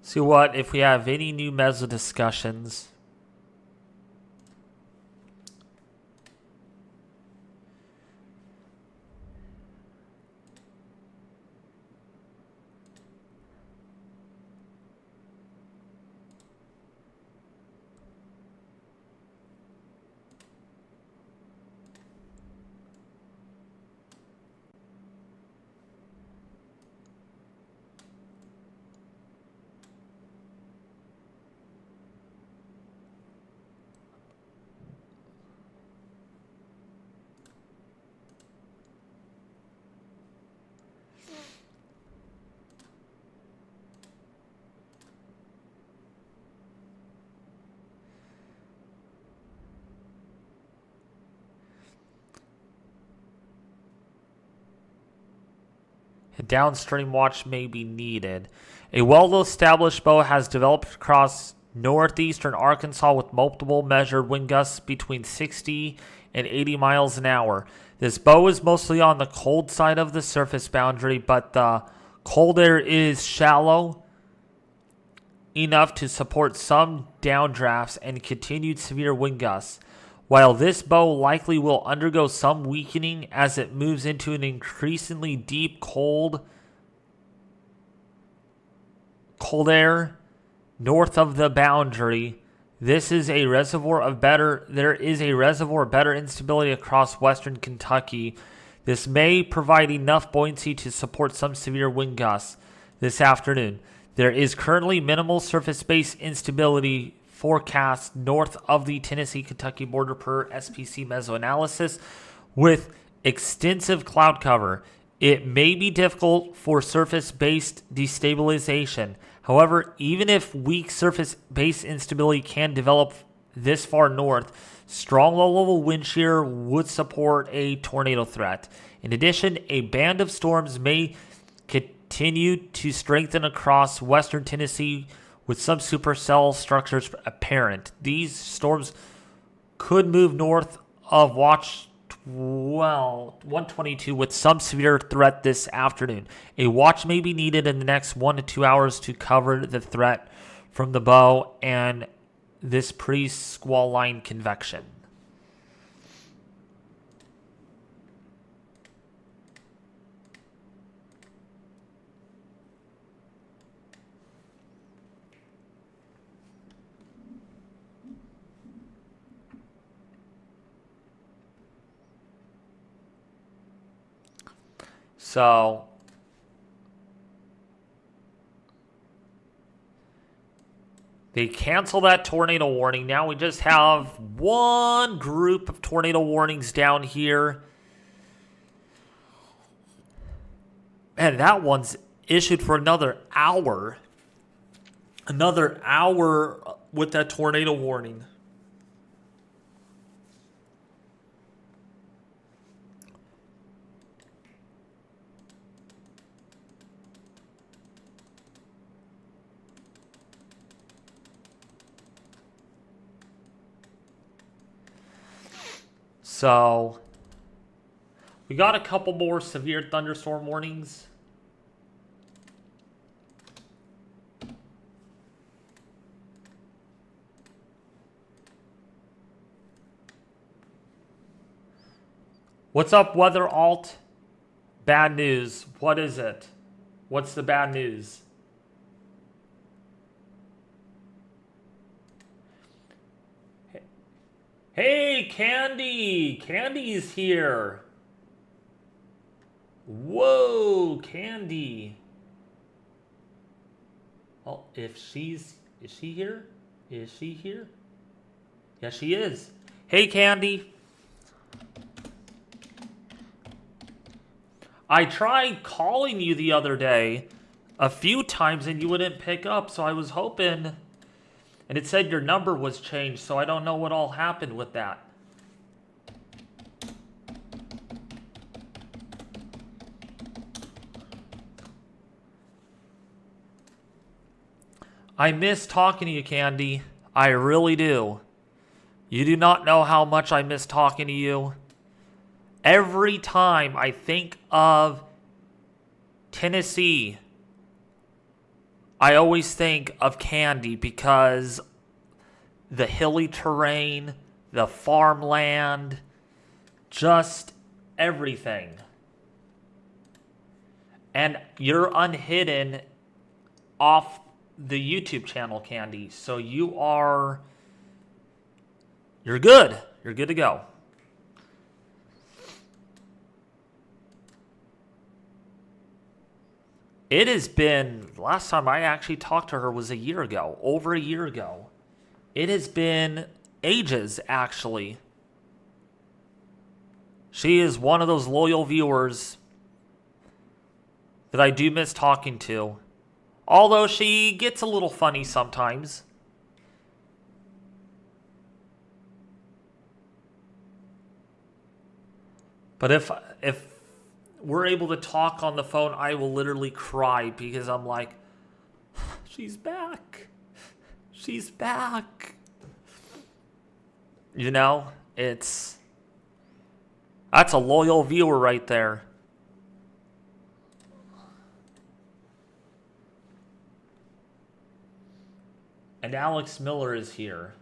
See what if we have any new meso discussions. A downstream watch may be needed. A well-established bow has developed across northeastern Arkansas with multiple measured wind gusts between 60 and 80 miles an hour. This bow is mostly on the cold side of the surface boundary, but the cold air is shallow enough to support some downdrafts and continued severe wind gusts. While this bow likely will undergo some weakening as it moves into an increasingly deep cold air north of the boundary, there is a reservoir of better instability across western Kentucky. This may provide enough buoyancy to support some severe wind gusts this afternoon. There is currently minimal surface-based instability forecast north of the Tennessee-Kentucky border per SPC mesoanalysis with extensive cloud cover. It may be difficult for surface-based destabilization. However, even if weak surface-based instability can develop this far north, strong low-level wind shear would support a tornado threat. In addition, a band of storms may continue to strengthen across western Tennessee with some supercell structures apparent. These storms could move north of Watch 122 with some severe threat this afternoon. A watch may be needed in the next 1 to 2 hours to cover the threat from the bow and this pre-squall line convection. So they cancel that tornado warning. Now we just have one group of tornado warnings down here. And that one's issued for another hour. Another hour with that tornado warning. So, we got a couple more severe thunderstorm warnings. What's up, Weather Alt? Bad news. What is it? What's the bad news? Hey, Candy! Candy's here. Whoa, Candy. Oh, is she here? Is she here? Yes, she is. Hey, Candy. I tried calling you the other day a few times and you wouldn't pick up, so I was hoping. And it said your number was changed, so I don't know what all happened with that. I miss talking to you, Candy. I really do. You do not know how much I miss talking to you. Every time I think of Tennessee, I always think of Candy because the hilly terrain, the farmland, just everything. And you're unhidden off the YouTube channel, Candy. So you're good. You're good to go. It has been, last time I actually talked to her was a year ago, over a year ago. It has been ages, actually. She is one of those loyal viewers that I do miss talking to. Although she gets a little funny sometimes. But if we're able to talk on the phone, I will literally cry because I'm like, she's back. She's back. You know, that's a loyal viewer right there. And Alex Miller is here.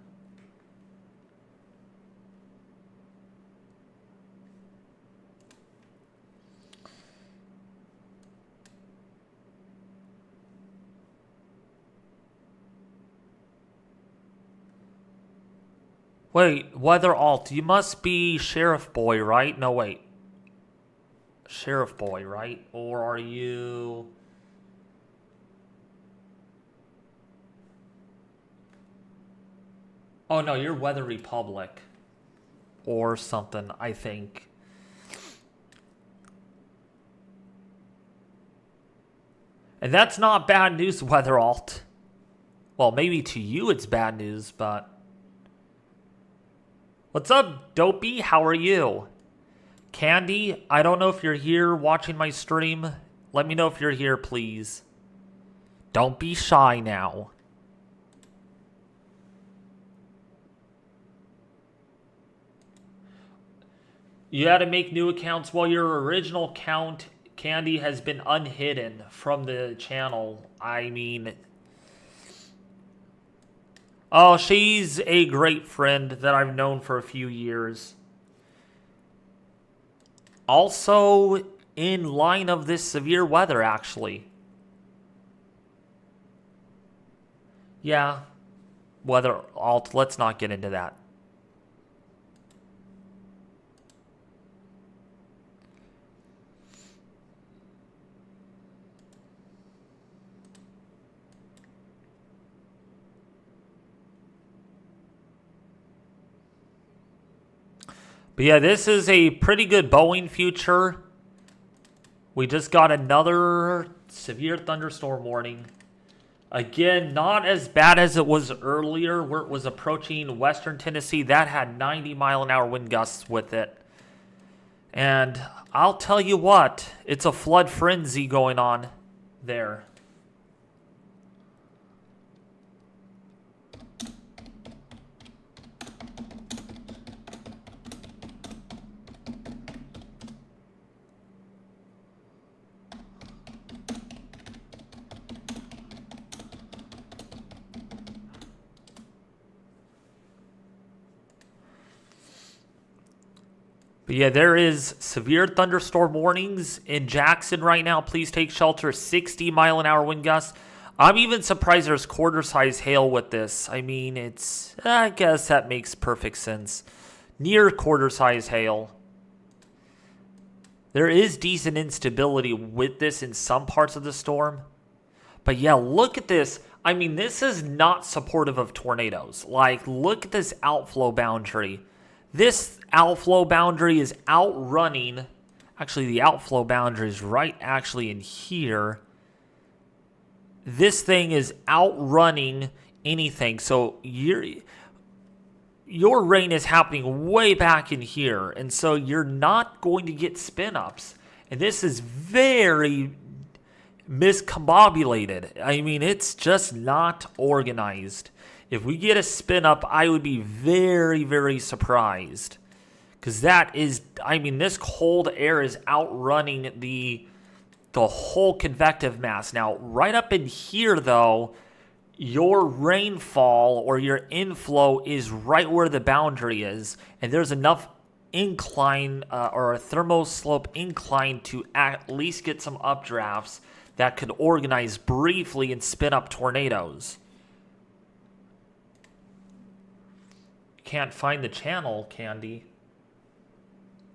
Wait, Weather Alt, you must be Sheriff Boy, right? No, wait. Sheriff Boy, right? Or are you... Oh, no, you're Weather Republic. Or something, I think. And that's not bad news, Weather Alt. Well, maybe to you it's bad news, but... What's up, Dopey? How are you? Candy, I don't know if you're here watching my stream. Let me know if you're here, please. Don't be shy now. You had to make new accounts. Well, your original account, Candy, has been unhidden from the channel. I mean... Oh, she's a great friend that I've known for a few years. Also, in line of this severe weather, actually. Yeah. Weather Alt, let's not get into that. But yeah, this is a pretty good Boeing future. We just got another severe thunderstorm warning. Again, not as bad as it was earlier where it was approaching western Tennessee. That had 90-mile-an-hour wind gusts with it. And I'll tell you what, it's a flood frenzy going on there. But yeah, there is severe thunderstorm warnings in Jackson right now. Please take shelter. 60-mile-an-hour wind gusts. I'm even surprised there's quarter-size hail with this. I mean, I guess that makes perfect sense. Near quarter-size hail. There is decent instability with this in some parts of the storm. But yeah, look at this. I mean, this is not supportive of tornadoes. Like, look at this outflow boundary. This outflow boundary is outrunning Actually, the outflow boundary is right actually in here. This thing is outrunning anything. So your rain is happening way back in here. And so you're not going to get spin ups. And this is very miscombobulated. I mean, it's just not organized. If we get a spin up, I would be very, very surprised. Because that is, I mean, this cold air is outrunning the whole convective mass. Now, right up in here, though, your rainfall or your inflow is right where the boundary is. And there's enough incline or a thermoslope incline to at least get some updrafts that could organize briefly and spin up tornadoes. Can't find the channel, Candy.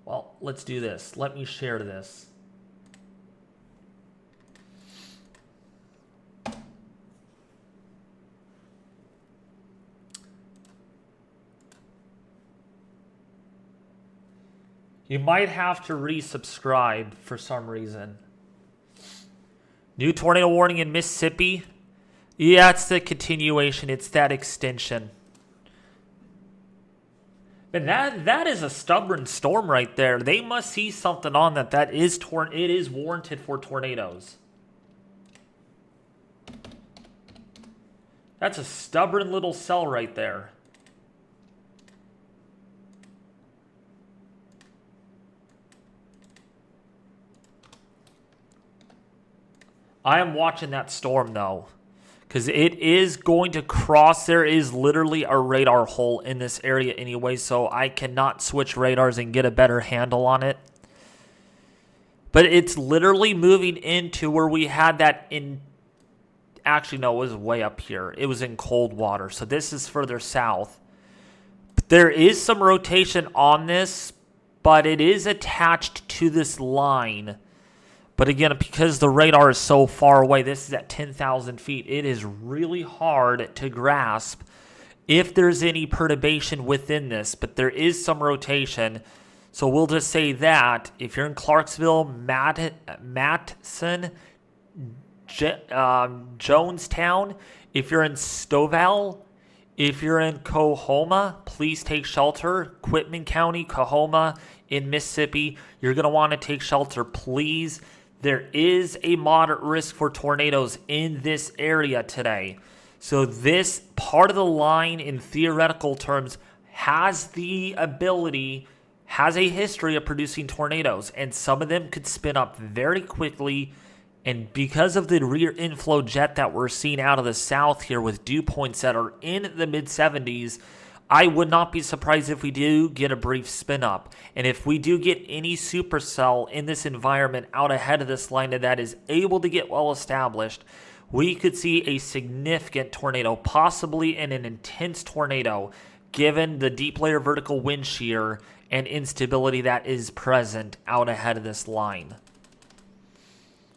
Well, let's do this. Let me share this. You might have to resubscribe for some reason. New tornado warning in Mississippi. Yeah, it's the continuation. It's that extension. And that is a stubborn storm right there. They must see something on that. It is warranted for tornadoes. That's a stubborn little cell right there. I am watching that storm though, because it is going to cross. There is literally a radar hole in this area anyway, so I cannot switch radars and get a better handle on it. But it's literally moving into where we had that in... Actually, no, it was way up here. It was in cold water, so this is further south. But there is some rotation on this, but it is attached to this line. But again, because the radar is so far away, this is at 10,000 feet, it is really hard to grasp if there's any perturbation within this. But there is some rotation. So we'll just say that if you're in Clarksville, Matson, Jonestown, if you're in Stovall, if you're in Coahoma, please take shelter. Quitman County, Coahoma in Mississippi, you're going to want to take shelter, please. There is a moderate risk for tornadoes in this area today. So this part of the line, in theoretical terms, has the ability, has a history of producing tornadoes. And some of them could spin up very quickly. And because of the rear inflow jet that we're seeing out of the south here with dew points that are in the mid-70s, I would not be surprised if we do get a brief spin up. And if we do get any supercell in this environment out ahead of this line that is able to get well established, we could see a significant tornado, possibly in an intense tornado, given the deep layer vertical wind shear and instability that is present out ahead of this line.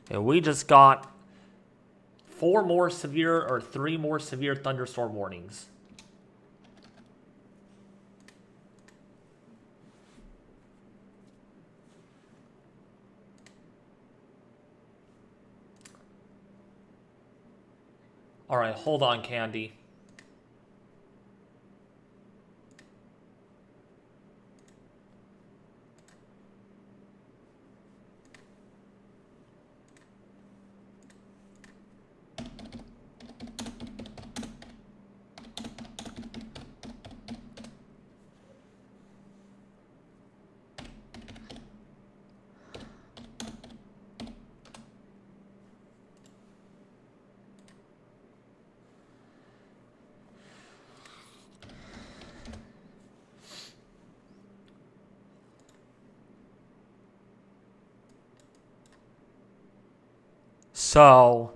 And we just got 3 more severe thunderstorm warnings. All right, hold on, Candy. So,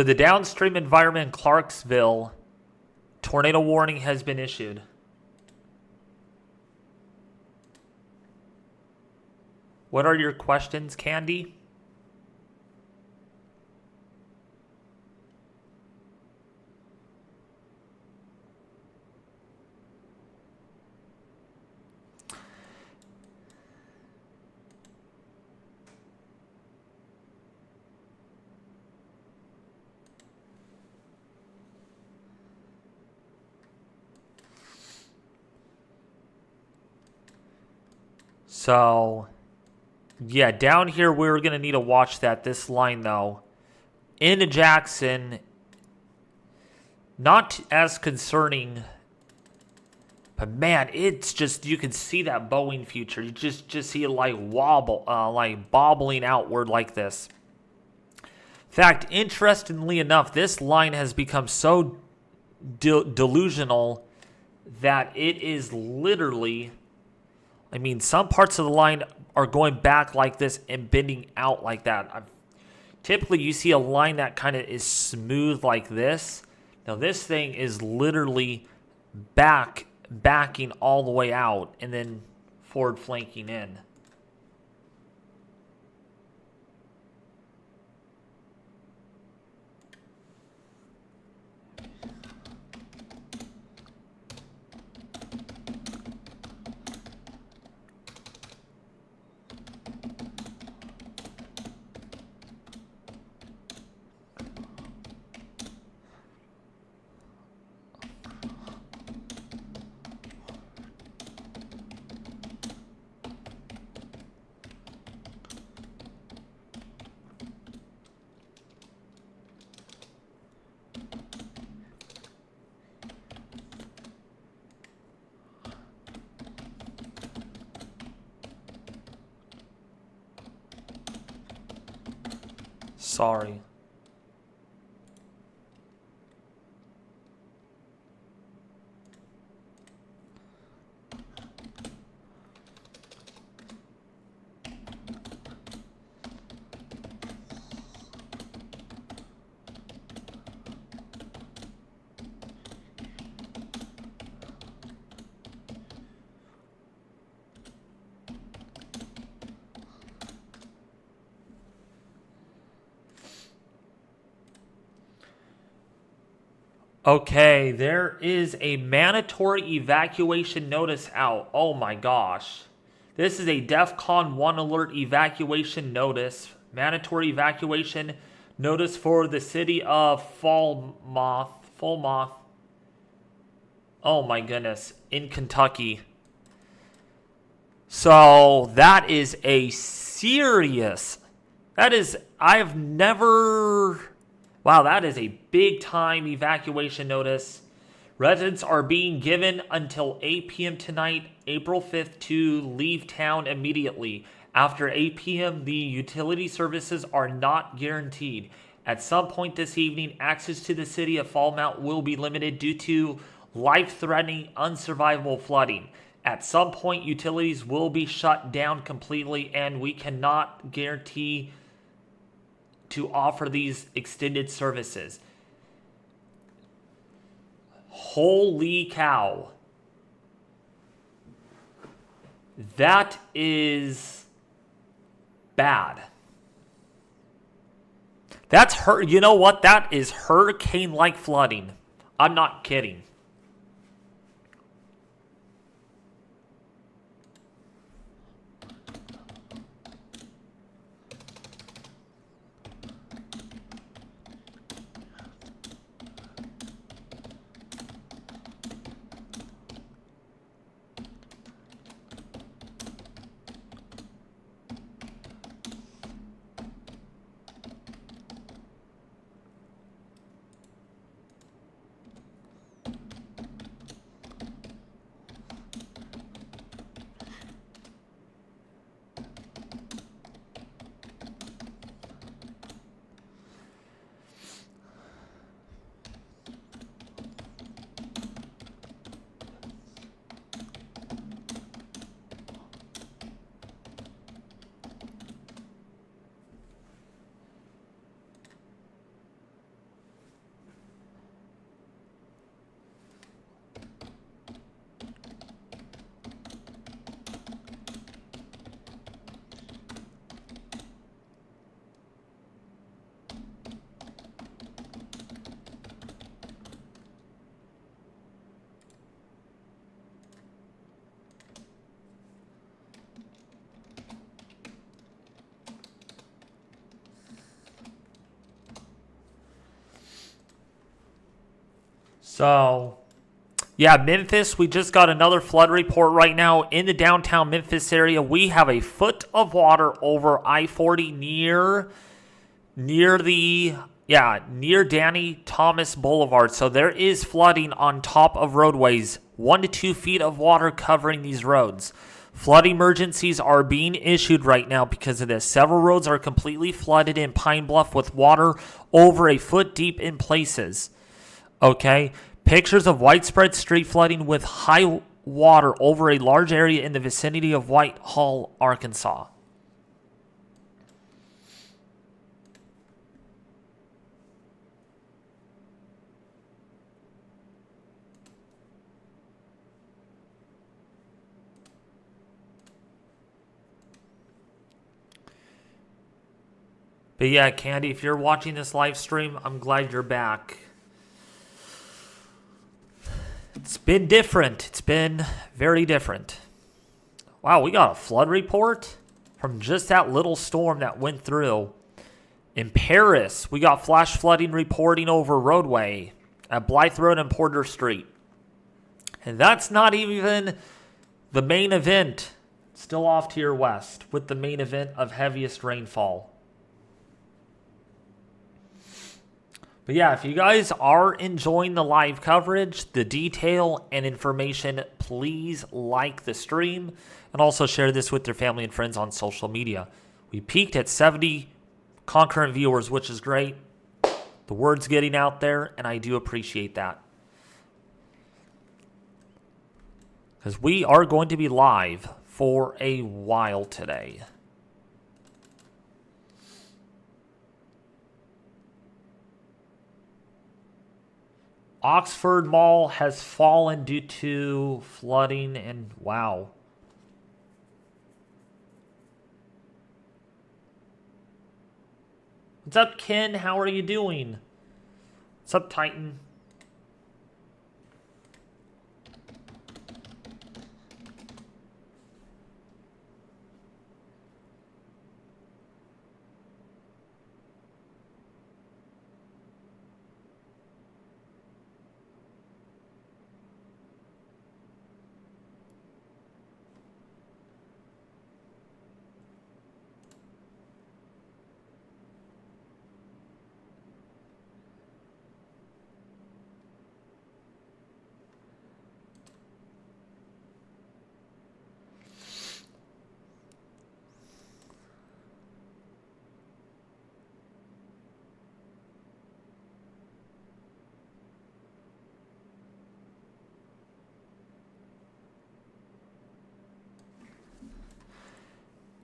the downstream environment in Clarksville, tornado warning has been issued. What are your questions, Candy? So, yeah, down here we're going to need to watch that. This line, though, into Jackson, not as concerning, but man, it's just, you can see that Boeing future. You just see it like wobble, like bobbling outward like this. In fact, interestingly enough, this line has become so delusional that it is literally, I mean, some parts of the line are going back like this and bending out like that. Typically, you see a line that kind of is smooth like this. Now, this thing is literally backing all the way out and then forward flanking in. Sorry. Okay, there is a mandatory evacuation notice out. Oh my gosh. This is a DEFCON 1 alert evacuation notice. Mandatory evacuation notice for the city of Falmouth. Oh my goodness. In Kentucky. So that is a serious. I've never. Wow, that is a big time evacuation notice. Residents are being given until 8 p.m. tonight, April 5th, to leave town immediately. After 8 p.m., the utility services are not guaranteed. At some point this evening, access to the city of Falmouth will be limited due to life-threatening, unsurvivable flooding. At some point, utilities will be shut down completely, and we cannot guarantee to offer these extended services. Holy cow. That is bad. That's you know what? That is hurricane-like flooding. I'm not kidding. So, yeah, Memphis, we just got another flood report right now in the downtown Memphis area. We have a foot of water over I-40 near Danny Thomas Boulevard. So there is flooding on top of roadways. 1 to 2 feet of water covering these roads. Flood emergencies are being issued right now because of this. Several roads are completely flooded in Pine Bluff with water over a foot deep in places. Okay, pictures of widespread street flooding with high water over a large area in the vicinity of Whitehall, Arkansas. But yeah, Candy, if you're watching this live stream, I'm glad you're back. It's been different. It's been very different. Wow, we got a flood report from just that little storm that went through. In Paris, we got flash flooding reporting over roadway at Blythe Road and Porter Street. And that's not even the main event. Still off to your west with the main event of heaviest rainfall. But yeah, if you guys are enjoying the live coverage, the detail and information, please like the stream and also share this with your family and friends on social media. We peaked at 70 concurrent viewers, which is great. The word's getting out there, and I do appreciate that. Because we are going to be live for a while today. Oxford Mall has fallen due to flooding, and wow. What's up, Ken? How are you doing? What's up, Titan?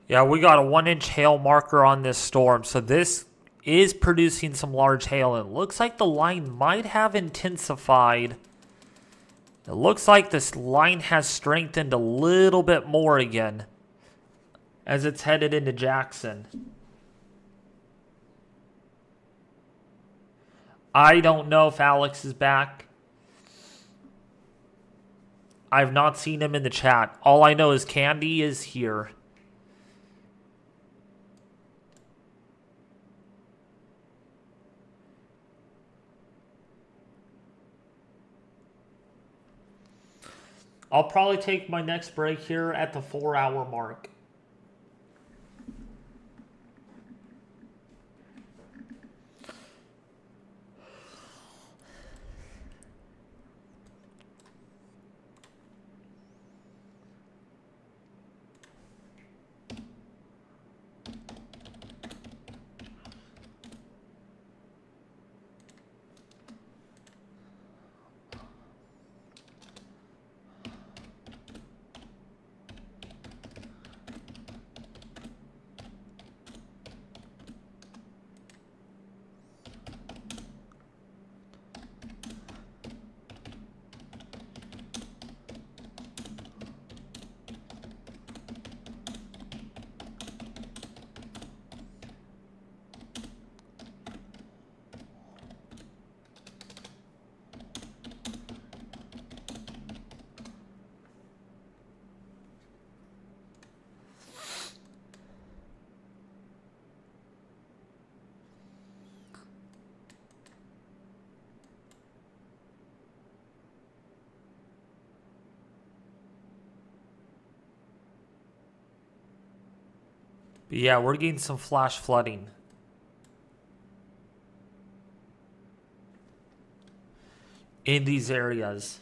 Yeah, we got a 1-inch hail marker on this storm. So this is producing some large hail. It looks like the line might have intensified. It looks like this line has strengthened a little bit more again as it's headed into Jackson. I don't know if Alex is back. I've not seen him in the chat. All I know is Candy is here. I'll probably take my next break here at the 4-hour mark. But yeah, we're getting some flash flooding. In these areas.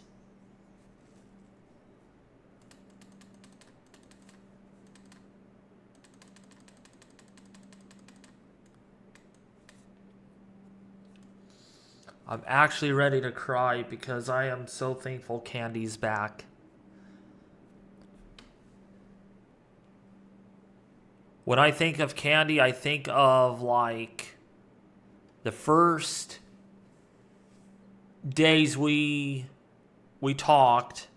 I'm actually ready to cry because I am so thankful Candy's back. When I think of Candy, I think of like the first days we talked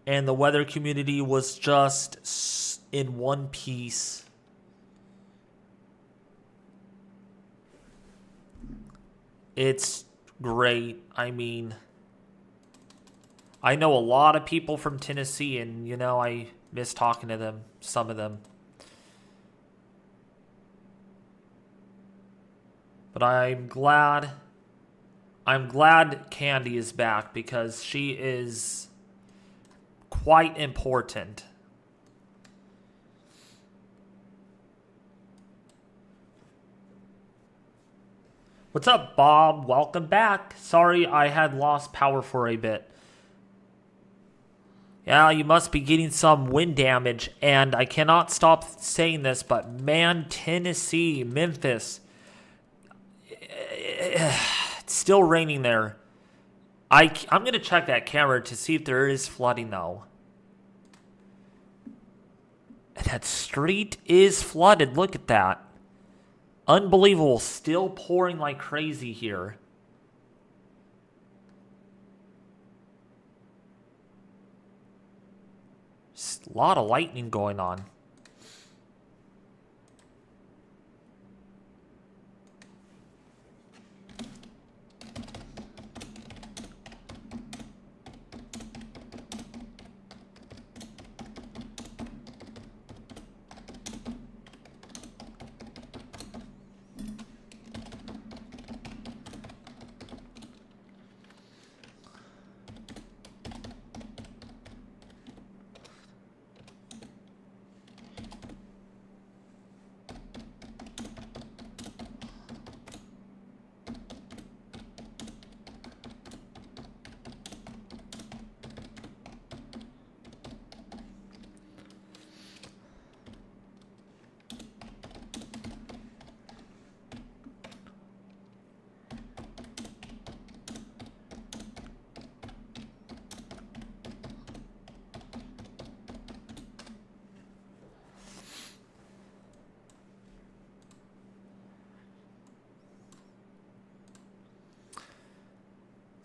and the weather community was just in one piece. It's great. I mean, I know a lot of people from Tennessee, and you know, I miss talking to them, some of them. But I'm glad Candy is back because she is quite important. What's up, Bob? Welcome back. Sorry I had lost power for a bit. Yeah, you must be getting some wind damage, and I cannot stop saying this, but man, Tennessee, Memphis, it's still raining there. I'm going to check that camera to see if there is flooding, though. And that street is flooded. Look at that. Unbelievable. Still pouring like crazy here. Just a lot of lightning going on.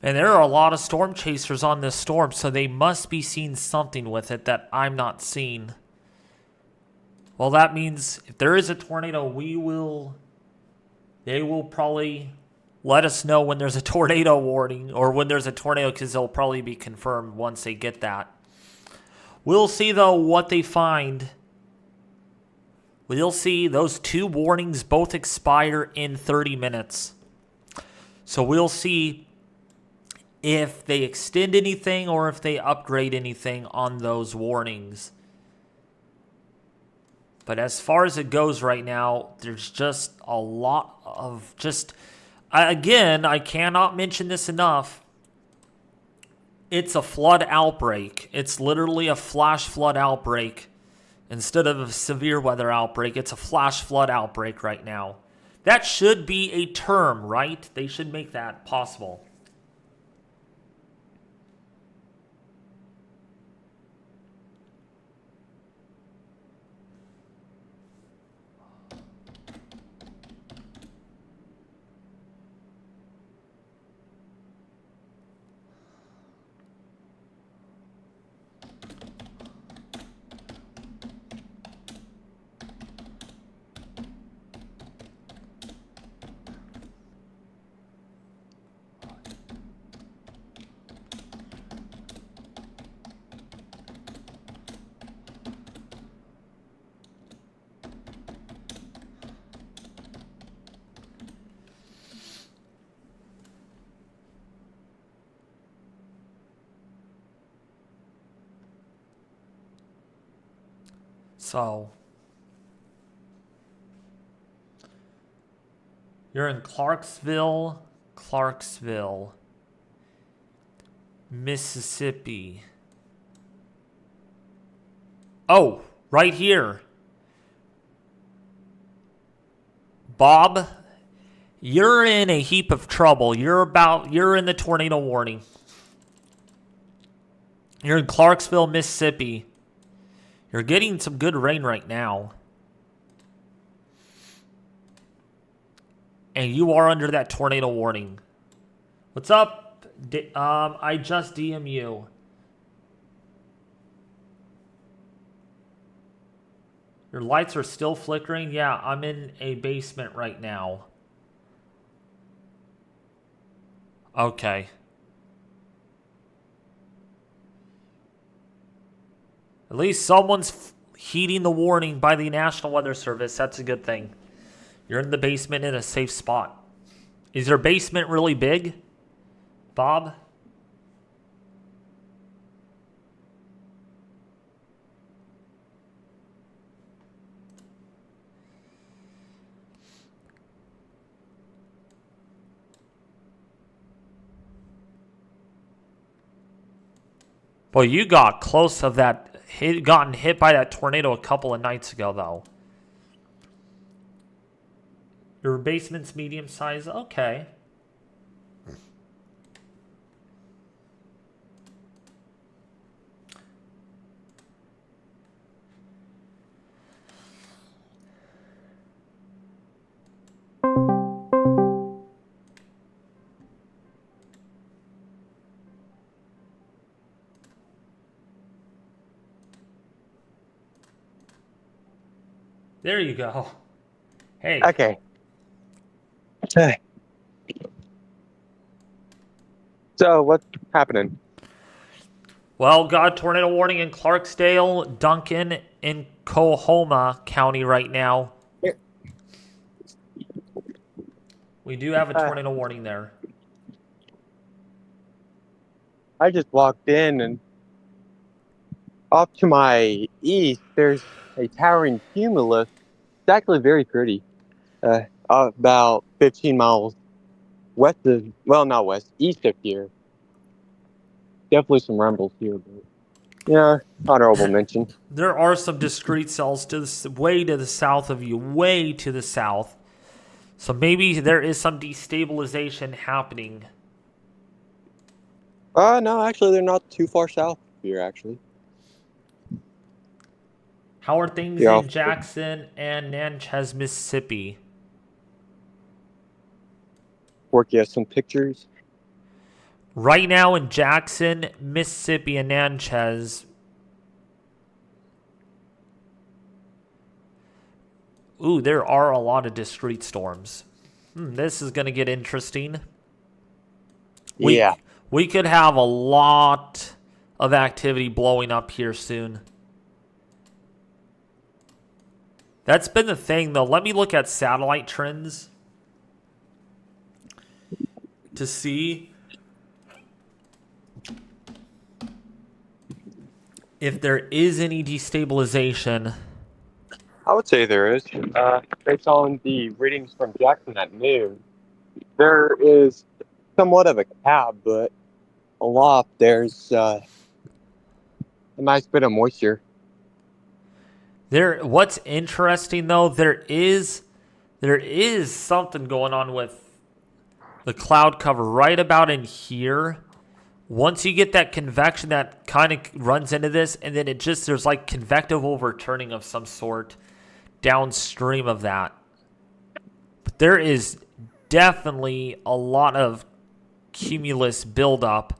And there are a lot of storm chasers on this storm, so they must be seeing something with it that I'm not seeing. Well, that means if there is a tornado, they will probably let us know when there's a tornado warning or when there's a tornado, because they'll probably be confirmed once they get that. We'll see, though, what they find. We'll see. Those two warnings both expire in 30 minutes. So we'll see if they extend anything or if they upgrade anything on those warnings. But as far as it goes right now, there's just a lot of again, I cannot mention this enough. It's a flood outbreak. It's literally a flash flood outbreak. Instead of a severe weather outbreak, it's a flash flood outbreak right now. That should be a term, right? They should make that possible. So, You're in Clarksville, Mississippi. Oh, right here. Bob, you're in a heap of trouble. You're in the tornado warning. You're in Clarksville, Mississippi. You're getting some good rain right now. And you are under that tornado warning. What's up? I just DM you. Your lights are still flickering? Yeah, I'm in a basement right now. Okay. At least someone's heeding the warning by the National Weather Service. That's a good thing. You're in the basement in a safe spot. Is your basement really big, Bob? Boy, you got close of that. Gotten hit by that tornado a couple of nights ago, though. Your basement's medium size? Okay. There you go. Hey. Okay. Hey. So what's happening? Well, got a tornado warning in Clarksdale, Duncan, in Coahoma County right now. Here. We do have a tornado warning there. I just walked in and off to my east, there's a towering cumulus. It's actually very pretty. About 15 miles west of, well, not west, east of here. Definitely some rumbles here, but yeah, honorable mention. There are some discrete cells to the way to the south of you, way to the south. So maybe there is some destabilization happening. No, actually, they're not too far south here, actually. How are things in Jackson and Natchez, Mississippi? Forky has some pictures. Right now in Jackson, Mississippi, and Natchez. Ooh, there are a lot of discrete storms. This is going to get interesting. We could have a lot of activity blowing up here soon. That's been the thing, though. Let me look at satellite trends to see if there is any destabilization. I would say there is. Based on the readings from Jackson at noon, there is somewhat of a cap, but aloft there's a nice bit of moisture. What's interesting though, there is something going on with the cloud cover right about in here. Once you get that convection that kind of runs into this, and then there's like convective overturning of some sort downstream of that. But there is definitely a lot of cumulus buildup,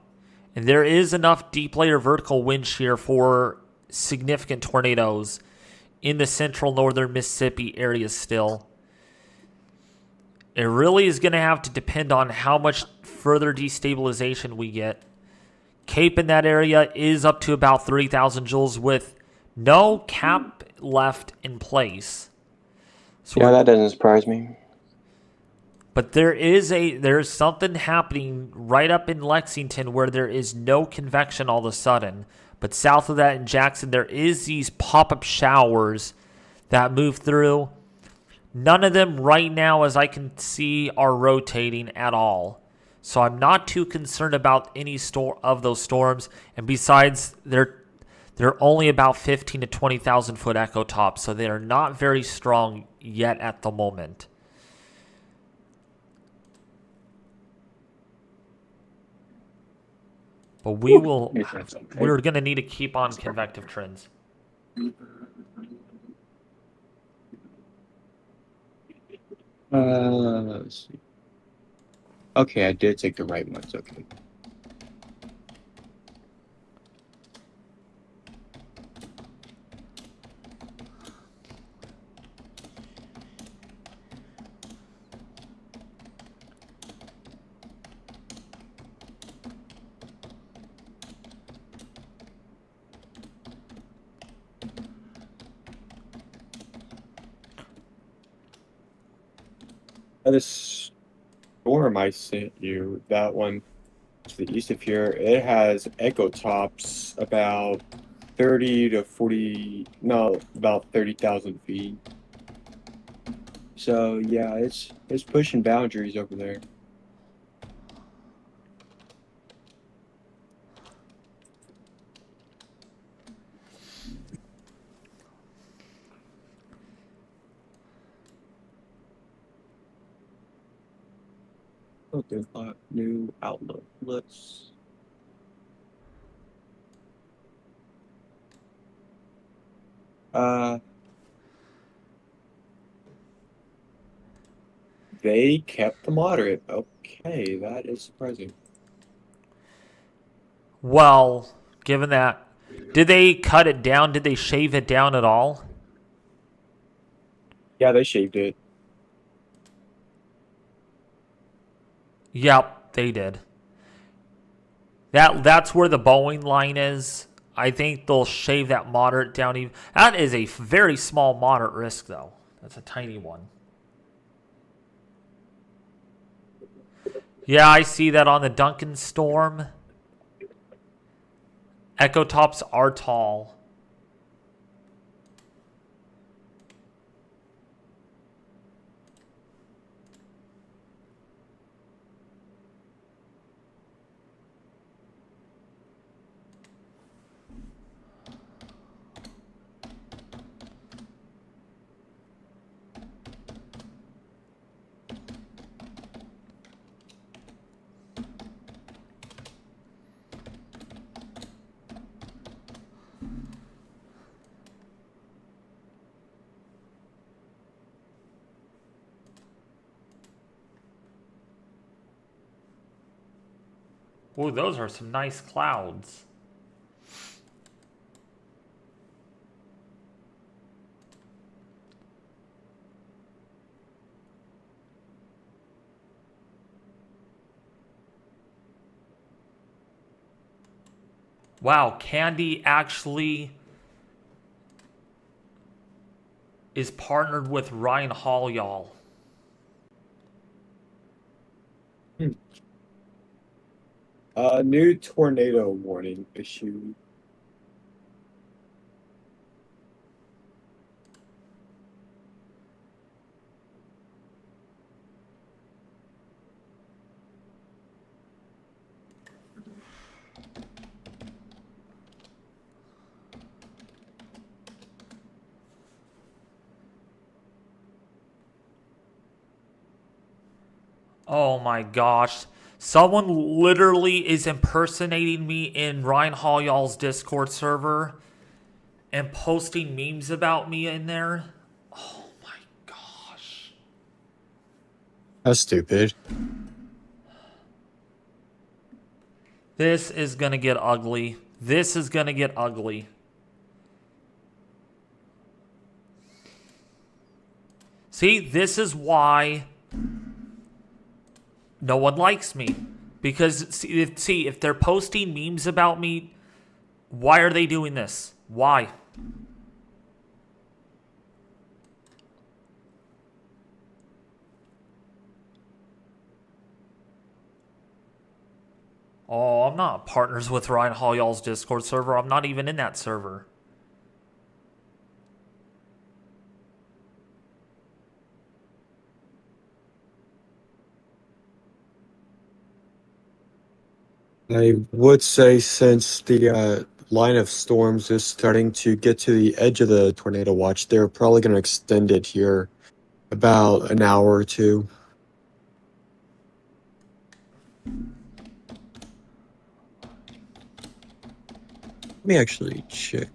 and there is enough deep layer vertical wind shear for significant tornadoes in the central northern Mississippi area still. It really is going to have to depend on how much further destabilization we get. Cape in that area is up to about 3,000 joules with no cap left in place. So yeah, that doesn't surprise me. But there's something happening right up in Lexington where there is no convection all of a sudden. But south of that in Jackson, there is these pop-up showers that move through. None of them right now, as I can see, are rotating at all. So I'm not too concerned about any of those storms. And besides, they're only about 15 to 20,000 foot echo tops, so they are not very strong yet at the moment. But we're going to need to keep on convective trends. Let's see. Okay, I did take the right ones. Okay. This storm I sent you, that one to the east of here, it has echo tops about 30 to 40, no, about 30,000 feet. So yeah, it's pushing boundaries over there. Okay, new outlook. Let's. They kept the moderate. Okay, that is surprising. Well, given that, did they cut it down? Did they shave it down at all? Yeah, they shaved it. Yep, they did. That's where the Boeing line is. I think they'll shave that moderate down even. That is a very small moderate risk, though. That's a tiny one. Yeah, I see that on the Duncan storm. Echo tops are tall. Ooh, those are some nice clouds. Wow, Candy actually is partnered with Ryan Hall, y'all. New tornado warning issued. Oh my gosh. Someone literally is impersonating me in Ryan Hall y'all's Discord server and posting memes about me in there. Oh my gosh. That's stupid. This is gonna get ugly. This is gonna get ugly. See, this is why no one likes me. Because, see, if they're posting memes about me, why are they doing this? Why? Oh, I'm not partners with Ryan Hall y'all's Discord server. I'm not even in that server. I would say since the line of storms is starting to get to the edge of the tornado watch, they're probably going to extend it here about an hour or two. Let me actually check.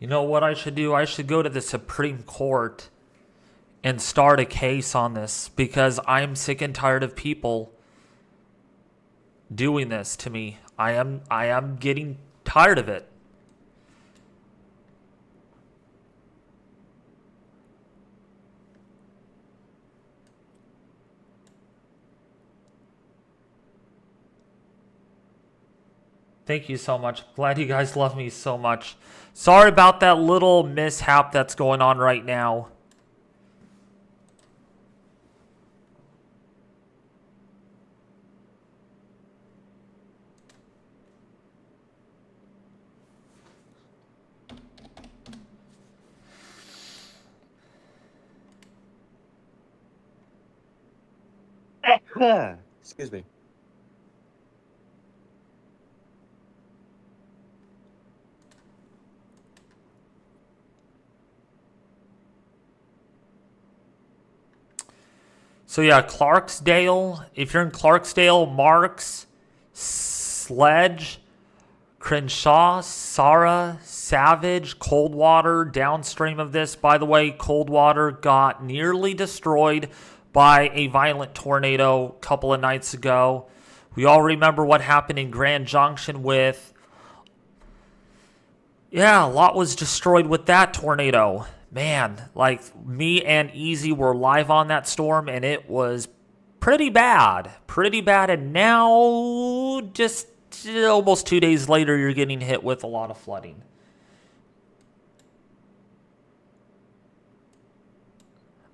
You know what I should do? I should go to the Supreme Court and start a case on this because I'm sick and tired of people doing this to me. I am getting tired of it. Thank you so much. Glad you guys love me so much. Sorry about that little mishap that's going on right now. Excuse me. So yeah, Clarksdale. If you're in Clarksdale, Marks, Sledge, Crenshaw, Sarah, Savage, Coldwater, downstream of this. By the way, Coldwater got nearly destroyed by a violent tornado a couple of nights ago. We all remember what happened in Grand Junction with... Yeah, a lot was destroyed with that tornado. Man, like me and Easy were live on that storm and it was pretty bad. Pretty bad. And now, just almost 2 days later, you're getting hit with a lot of flooding.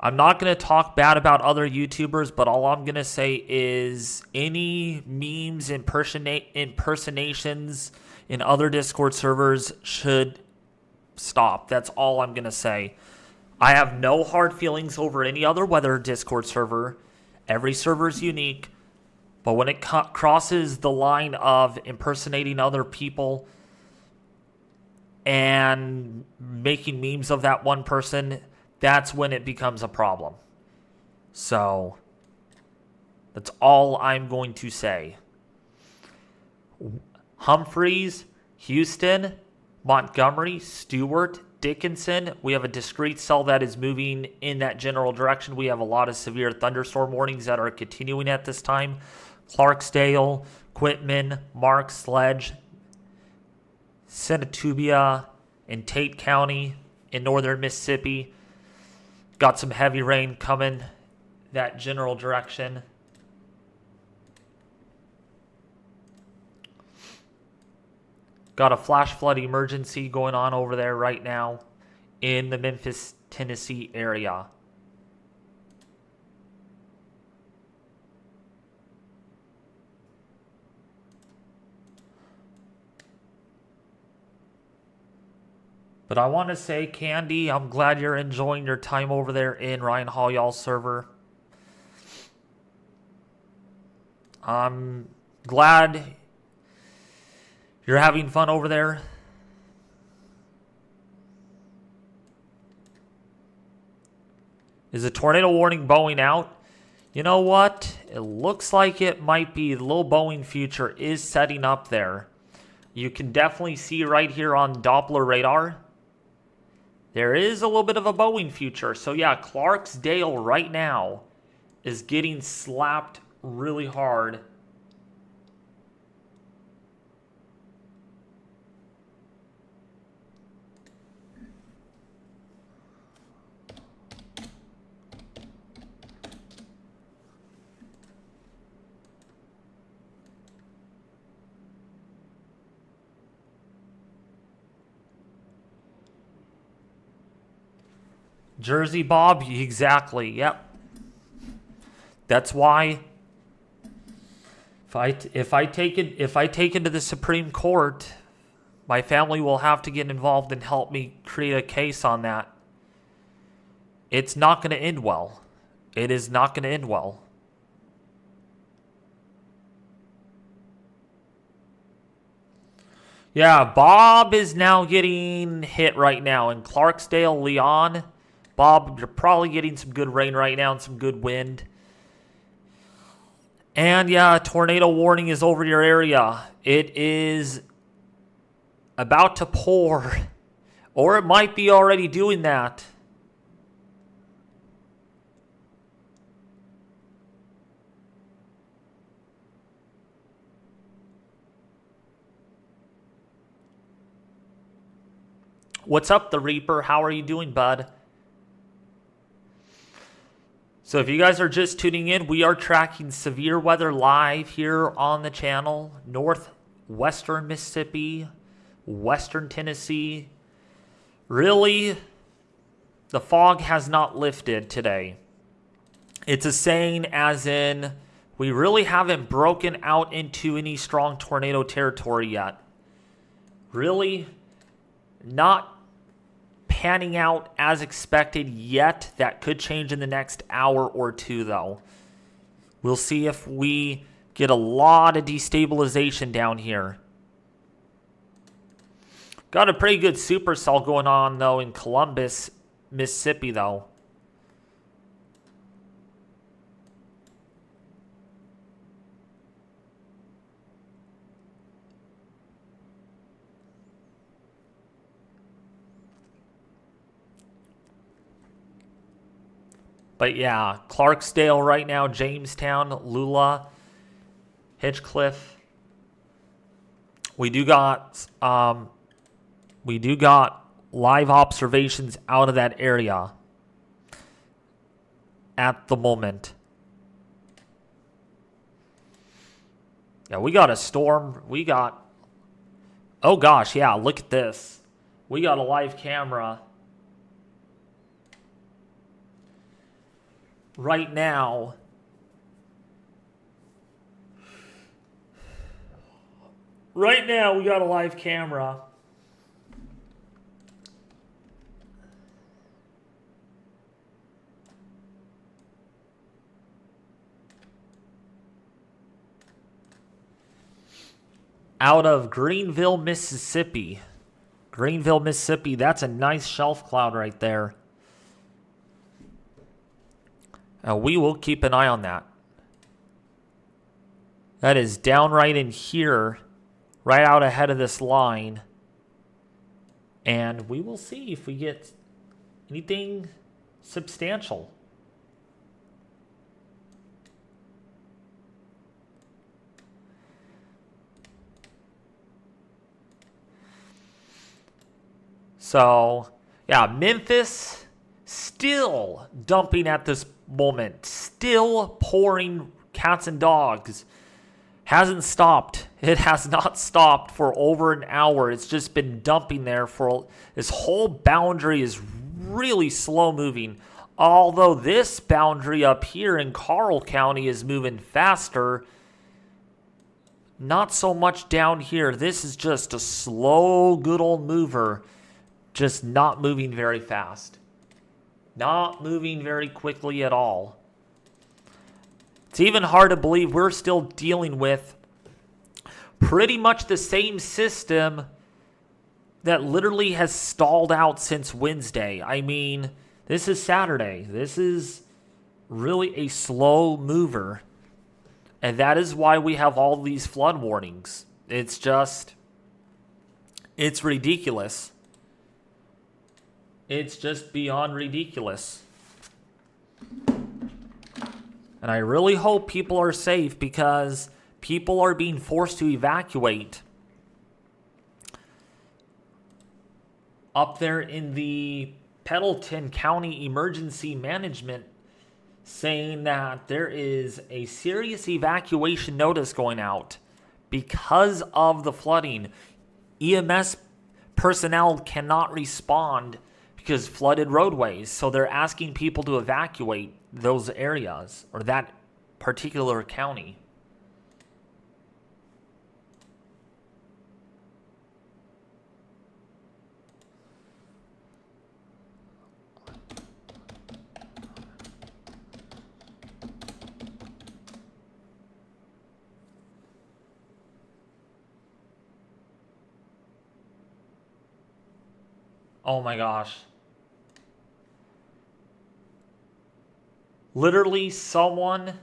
I'm not going to talk bad about other YouTubers, but all I'm going to say is any memes, impersonations in other Discord servers should stop. That's all I'm going to say. I have no hard feelings over any other weather Discord server. Every server is unique. But when it crosses the line of impersonating other people and making memes of that one person, that's when it becomes a problem. So, that's all I'm going to say. Humphreys, Houston, Montgomery, Stewart, Dickinson. We have a discrete cell that is moving in that general direction. We have a lot of severe thunderstorm warnings that are continuing at this time. Clarksdale, Quitman, Mark, Sledge, Senatubia, and Tate County in northern Mississippi. Got some heavy rain coming that general direction. Got a flash flood emergency going on over there right now in the Memphis, Tennessee area. But I want to say, Candy, I'm glad you're enjoying your time over there in Ryan Hall, y'all's server. I'm glad you're having fun over there. Is a tornado warning bowing out? You know what? It looks like it might be. The little bowing future is setting up there. You can definitely see right here on Doppler radar. There is a little bit of a bowing future. So yeah, Clarksdale right now is getting slapped really hard. Jersey Bob, exactly. Yep. That's why if I take it to the Supreme Court, my family will have to get involved and help me create a case on that. It's not going to end well. It is not going to end well. Yeah, Bob is now getting hit right now in Clarksdale, Leon. Bob, you're probably getting some good rain right now and some good wind. And yeah, a tornado warning is over your area. It is about to pour, or it might be already doing that. What's up, the Reaper? How are you doing, bud? So if you guys are just tuning in, we are tracking severe weather live here on the channel. Northwestern Mississippi, Western Tennessee. Really, the fog has not lifted today. It's a saying as in, we really haven't broken out into any strong tornado territory yet. Really not panning out as expected yet. That could change in the next hour or two, though. We'll see if we get a lot of destabilization down here. Got a pretty good supercell going on, though, in Columbus, Mississippi, though. But yeah, Clarksdale right now, Jamestown, Lula, Hitchcliff. We do got live observations out of that area at the moment. Yeah, we got a storm. Oh gosh, yeah, look at this. We got a live camera right now. Right now, we got a live camera. Out of Greenville, Mississippi. Greenville, Mississippi. That's a nice shelf cloud right there. We will keep an eye on that. That is down right in here, right out ahead of this line. And we will see if we get anything substantial. So, yeah, Memphis still dumping at this moment. Still pouring cats and dogs. Hasn't stopped. It has not stopped for over an hour. It's just been dumping there for this whole boundary is really slow moving. Although this boundary up here in Carroll County is moving faster. Not so much down here. This is just a slow, good old mover. Just not moving very fast. Not moving very quickly at all. It's even hard to believe we're still dealing with pretty much the same system that literally has stalled out since Wednesday. I mean, This is Saturday. This is really a slow mover. And that is why we have all these flood warnings. It's ridiculous. It's just beyond ridiculous. And I really hope people are safe because people are being forced to evacuate up there in the Pendleton County Emergency Management, saying that there is a serious evacuation notice going out because of the flooding. EMS personnel cannot respond because flooded roadways, so they're asking people to evacuate those areas or that particular county. Oh my gosh. Literally someone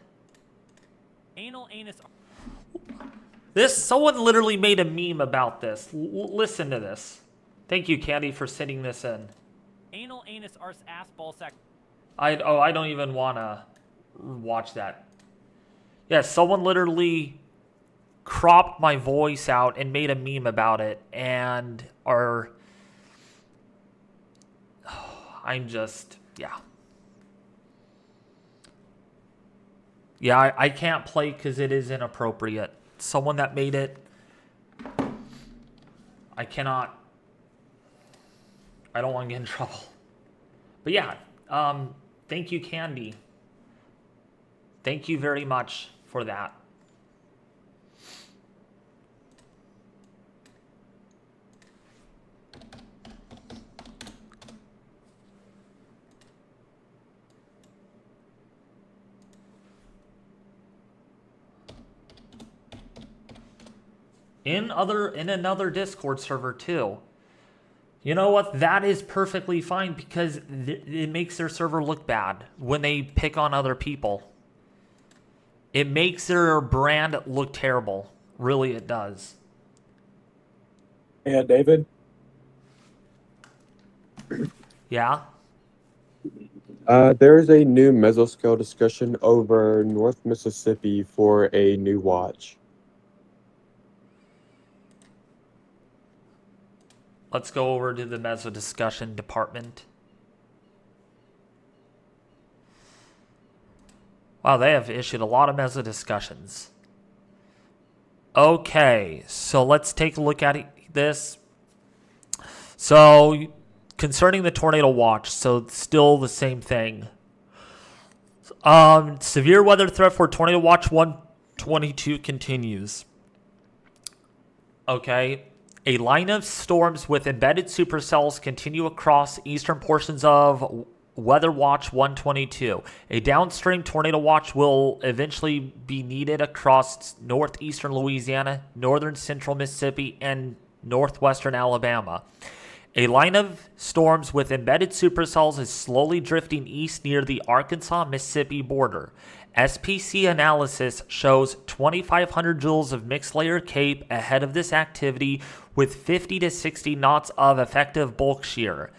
someone literally made a meme about this. Listen to this. Thank you, Candy, for sending this in. Anal anus arse ass ball sack. I don't even want to watch that. Yeah, someone literally cropped my voice out and made a meme about it, and I'm just, yeah. Yeah, I can't play because it is inappropriate. Someone that made it, I cannot, I don't want to get in trouble. But yeah, thank you, Candy. Thank you very much for that. In another Discord server too. You know what? That is perfectly fine because it makes their server look bad when they pick on other people. It makes their brand look terrible. Really, it does. Yeah, David. Yeah? There's a new mesoscale discussion over North Mississippi for a new watch. Let's go over to the meso discussion department. Wow, they have issued a lot of meso discussions. Okay, so let's take a look at this. So, concerning the tornado watch, so still the same thing. Severe weather threat for tornado watch 122 continues. Okay. A line of storms with embedded supercells continue across eastern portions of Weather Watch 122. A downstream tornado watch will eventually be needed across northeastern Louisiana, northern central Mississippi, and northwestern Alabama. A line of storms with embedded supercells is slowly drifting east near the Arkansas-Mississippi border. SPC analysis shows 2,500 joules of mixed layer CAPE ahead of this activity with 50 to 60 knots of effective bulk shear.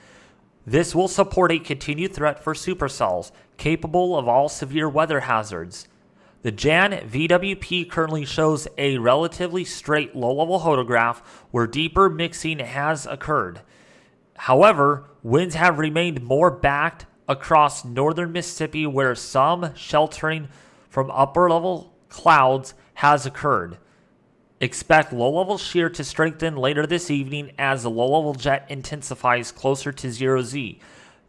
This will support a continued threat for supercells, capable of all severe weather hazards. The Jan VWP currently shows a relatively straight low-level hodograph where deeper mixing has occurred. However, winds have remained more backed across northern Mississippi where some sheltering from upper-level clouds has occurred. Expect low-level shear to strengthen later this evening as the low-level jet intensifies closer to 0Z.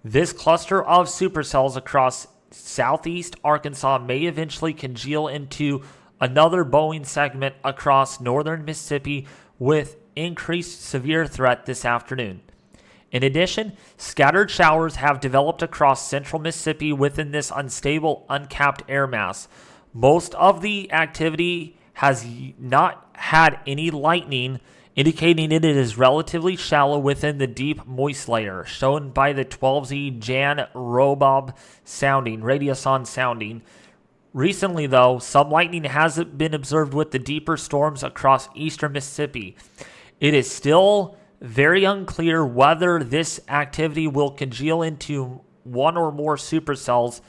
This cluster of supercells across southeast Arkansas may eventually congeal into another Boeing segment across northern Mississippi with increased severe threat this afternoon. In addition, scattered showers have developed across central Mississippi within this unstable, uncapped air mass. Most of the activity has not had any lightning indicating it is relatively shallow within the deep moist layer, shown by the 12Z Jan Robob sounding, Radioson sounding. Recently, though, some lightning has been observed with the deeper storms across eastern Mississippi. It is still very unclear whether this activity will congeal into one or more supercells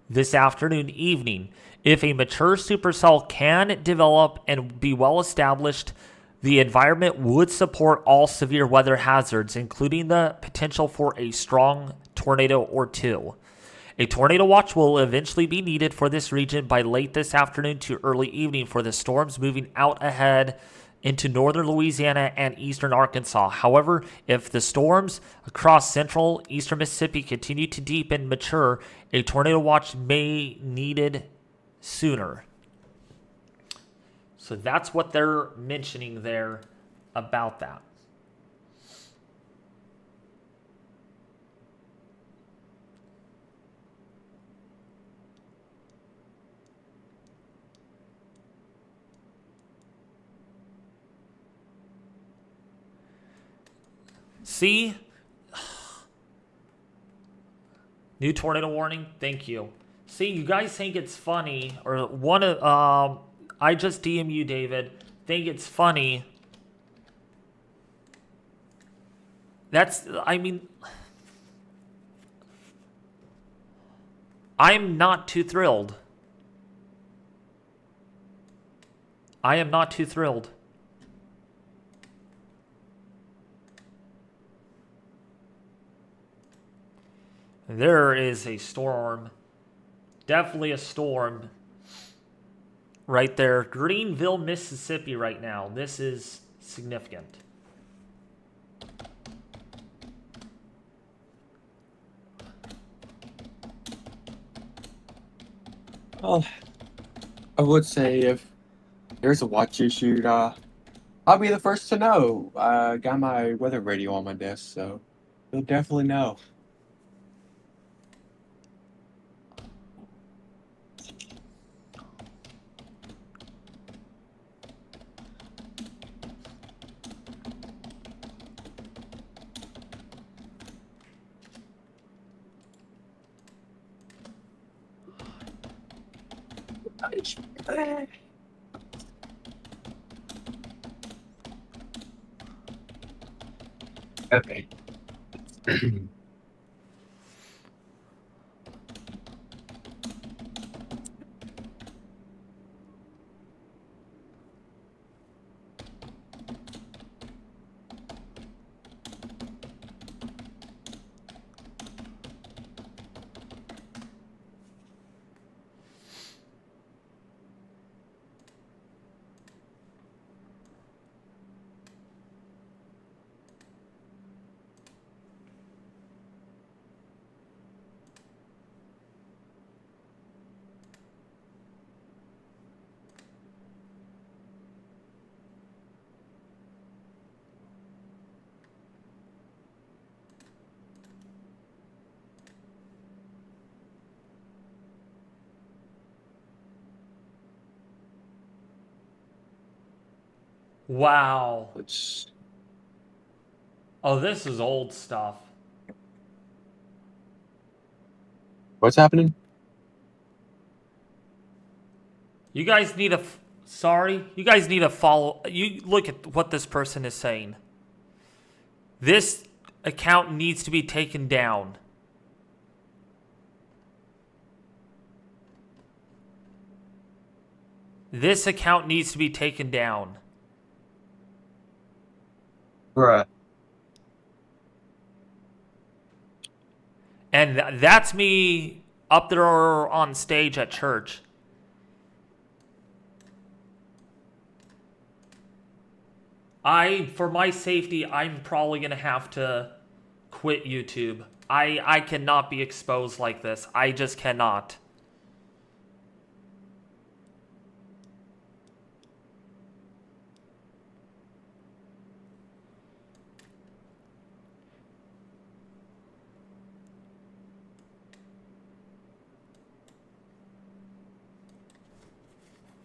this afternoon, evening. If a mature supercell can develop and be well established, the environment would support all severe weather hazards, including the potential for a strong tornado or two. A tornado watch will eventually be needed for this region by late this afternoon to early evening for the storms moving out ahead into northern Louisiana and eastern Arkansas. However, if the storms across central eastern Mississippi continue to deepen and mature, a tornado watch may be needed sooner. So that's what they're mentioning there about that. See? New tornado warning. Thank you. See, you guys think it's funny, or one of I just DM you, David. Think it's funny. I'm not too thrilled. I am not too thrilled. There is a storm. Definitely a storm. Right there. Greenville, Mississippi right now. This is significant. Well, I would say if there's a watch issued, I'll be the first to know. I got my weather radio on my desk, so you'll definitely know. Okay. Wow. Which Oh, this is old stuff. what's happening? You guys need you guys need to follow. You look at what this person is saying. This account needs to be taken down. This account needs to be taken down. Bruh. And that's me up there on stage at church. For my safety, I'm probably going to have to quit YouTube. I cannot be exposed like this. I just cannot.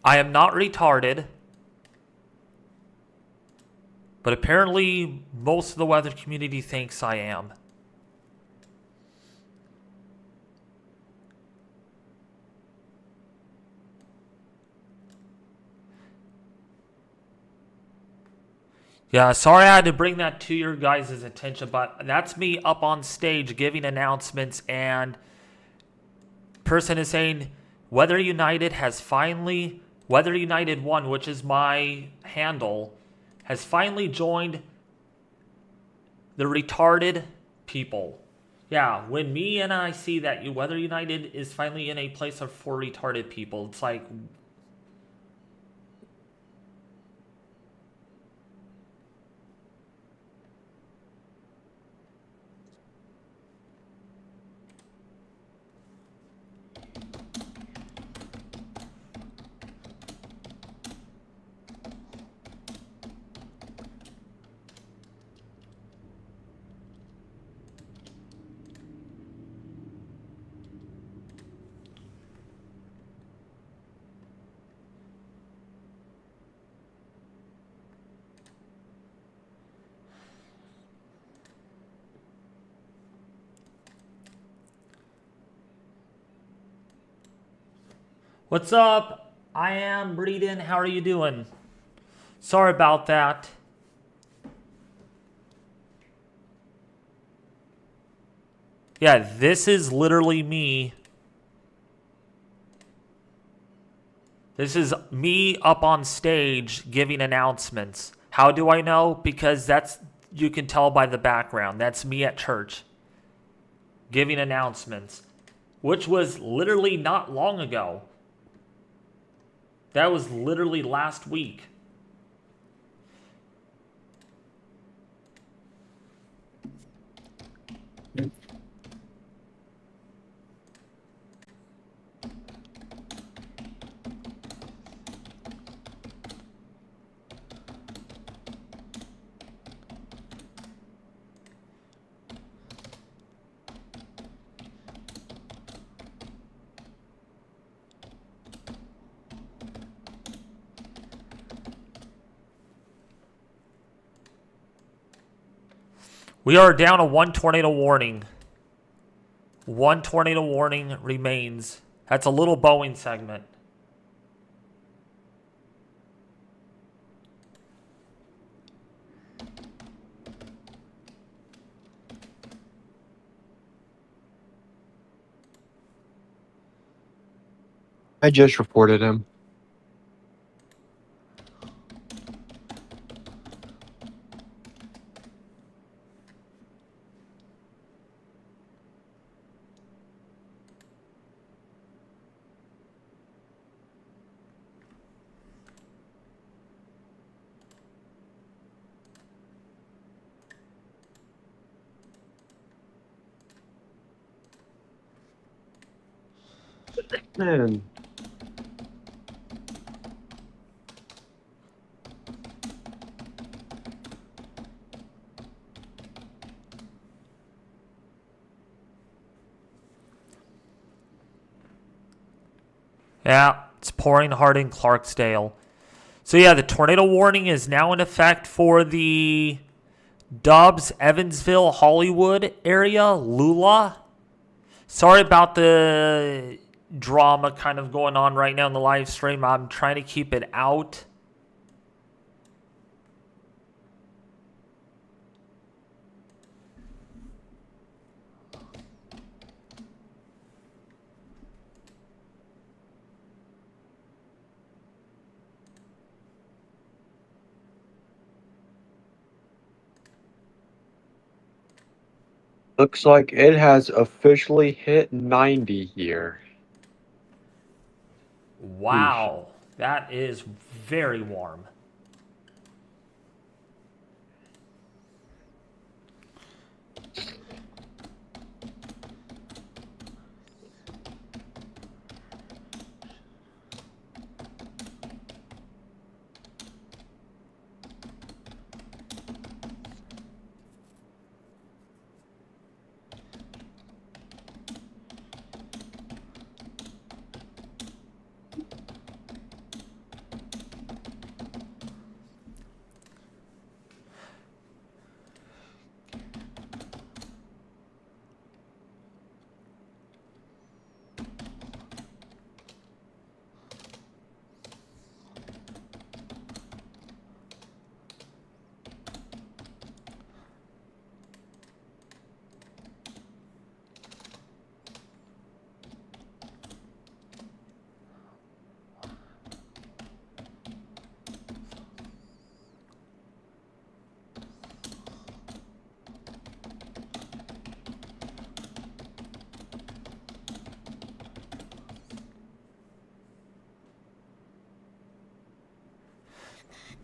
I am not retarded. But But apparently, most of the weather community thinks I am. Yeah, sorry I had to bring that to your guys' attention, but that's me up on stage giving announcements, and person is saying Weather United has finally, Weather United 1, which is my handle, has finally joined the retarded people. Yeah, when me and I see that Weather United is finally in a place for retarded people, it's like, what's up? I am Breeden. How are you doing? Sorry about that. Yeah, this is literally me. This is me up on stage giving announcements. How do I know? Because you can tell by the background. That's me at church giving announcements, which was literally not long ago. That was literally last week. We are down to one tornado warning. One tornado warning remains. That's a little Boeing segment. I just reported him. Man. Yeah, it's pouring hard in Clarksdale. So yeah, the tornado warning is now in effect for the Dobbs, Evansville, Hollywood area, Lula. Sorry about the drama kind of going on right now in the live stream. I'm trying to keep it out. Looks like it has officially hit 90 here. Wow, that is very warm.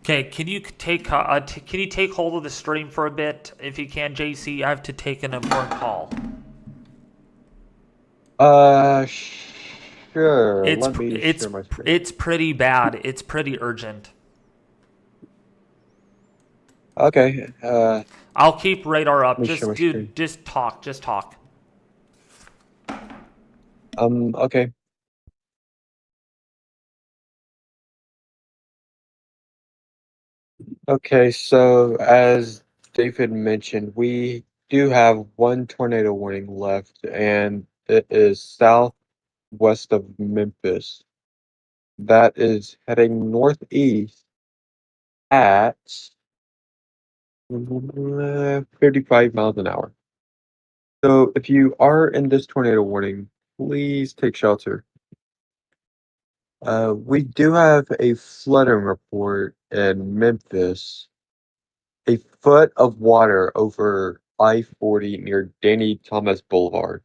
Okay, can you take hold of the stream for a bit if you can, JC? I have to take an important call. Sure. It's Let me share my screen. it's pretty bad. It's pretty urgent. Okay. I'll keep radar up. Let me share my screen. Just talk. Just talk. Okay. Okay, so as David mentioned, we do have one tornado warning left, and it is southwest of Memphis. That is heading northeast at 35 miles an hour. So if you are in this tornado warning, please take shelter. We do have a flooding report in Memphis. A foot of water over I-40 near Danny Thomas Boulevard.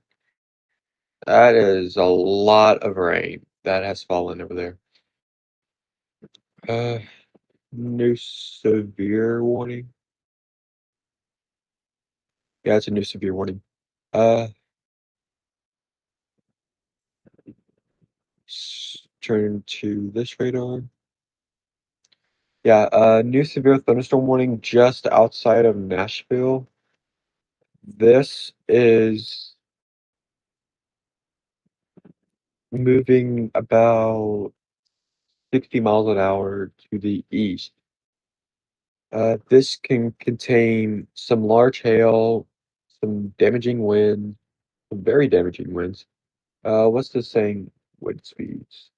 That is a lot of rain that has fallen over there. New severe warning. Yeah, it's a new severe warning. Turn to this radar. Yeah, new severe thunderstorm warning just outside of Nashville. This is moving about 60 miles an hour to the east. This can contain some large hail, some damaging wind, some very damaging winds. What's this saying? Wind speeds.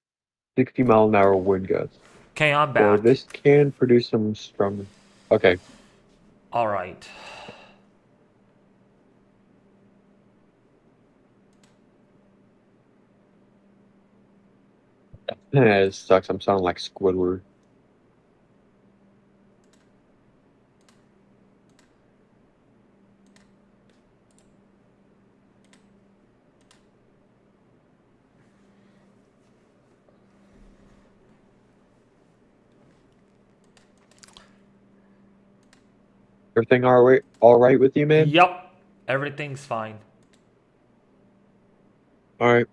60-mile-an-hour wind gusts. Okay, I'm So back. this can produce some strong. Okay. All right. It sucks. I'm sounding like Squidward. Everything all right with you, man? Yep. Everything's fine. All right.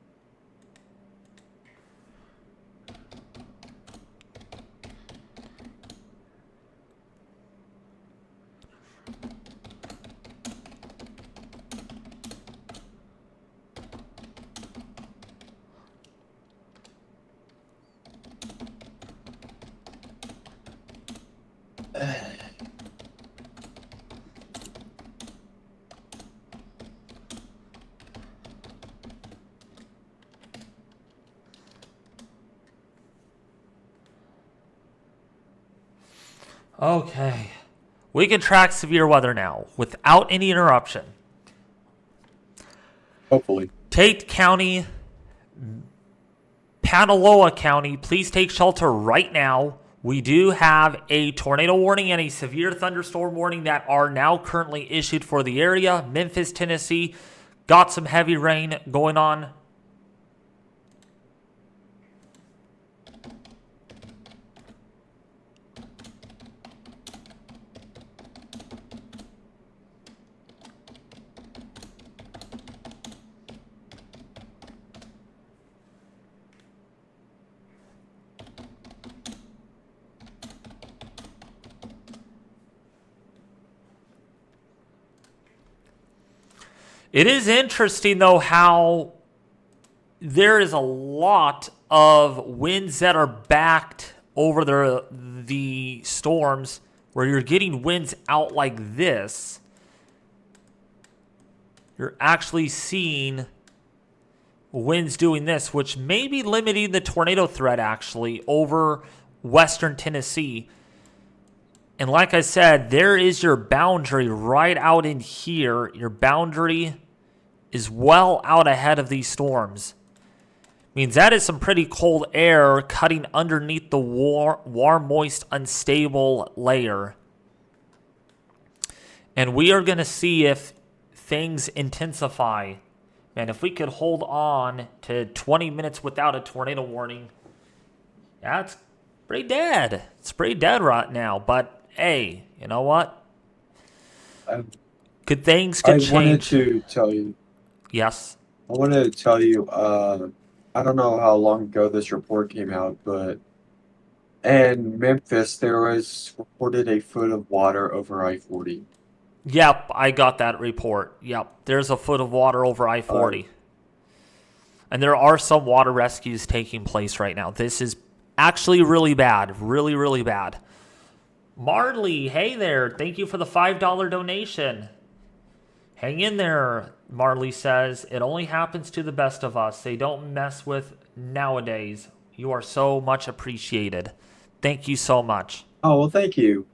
Okay. We can track severe weather now without any interruption. Hopefully. Tate County, Pantaloa County, please take shelter right now. We do have a tornado warning and a severe thunderstorm warning that are now currently issued for the area. Memphis, Tennessee, got some heavy rain going on. It is interesting, though, how there is a lot of winds that are backed over the storms where you're getting winds out like this. You're actually seeing winds doing this, which may be limiting the tornado threat, actually, over western Tennessee. And like I said, there is your boundary right out in here. Your boundary is well out ahead of these storms. Means that is some pretty cold air cutting underneath the warm, moist, unstable layer. And we are going to see if things intensify. Man, if we could hold on to 20 minutes without a tornado warning, that's pretty dead. It's pretty dead right now. But hey, you know what? Good things could change. I wanted to tell you. Yes. I wanted to tell you. I don't know how long ago this report came out, but in Memphis there was reported a foot of water over I-40. Yep, I got that report. Yep, there's a foot of water over I-40. And there are some water rescues taking place right now. This is actually really bad. Really, really bad. Marley, hey there. Thank you for the $5 donation. Hang in there, Marley says. It only happens to the best of us. They don't mess with nowadays. You are so much appreciated. Thank you so much. Oh, well, thank you.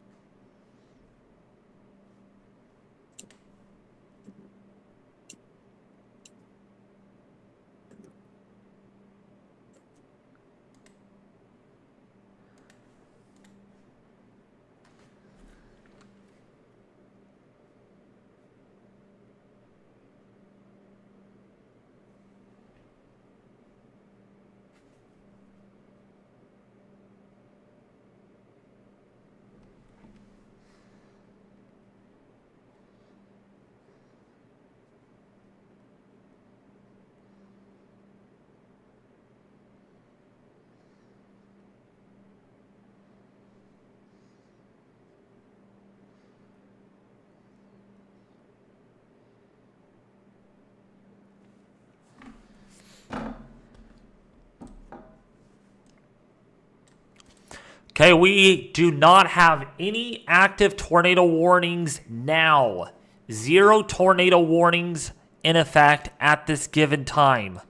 Okay, we do not have any active tornado warnings now. 0 tornado warnings in effect at this given time.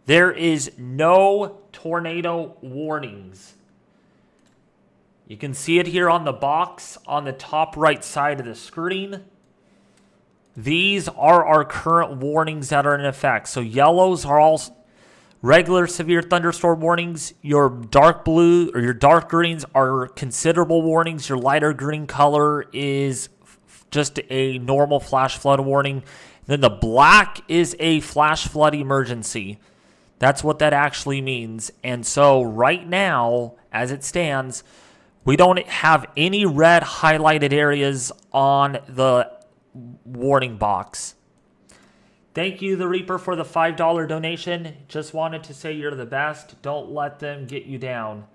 There is no tornado warnings. You can see it here on the box on the top right side of the screen. These are our current warnings that are in effect. So yellows are all regular severe thunderstorm warnings. Your dark blue or your dark greens are considerable warnings. Your lighter green color is just a normal flash flood warning. Then the black is a flash flood emergency. That's what that actually means. And so right now, as it stands, we don't have any red highlighted areas on the warning box. Thank you, The Reaper, for the $5 donation. Just wanted to say you're the best. Don't let them get you down.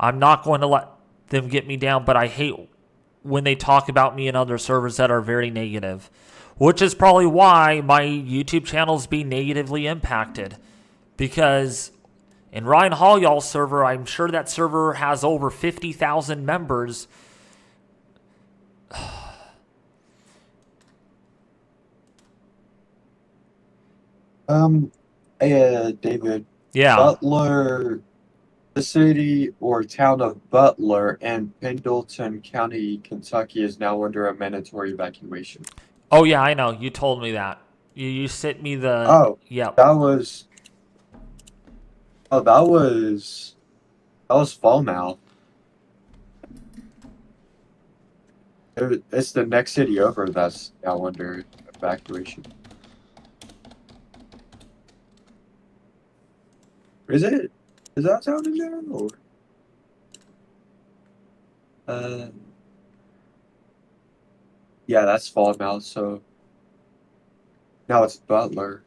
I'm not going to let them get me down, but I hate when they talk about me in other servers that are very negative, which is probably why my YouTube channel is being negatively impacted. Because in Ryan Hall, y'all's server, I'm sure that server has over 50,000 members. David. Yeah. Butler, the city or town of Butler and Pendleton County, Kentucky is now under a mandatory evacuation. Oh, yeah, I know. You told me that. You sent me the... Oh, yep. that was Falmouth. It's the next city over that's now under evacuation. Is it? Is that town in there? Or? Yeah, that's Falmouth, so now it's Butler.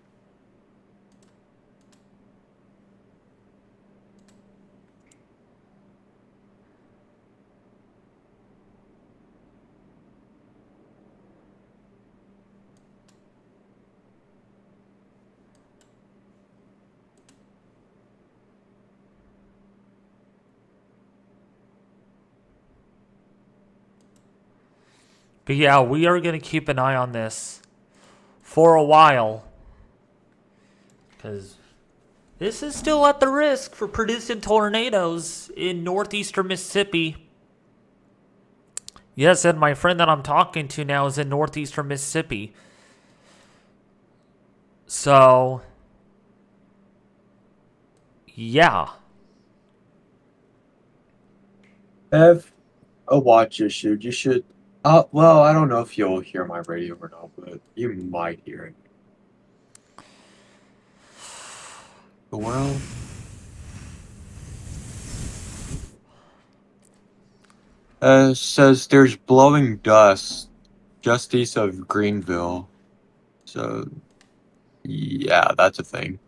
But yeah, we are going to keep an eye on this for a while. Because this is still at the risk for producing tornadoes in northeastern Mississippi. Yes, and my friend that I'm talking to now is in northeastern Mississippi. So, yeah. Have a watch issue. You should. Well, I don't know if you'll hear my radio or not, but you might hear it. Well, Says there's blowing dust just east of Greenville. So, yeah, that's a thing.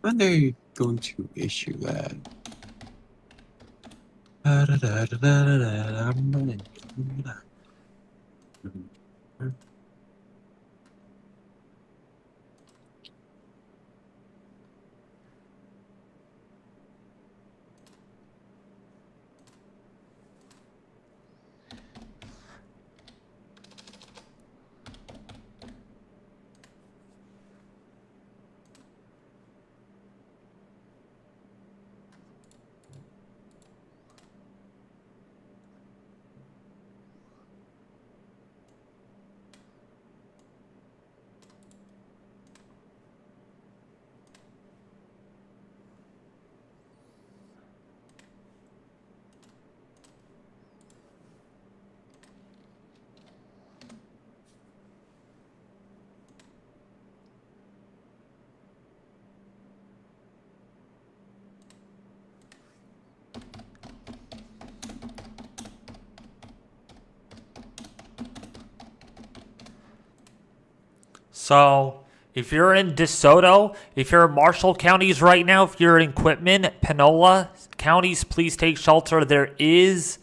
When are they going to issue that? So, if you're in DeSoto, if you're in Marshall counties right now, if you're in Quitman, Panola counties, please take shelter. There is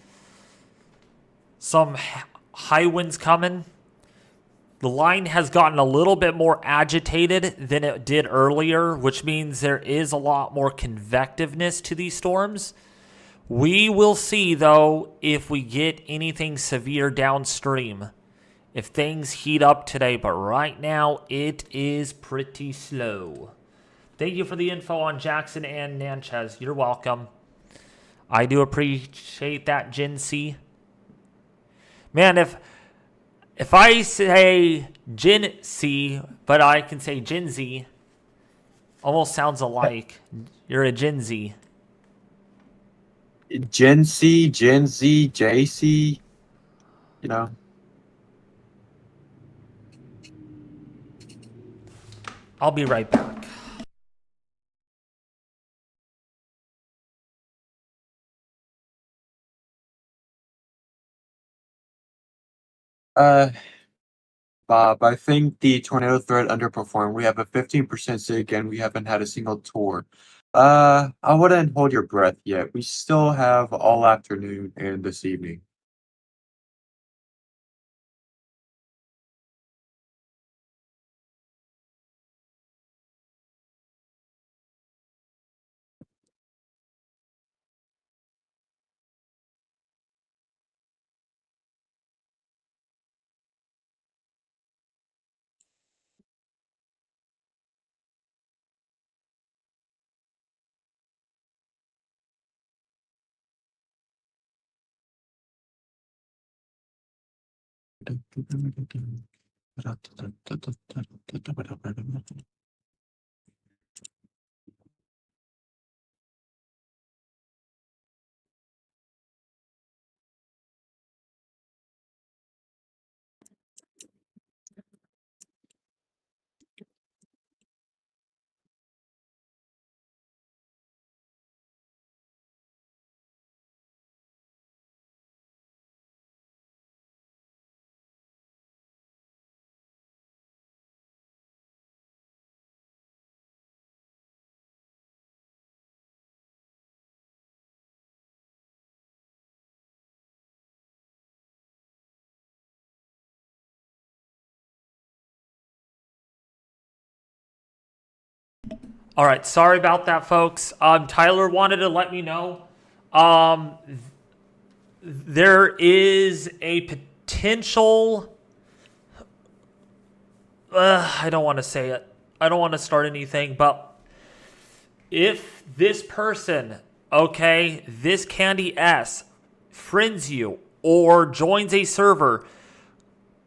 some high winds coming. The line has gotten a little bit more agitated than it did earlier, which means there is a lot more convectiveness to these storms. We will see, though, if we get anything severe downstream, if things heat up today, but right now it is pretty slow. Thank you for the info on Jackson and Natchez. You're welcome. I do appreciate that, Gen C. Man, if I say Gen C, but I can say Gen Z, almost sounds alike. You're a Gen Z. Gen C, Gen Z, JC, you know. I'll be right back. Bob, I think the tornado threat underperformed. We have a 15% sig and we haven't had a single tour. I wouldn't hold your breath yet. We still have all afternoon and this evening. All right, sorry about that, folks. Tyler wanted to let me know. There is a potential. I don't want to say it. I don't want to start anything, but if this person, okay, this Candy S, friends you or joins a server,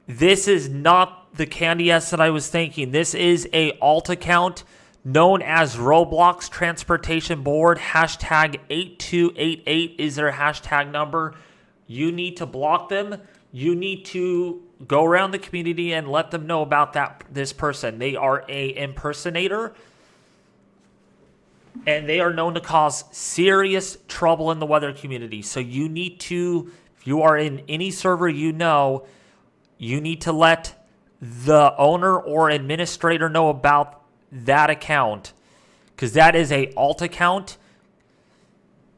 this is not the Candy S that I was thinking. This is a alt account known as Roblox Transportation Board. Hashtag 8288 is their hashtag number. You need to block them. You need to go around the community and let them know about this person. They are a impersonator, and they are known to cause serious trouble in the weather community. So you need to, if you are in any server you need to let the owner or administrator know about that account, because that is a alt account.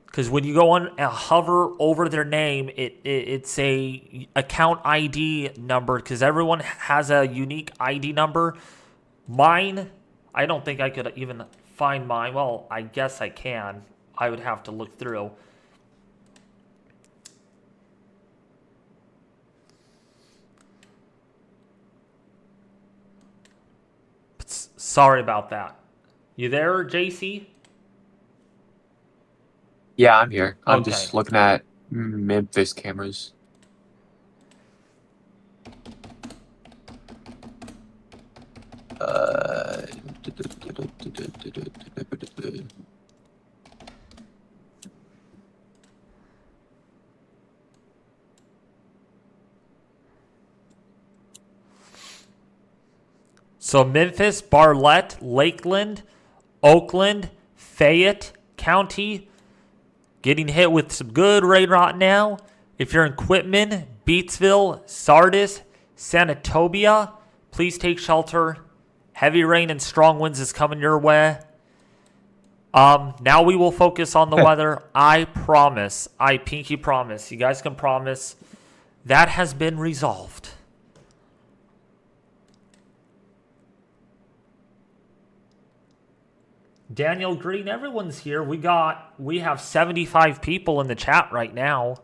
Because when you go on and hover over their name, it's a account ID number, because everyone has a unique ID number. Mine, I don't think I could even find mine. Well, I guess I can. I would have to look through. Sorry about that. You there, JC? Yeah, I'm here. I'm Okay. just looking at Memphis cameras. So Memphis, Bartlett, Lakeland, Oakland, Fayette County, getting hit with some good rain right now. If you're in Quitman, Beatsville, Sardis, Sanatobia, please take shelter. Heavy rain and strong winds is coming your way. Now we will focus on the weather. I promise. I pinky promise. You guys can promise. That has been resolved. Daniel Green, everyone's here. We have 75 people in the chat right now.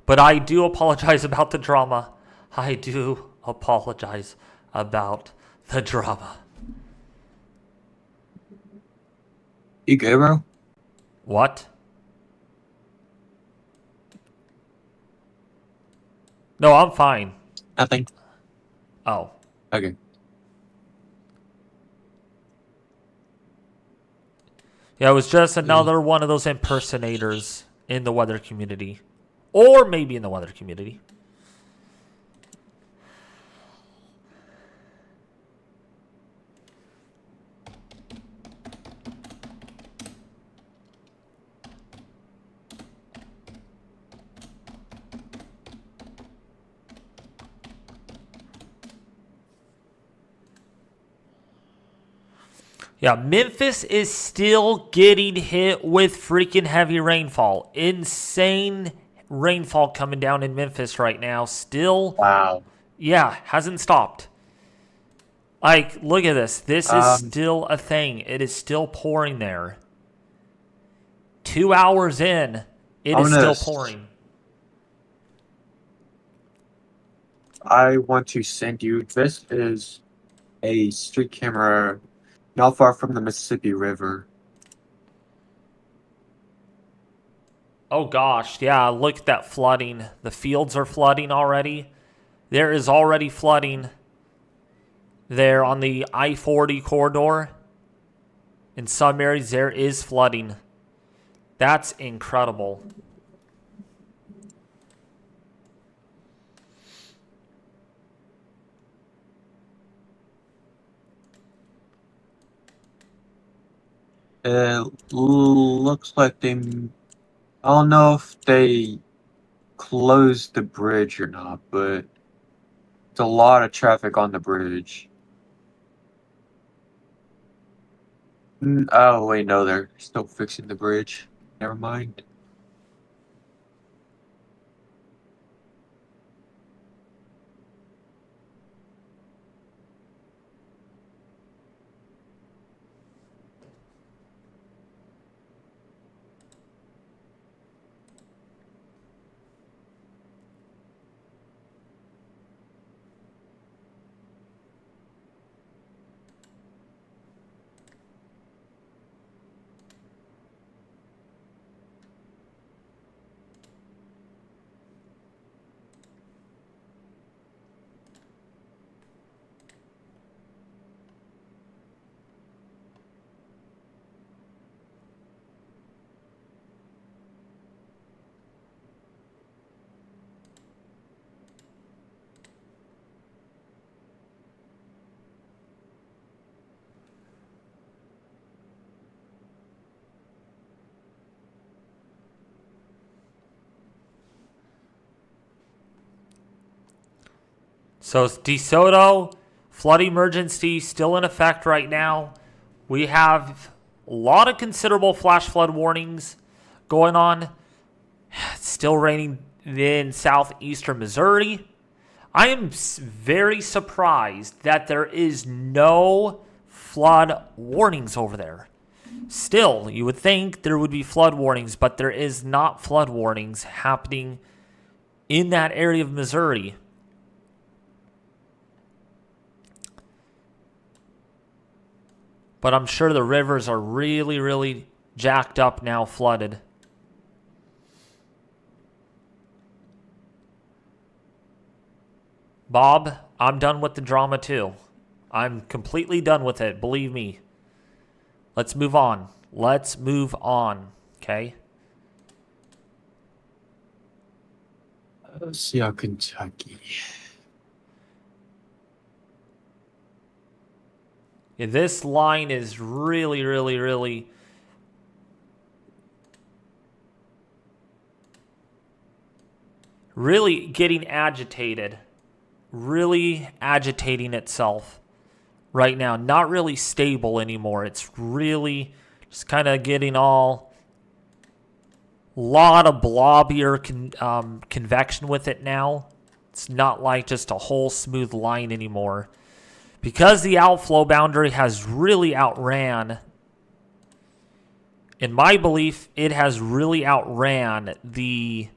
But I do apologize about the drama. I do apologize about the drama. You good, bro? What? No, I'm fine. Nothing. Oh. Okay. Yeah, it was just another one of those impersonators in the weather community. Or maybe in the weather community. Yeah, Memphis is still getting hit with freaking heavy rainfall. Insane rainfall coming down in Memphis right now. Still, Wow. yeah, hasn't stopped. Like, look at this. This is still a thing. It is still pouring there. 2 hours in, it is still pouring. I want to send you. This is a street camera not far from the Mississippi River. Oh gosh, yeah, look at that flooding. The fields are flooding already. There is already flooding there on the I-40 corridor. In some areas, there is flooding. That's incredible. It looks like they. I don't know if they closed the bridge or not, but it's a lot of traffic on the bridge. Oh, wait, no, they're still fixing the bridge. Never mind. So DeSoto, flood emergency still in effect right now. We have a lot of considerable flash flood warnings going on. It's still raining in southeastern Missouri. I am very surprised that there is no flood warnings over there. Still, you would think there would be flood warnings, but there is not flood warnings happening in that area of Missouri. But I'm sure the rivers are really, really jacked up now, flooded. Bob, I'm done with the drama too. I'm completely done with it, believe me. Let's move on. Let's move on, okay? Let's see how Kentucky. Yeah, this line is really, really, really getting agitated. Really agitating itself right now. Not really stable anymore. It's really just kind of getting all lot of blobbier convection with it now. It's not like just a whole smooth line anymore. Because the outflow boundary has really outran, in my belief, it has really outran the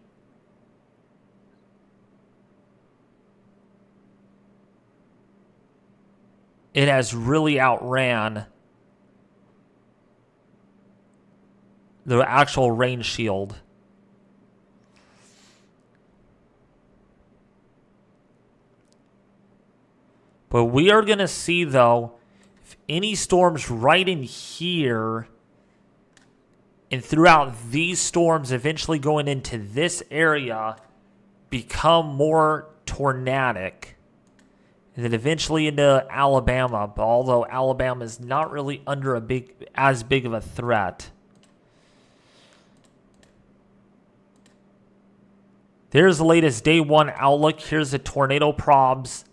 the actual rain shield. But we are going to see, though, if any storms right in here and throughout these storms eventually going into this area become more tornadic. And then eventually into Alabama, but although Alabama is not really under as big of a threat. There's the latest day one outlook. Here's the tornado probs.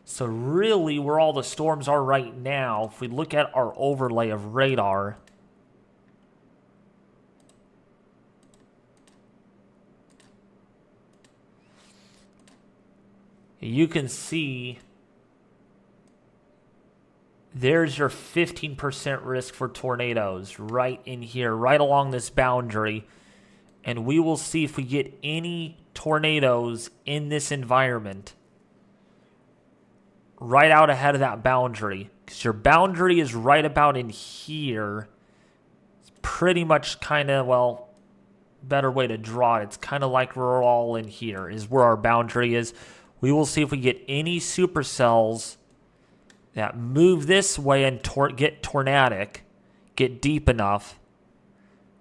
So really where all the storms are right now, if we look at our overlay of radar, you can see there's your 15% risk for tornadoes right in here, right along this boundary. And we will see if we get any tornadoes in this environment right out ahead of that boundary. Because your boundary is right about in here. It's pretty much kind of, well, better way to draw it. It's kind of like we're all in here is where our boundary is. We will see if we get any supercells that move this way and get tornadic, get deep enough.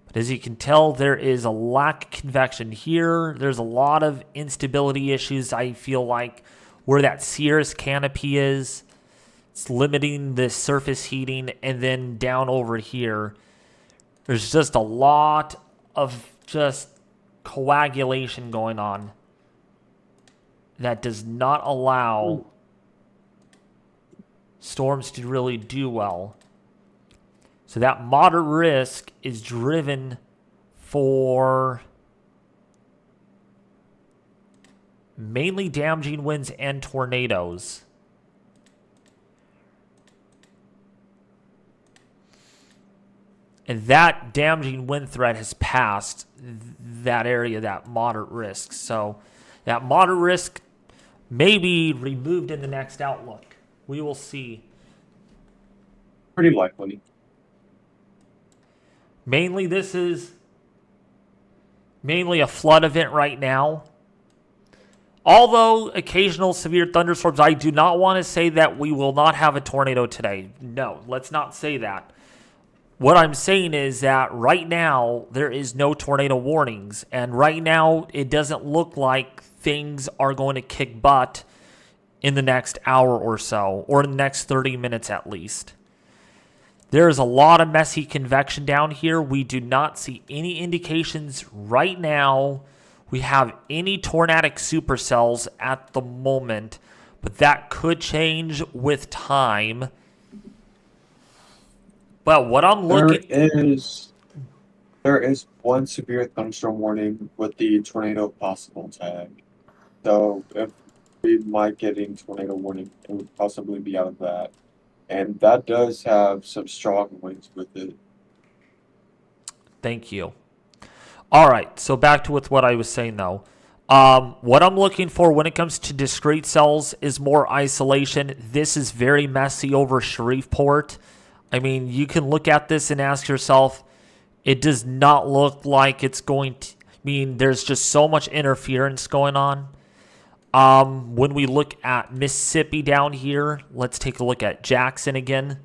But as you can tell, there is a lack of convection here. There's a lot of instability issues, I feel like, where that cirrus canopy is. It's limiting the surface heating. And then down over here, there's just a lot of just coagulation going on that does not allow storms to really do well. So that moderate risk is driven for mainly damaging winds and tornadoes. And that damaging wind threat has passed that area, that moderate risk. So that moderate risk may be removed in the next outlook. We will see. Pretty likely. Mainly, this is mainly a flood event right now. Although occasional severe thunderstorms, I do not want to say that we will not have a tornado today. No, let's not say that. What I'm saying is that right now, there is no tornado warnings. And right now, it doesn't look like things are going to kick butt in the next hour or so, or in the next 30 minutes at least. There's a lot of messy convection down here. We do not see any indications right now we have any tornadic supercells at the moment, but that could change with time. But what I'm looking... There is one severe thunderstorm warning with the tornado possible tag. So if we might get a tornado warning, it would possibly be out of that. And that does have some strong winds with it. Thank you. All right, so back to what I was saying, though. What I'm looking for when it comes to discrete cells is more isolation. This is very messy over Shreveport. I mean, you can look at this and ask yourself, it does not look like it's going to... I mean, there's just so much interference going on. When we look at Mississippi down here, let's take a look at Jackson again.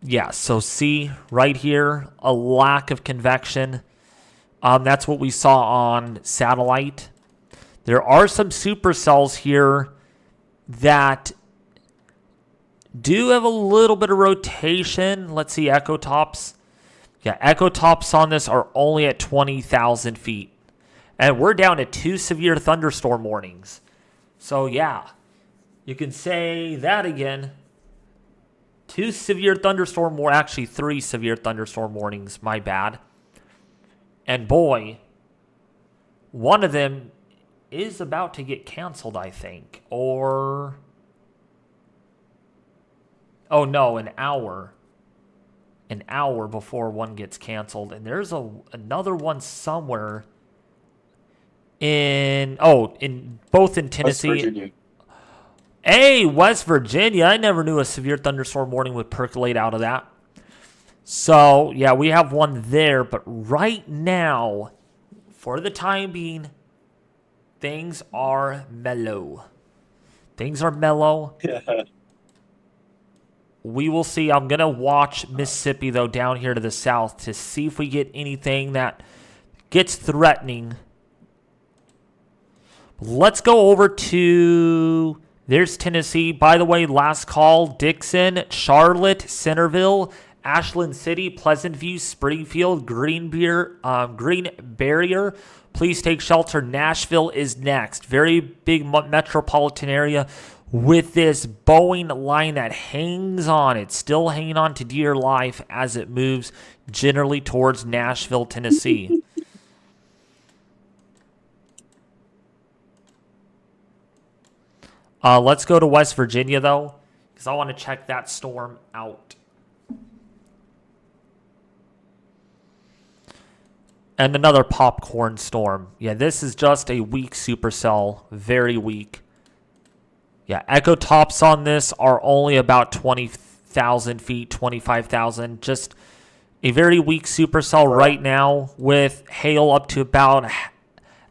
Yeah, so see right here, a lack of convection. That's what we saw on satellite. There are some supercells here that do have a little bit of rotation. Let's see, echo tops. Yeah, echo tops on this are only at 20,000 feet. And we're down to 2 severe thunderstorm warnings. So yeah, you can say that again. 2 severe thunderstorm, or actually 3 severe thunderstorm warnings, my bad. And boy, one of them is about to get canceled, I think. Or... oh no, an hour before one gets canceled. And there's another one somewhere in both in Tennessee. West Virginia. Hey, West Virginia. I never knew a severe thunderstorm warning would percolate out of that. So, yeah, we have one there. But right now, for the time being, things are mellow. Things are mellow. Yeah. We will see. I'm going to watch Mississippi, though, down here to the south to see if we get anything that gets threatening. Let's go over to... there's Tennessee. By the way, last call, Dixon, Charlotte, Centerville, Ashland City, Pleasant View, Springfield, Green Barrier. Please take shelter. Nashville is next. Very big metropolitan area with this Boeing line that hangs on. It's still hanging on to dear life as it moves generally towards Nashville, Tennessee. Let's go to West Virginia, though, because I want to check that storm out. And another popcorn storm. Yeah, this is just a weak supercell. Very weak. Yeah, echo tops on this are only about 20,000 feet, 25,000. Just a very weak supercell right now with hail up to about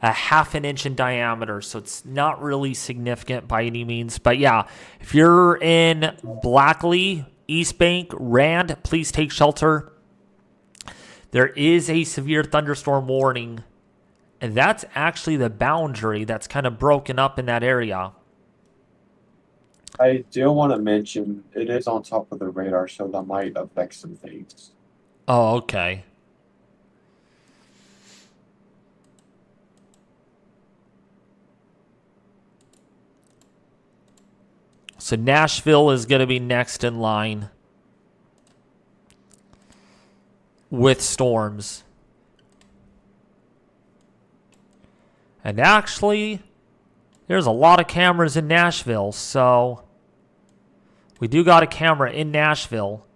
a half an inch in diameter. So it's not really significant by any means. But yeah, if you're in Blackley, East Bank, Rand, please take shelter. There is a severe thunderstorm warning. And that's actually the boundary that's kind of broken up in that area. I do want to mention it is on top of the radar, so that might affect some things. Oh, okay. So Nashville is going to be next in line with storms. And actually, there's a lot of cameras in Nashville, so we do got a camera in Nashville.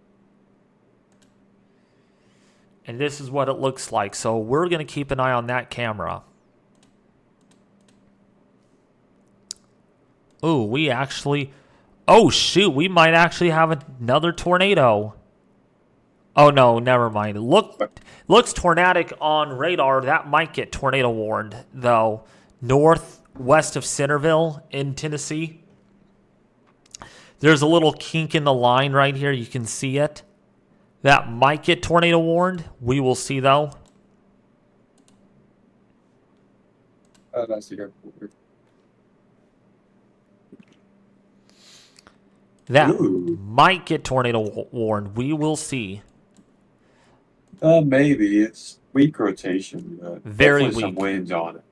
And this is what it looks like. So we're going to keep an eye on that camera. Oh, we actually... oh, shoot. We might actually have another tornado. Oh, no. Never mind. Looks tornadic on radar. That might get tornado warned, though. Northwest of Centerville in Tennessee. There's a little kink in the line right here. You can see it. That might get tornado warned. We will see, though. Oh, that's the airport. That Ooh. might get tornado warned. We will see. Maybe. It's weak rotation, but Very definitely some weak. winds on it.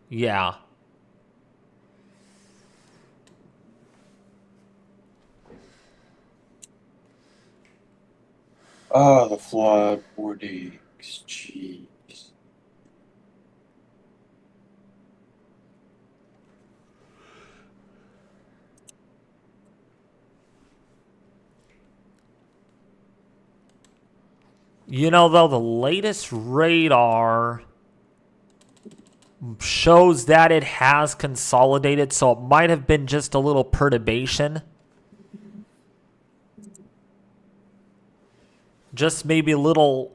Yeah. Oh, the flood warnings. Jeez. You know, though, the latest radar shows that it has consolidated, so it might have been just a little perturbation. Just maybe a little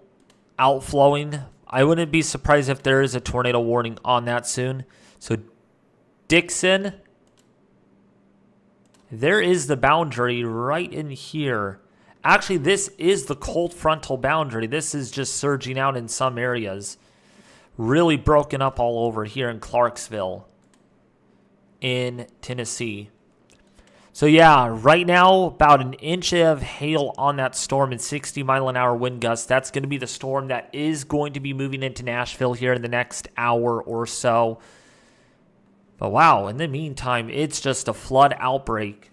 outflowing. I wouldn't be surprised if there is a tornado warning on that soon. So, Dixon, there is the boundary right in here. Actually, this is the cold frontal boundary. This is just surging out in some areas. Really broken up all over here in Clarksville in Tennessee. So yeah, right now, about an inch of hail on that storm and 60-mile-an-hour wind gusts. That's going to be the storm that is going to be moving into Nashville here in the next hour or so. But wow, in the meantime, it's just a flood outbreak.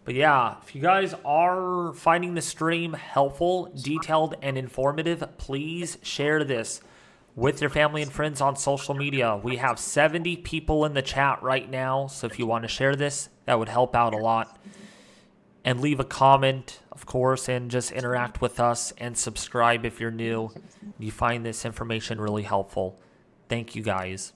But yeah, if you guys are finding the stream helpful, detailed, and informative, please share this with your family and friends on social media. We have 70 people in the chat right now, so if you want to share this, that would help out a lot. And leave a comment, of course, and just interact with us and subscribe if you're new. You find this information really helpful. Thank you, guys.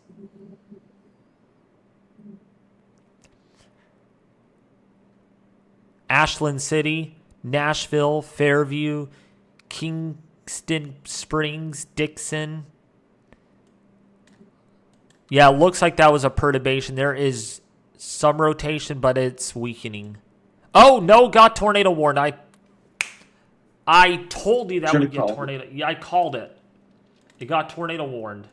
Ashland City, Nashville, Fairview, Kingston Springs, Dixon. Yeah, it looks like that was a perturbation. There is some rotation, but it's weakening. Oh, no, got tornado warned. I told you that would get tornado. Yeah, I called it. It got tornado warned.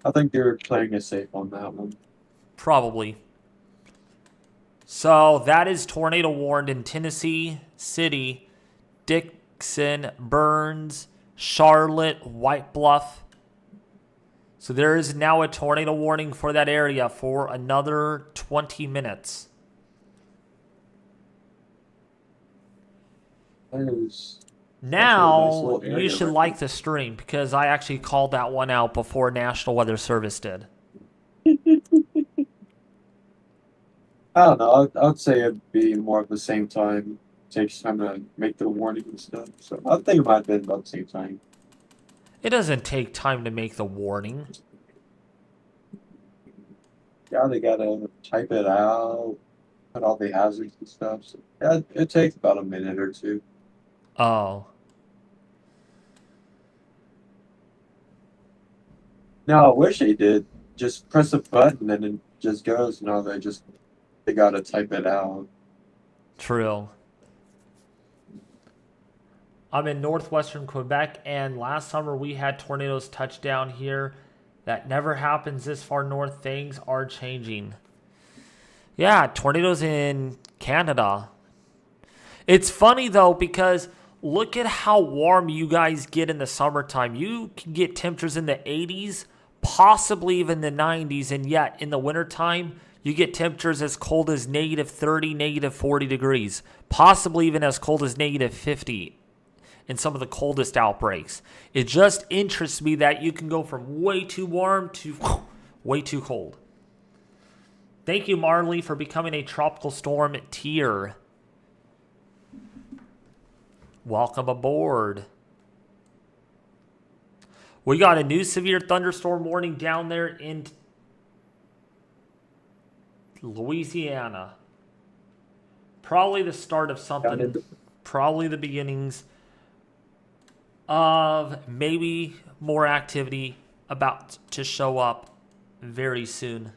I think they're playing it safe on that one. Probably. So that is tornado warned in Tennessee City, Dixon, Burns, Charlotte, White Bluff. So there is now a tornado warning for that area for another 20 minutes. Now, you should like the stream because I actually called that one out before National Weather Service did. I don't know. I'd say it'd be more of the same time. It takes time to make the warning and stuff. So I think it might have been about the same time. It doesn't take time to make the warning. Yeah, they gotta type it out, put all the hazards and stuff. So yeah, it takes about a minute or two. Oh. No, I wish they did. Just press a button and it just goes. No, they gotta type it out. True. I'm in northwestern Quebec, and last summer we had tornadoes touch down here. That never happens this far north. Things are changing. Yeah, tornadoes in Canada. It's funny, though, because look at how warm you guys get in the summertime. You can get temperatures in the 80s, possibly even the 90s, and yet in the wintertime, you get temperatures as cold as negative 30, negative 40 degrees, possibly even as cold as negative 50 in some of the coldest outbreaks. It just interests me that you can go from way too warm to way too cold. Thank you, Marley, for becoming a tropical storm tier. Welcome aboard. We got a new severe thunderstorm warning down there in Louisiana. Probably the start of something. Probably the beginnings of maybe more activity about to show up very soon.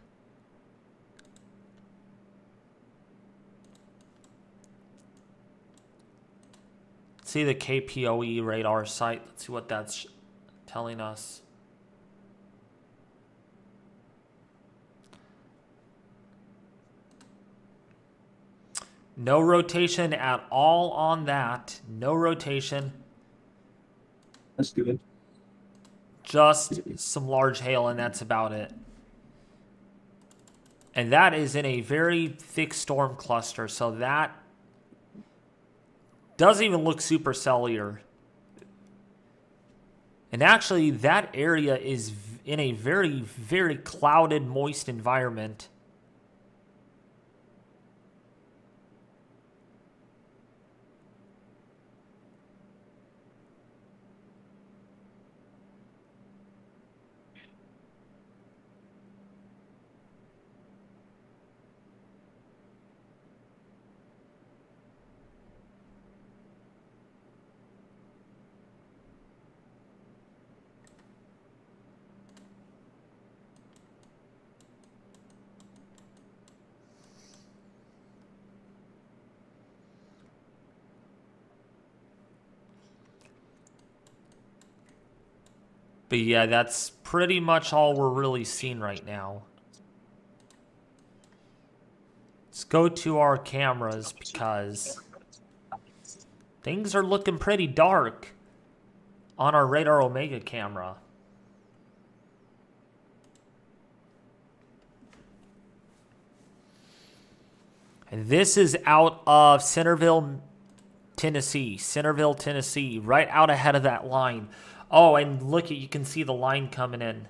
See the KPOE radar site. Let's see what that's telling us. No rotation at all on that. No rotation. That's good. Just some large hail, and that's about it. And that is in a very thick storm cluster, so that doesn't even look supercellular. And actually, that area is in a very, very clouded, moist environment. But yeah, that's pretty much all we're really seeing right now. Let's go to our cameras because things are looking pretty dark on our Radar Omega camera. And this is out of Centerville, Tennessee, right out ahead of that line. Oh, and look, you can see the line coming in.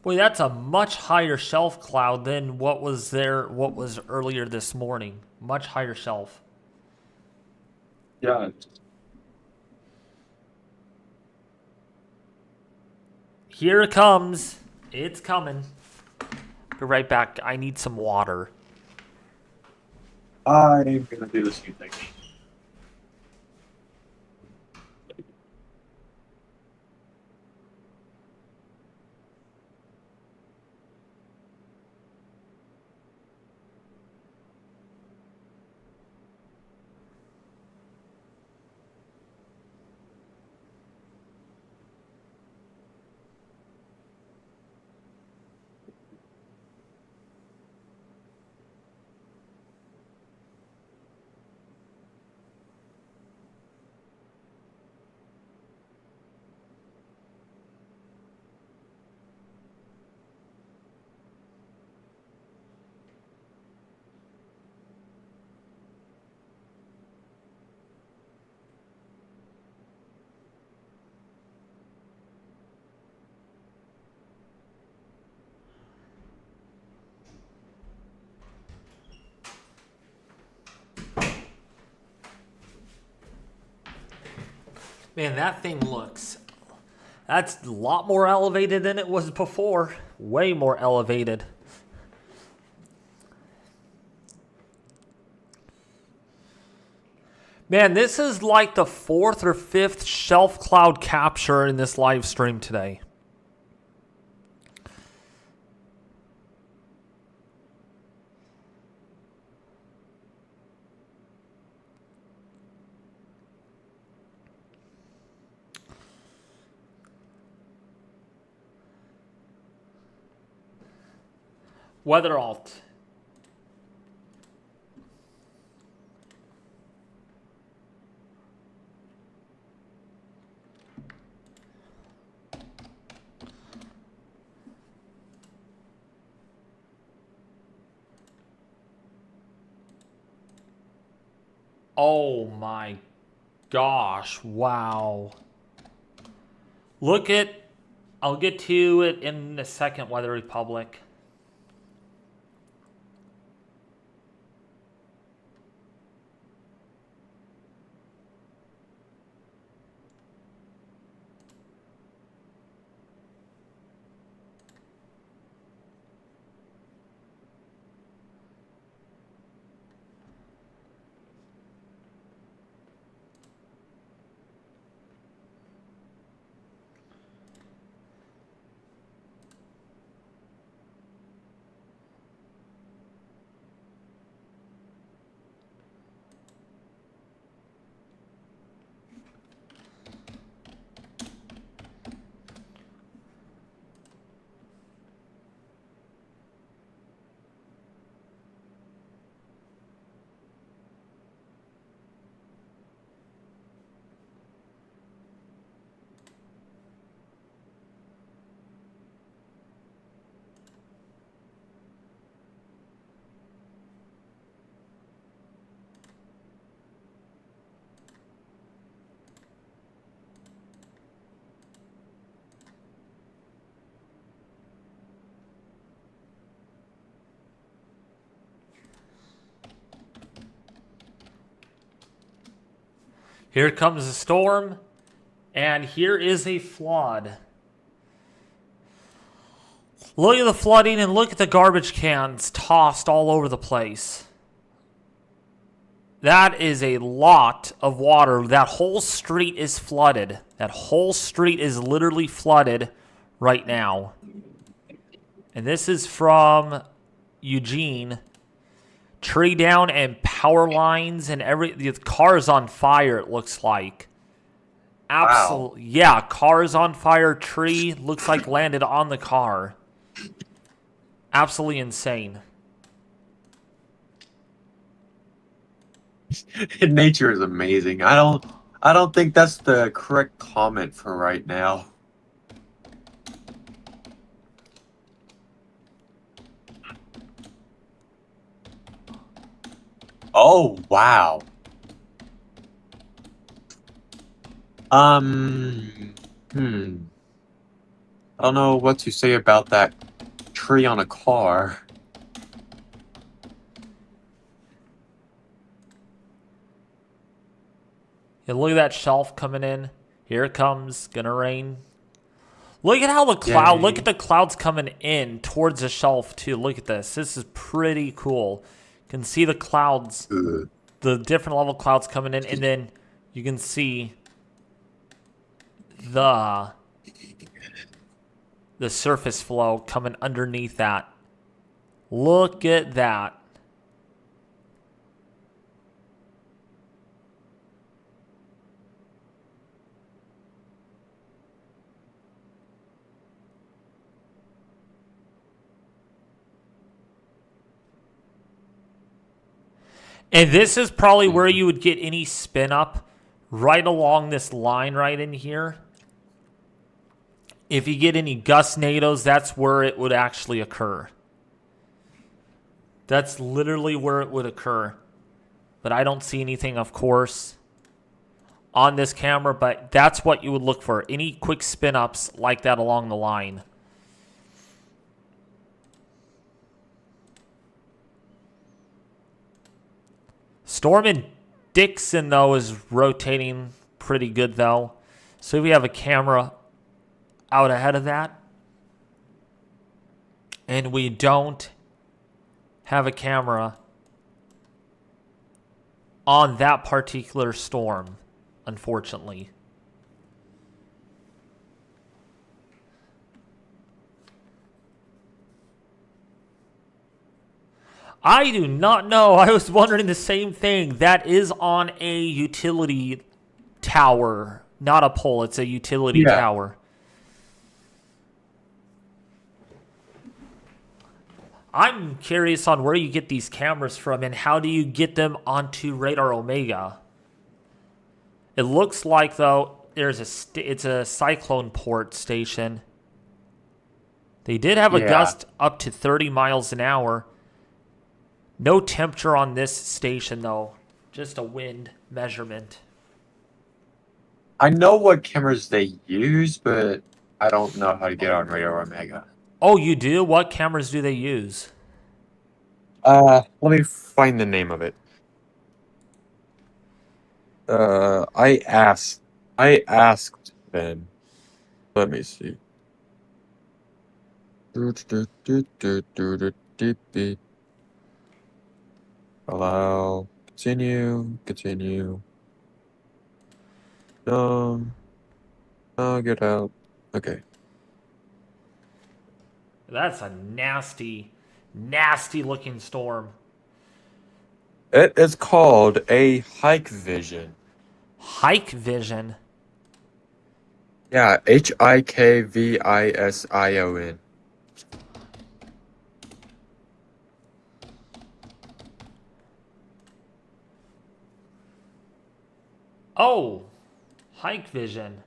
Boy, that's a much higher shelf cloud than what was earlier this morning. Much higher shelf. Yeah. Here it comes. It's coming. Be right back. I need some water. I'm gonna do the same thing. Man, that thing looks... That's a lot more elevated than it was before. Way more elevated. Man, this is like the 4th or 5th shelf cloud capture in this live stream today. Weather alt. Oh my gosh, wow. Look at, I'll get to it in a second, Weather Republic. Here comes a storm, and here is a flood. Look at the flooding and look at the garbage cans tossed all over the place. That is a lot of water. That whole street is flooded. That whole street is literally flooded right now. And this is from Eugene. Tree down and power lines and the car's on fire, it looks like. Absolutely. Wow. Yeah, car's on fire. Tree looks like landed on the car. Absolutely insane. Nature is amazing. I don't think that's the correct comment for right now. Oh, wow. I don't know what to say about that tree on a car. Yeah, look at that shelf coming in. Here it comes. Gonna rain. Look at how the cloud. Yay. Look at the clouds coming in towards the shelf too. Look at this. This is pretty cool. You can see the clouds, the different level clouds coming in, and then you can see the surface flow coming underneath that. Look at that. And this is probably where you would get any spin up, right along this line right in here. If you get any gust nados, that's where it would actually occur. That's literally where it would occur. But I don't see anything, of course, on this camera, but that's what you would look for. Any quick spin ups like that along the line. Storm in Dixon, though, is rotating pretty good, though. So if we have a camera out ahead of that, and we don't have a camera on that particular storm, unfortunately. I do not know. I was wondering the same thing. That is on a utility tower, not a pole. It's a utility tower. I'm curious on where you get these cameras from and how do you get them onto Radar Omega. It looks like, though, it's a cyclone port station. They did have a gust up to 30 miles an hour. No temperature on this station, though. Just a wind measurement. I know what cameras they use, but I don't know how to get on Radar Omega. Oh, you do? What cameras do they use? Let me find the name of it. I asked Ben. Let me see. Allow. Continue. No, get out. Okay. That's a nasty, nasty looking storm. It is called a hike vision. Hike vision? Yeah, HIKVISION. Oh, hike vision.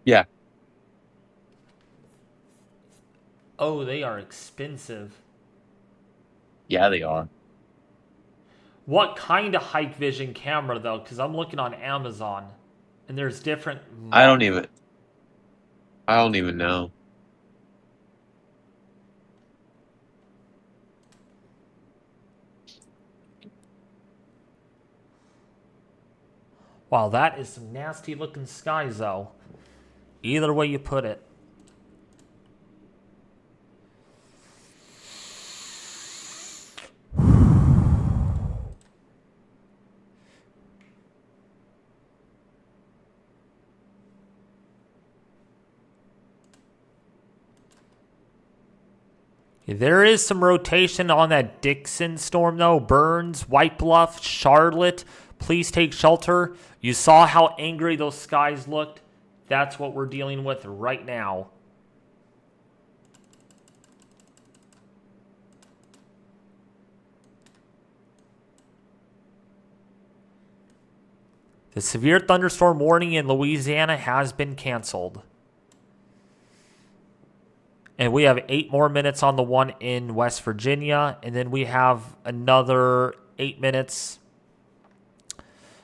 Yeah. Oh, they are expensive. Yeah, they are. What kind of hike vision camera, though? Because I'm looking on Amazon, and there's different... I don't even know. Wow, that is some nasty looking skies, though. Either way you put it. There is some rotation on that Dixon storm, though. Burns, White Bluff, Charlotte, please take shelter. You saw how angry those skies looked. That's what we're dealing with right now. The severe thunderstorm warning in Louisiana has been canceled. And we have 8 more minutes on the one in West Virginia. And then we have another 8 minutes.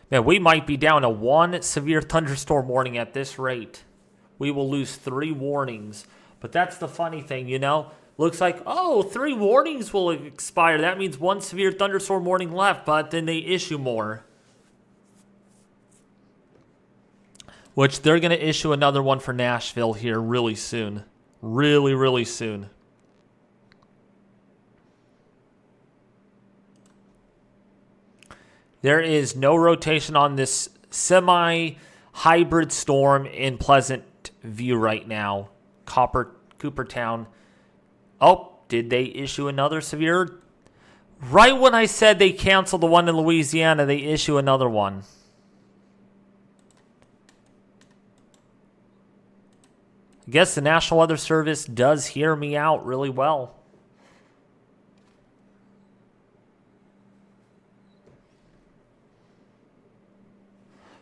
Man, we might be down to 1 severe thunderstorm warning at this rate. We will lose 3 warnings. But that's the funny thing, you know? Looks like, oh, 3 warnings will expire. That means 1 severe thunderstorm warning left. But then they issue more. Which they're going to issue another one for Nashville here really soon. Really, really soon. There is no rotation on this semi-hybrid storm in Pleasant View right now. Coopertown. Oh, did they issue another severe? Right when I said they canceled the one in Louisiana, they issue another one. I guess the National Weather Service does hear me out really well.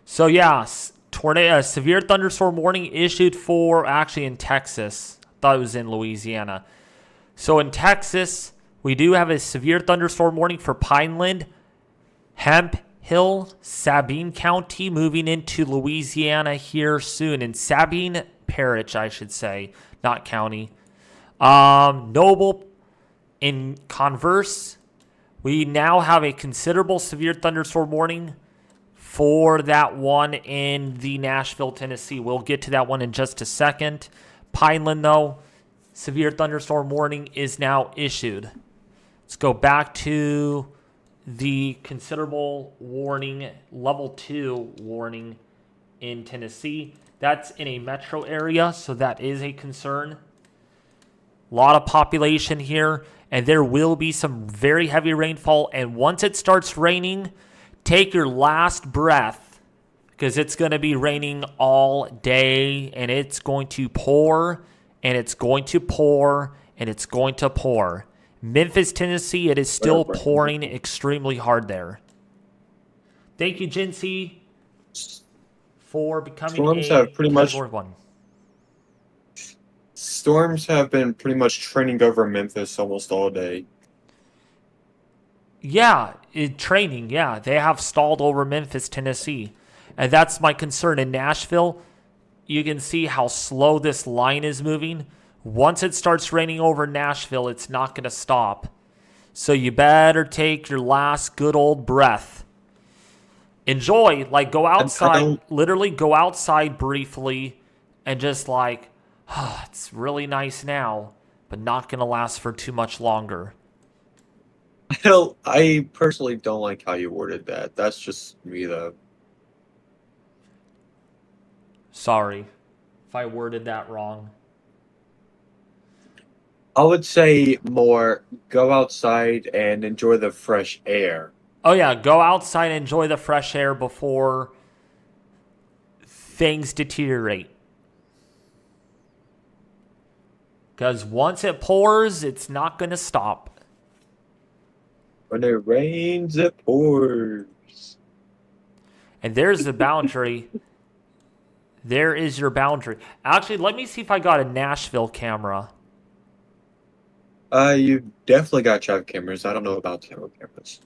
So yeah, severe thunderstorm warning issued for, actually in Texas. I thought it was in Louisiana. So in Texas, we do have a severe thunderstorm warning for Pineland, Hemp Hill, Sabine County, moving into Louisiana here soon. In Sabine Parish, I should say, not county. Noble, in converse, we now have a considerable severe thunderstorm warning for that one in the Nashville, Tennessee. We'll get to that one in just a second. Pineland, though, severe thunderstorm warning is now issued. Let's go back to the considerable warning, level 2 warning in Tennessee. That's in a metro area, so that is a concern. A lot of population here, and there will be some very heavy rainfall. And once it starts raining, take your last breath, because it's going to be raining all day, and it's going to pour, and it's going to pour, and it's going to pour. Memphis, Tennessee, it is still pouring extremely hard there. Thank you, Jinsey, for becoming Storms have pretty much category 1. Storms have been pretty much training over Memphis almost all day. Yeah, training, yeah. They have stalled over Memphis, Tennessee. And that's my concern. In Nashville, you can see how slow this line is moving. Once it starts raining over Nashville, it's not going to stop. So you better take your last good old breath. Enjoy, like go outside, literally go outside briefly and just like, oh, it's really nice now, but not going to last for too much longer. I personally don't like how you worded that. That's just me, though. Sorry if I worded that wrong. I would say more go outside and enjoy the fresh air. Oh, yeah, go outside and enjoy the fresh air before things deteriorate. Because once it pours, it's not going to stop. When it rains, it pours. And there's the boundary. There is your boundary. Actually, let me see if I got a Nashville camera. You definitely got track cameras. I don't know about tower cameras.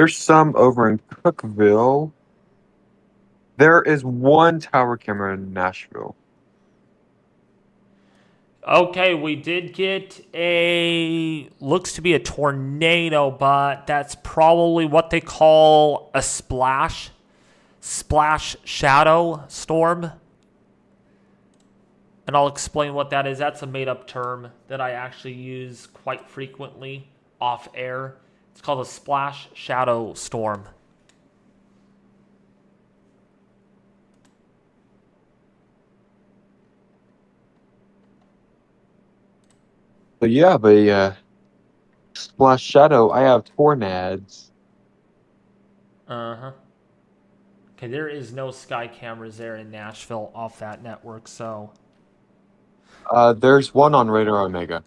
There's some over in Cookville. There is one tower camera in Nashville. Okay, we did get looks to be a tornado, but that's probably what they call a splash shadow storm. And I'll explain what that is. That's a made-up term that I actually use quite frequently off air. It's called a splash shadow storm. So yeah, but Splash Shadow, I have tornads. Uh-huh. Okay, there is no sky cameras there in Nashville off that network, so... There's one on Radar Omega.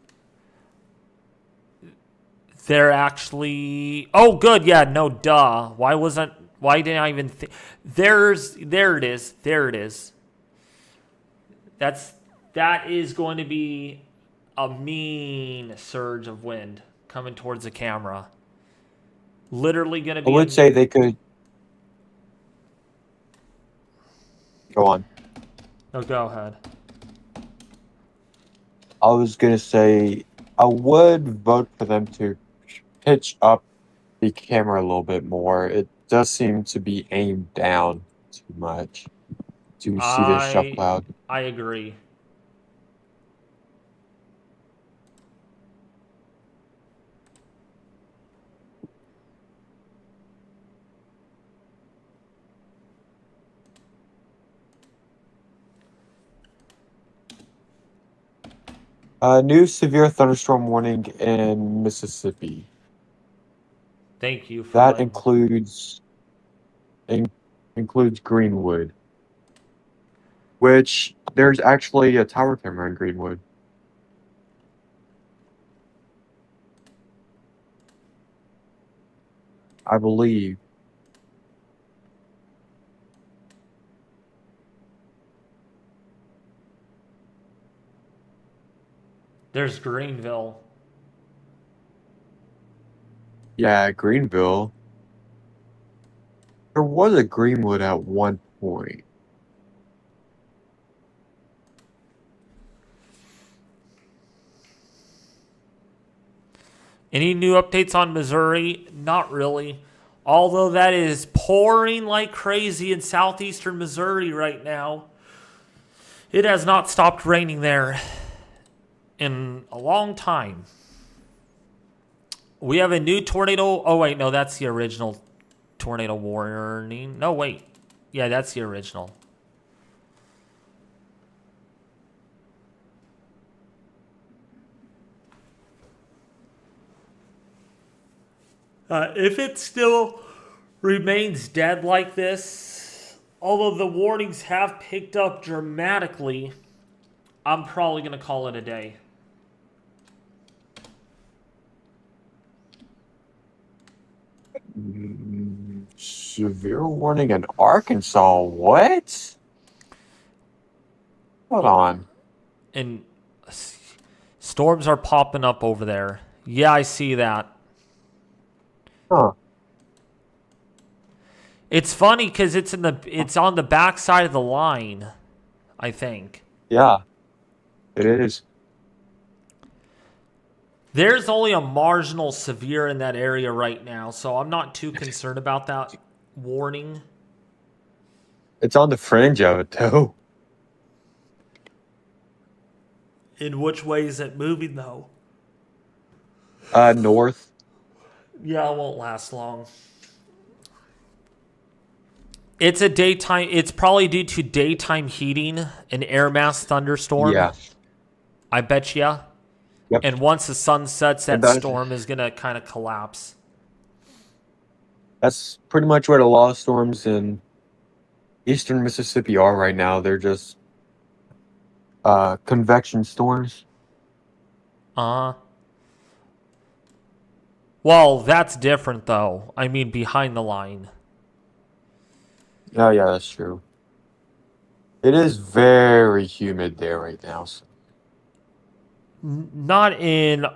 They're actually... Oh, good, yeah, no, duh. Why didn't I even think... There it is. That is going to be a mean surge of wind coming towards the camera. Literally going to be... I would say they could... Go on. No, go ahead. I was gonna say, I would vote for them to pitch up the camera a little bit more. It does seem to be aimed down too much to see the shuff cloud. I agree. New severe thunderstorm warning in Mississippi. Thank you for That letting- includes Greenwood, which there's actually a tower camera in Greenwood. I believe. There's Greenville. Yeah, Greenville. There was a Greenwood at one point. Any new updates on Missouri? Not really. Although that is pouring like crazy in southeastern Missouri right now. It has not stopped raining there in a long time. We have a new tornado. Oh, wait, no, that's the original tornado warning. No, wait. Yeah, that's the original. If it still remains dead like this, although the warnings have picked up dramatically, I'm probably going to call it a day. Severe warning in Arkansas. What? Hold on. And storms are popping up over there. Yeah, I see that. Huh. It's funny because it's on the back side of the line, I think. Yeah, it is. There's only a marginal severe in that area right now, so I'm not too concerned about that warning. It's on the fringe of it, though. In which way is it moving, though? North. Yeah, it won't last long. It's probably due to daytime heating, an air mass thunderstorm. Yeah. I bet ya. Yep. And once the sun sets, that And that- storm is going to kind of collapse. That's pretty much where the law storms in eastern Mississippi are right now. They're just convection storms. Well, that's different, though. I mean, behind the line. Oh, yeah, that's true. It is very humid there right now. So. Not in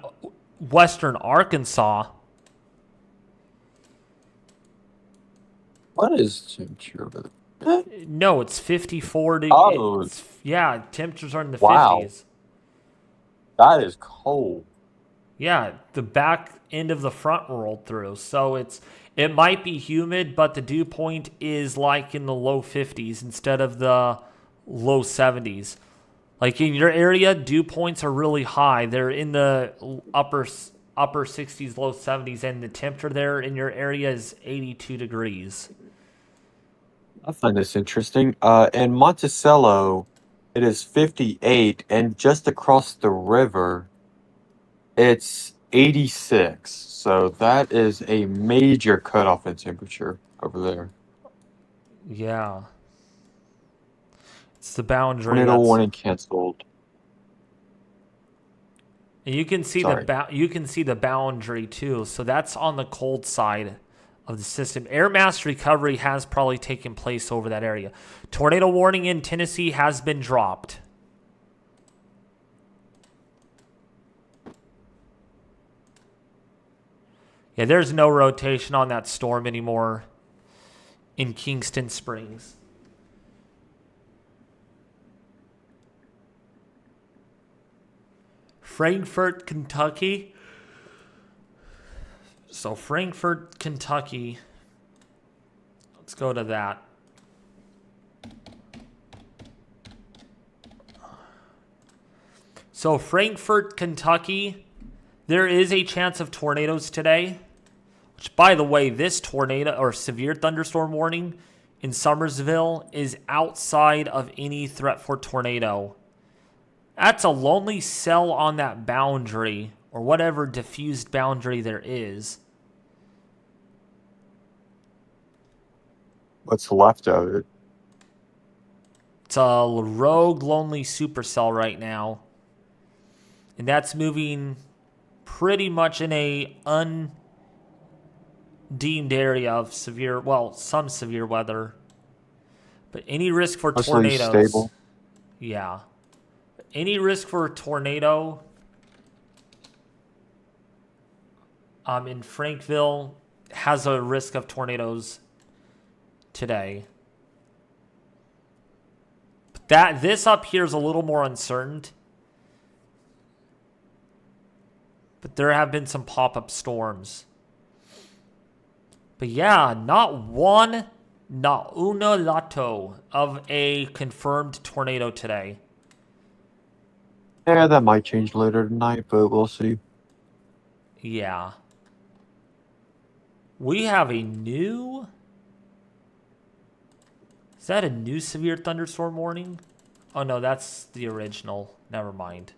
western Arkansas. What is temperature over there? No, it's 54 to. Oh. Yeah, temperatures are in the Wow. 50s. That is cold. Yeah, the back end of the front rolled through, so it might be humid, but the dew point is like in the low 50s instead of the low 70s. Like in your area, dew points are really high. They're in the upper 60s, low 70s, and the temperature there in your area is 82 degrees. I find this interesting. In Monticello, it is 58, and just across the river, it's 86. So that is a major cutoff in temperature over there. Yeah. It's the boundary. Tornado warning canceled. And you can see Sorry. you can see the boundary too. So that's on the cold side of the system. Air mass recovery has probably taken place over that area. Tornado warning in Tennessee has been dropped. Yeah, there's no rotation on that storm anymore in Kingston Springs. Frankfort, Kentucky. So Frankfort, Kentucky. Let's go to that. So Frankfort, Kentucky, there is a chance of tornadoes today. Which, by the way, this tornado or severe thunderstorm warning in Summersville is outside of any threat for tornado. That's a lonely cell on that boundary, or whatever diffused boundary there is. What's left of it? It's a rogue, lonely supercell right now. And that's moving pretty much in a undeemed area of severe, well, some severe weather. But any risk for Mostly tornadoes. stable. Yeah. Any risk for a tornado in Frankville has a risk of tornadoes today. But this up here is a little more uncertain. But there have been some pop-up storms. But yeah, not una lato of a confirmed tornado today. Yeah, that might change later tonight, but we'll see. Yeah. We have a new... Is that a new severe thunderstorm warning? Oh no, that's the original. Never mind.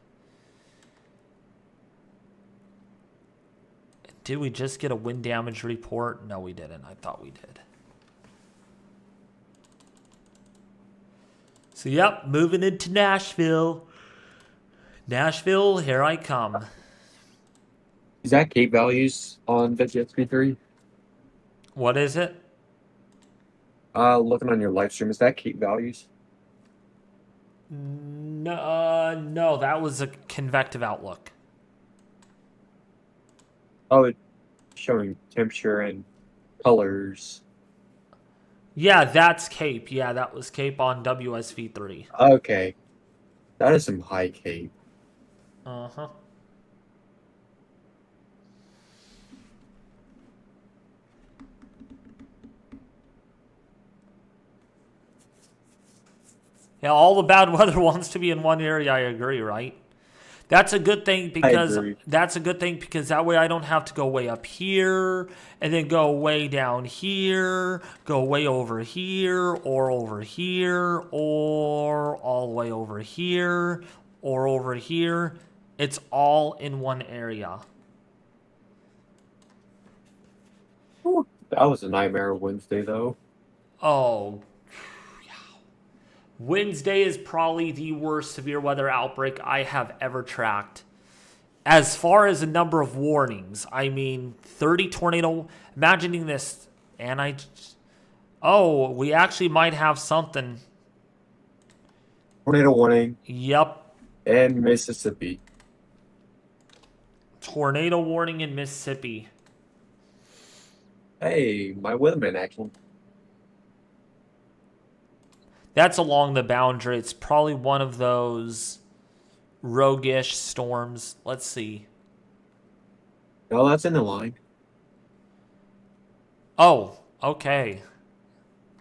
Did we just get a wind damage report? No, we didn't. I thought we did. So, yep, moving into Nashville. Nashville, here I come. Is that Cape values on VGSP3? What is it? Looking on your live stream, is that Cape values? No, that was a convective outlook. Oh, it's showing temperature and colors. Yeah, that's Cape. Yeah, that was Cape on WSV3. Okay. That is some high Cape. Uh-huh. Yeah, all the bad weather wants to be in one area, I agree, right? That's a good thing because that way I don't have to go way up here and then go way down here, go way over here or over here or all the way over here or over here. It's all in one area. That was a nightmare Wednesday, though. Oh, Wednesday is probably the worst severe weather outbreak I have ever tracked. As far as the number of warnings, I mean, 30 tornado. Imagining this, and we actually might have something. Tornado warning. Yep. In Mississippi. Tornado warning in Mississippi. Hey, my weatherman action. That's along the boundary. It's probably one of those roguish storms. Let's see. No, that's in the line. Oh, okay.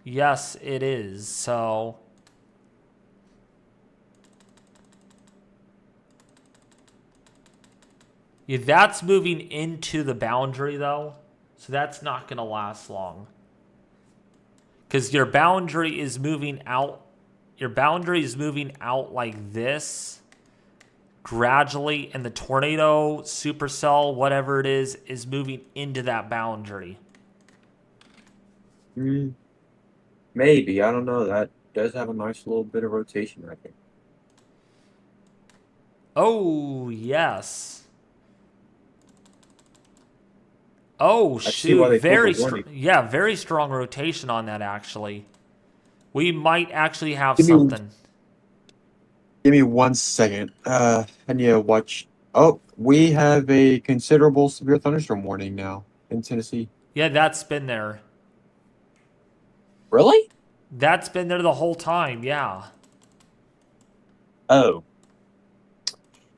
Yes, it is. So yeah, that's moving into the boundary though. So that's not going to last long. Cuz your boundary is moving out. Your boundary is moving out like this gradually, and the tornado, supercell, whatever it is moving into that boundary. Maybe. I don't know. That does have a nice little bit of rotation, I think. Oh, yes. Oh, I see why shoot. they pulled Very the warning. yeah, very strong rotation on that, actually. We might actually have Give me- something. Give me 1 second. I need to watch. Oh, we have a considerable severe thunderstorm warning now in Tennessee. Yeah, that's been there. Really? That's been there the whole time, yeah. Oh.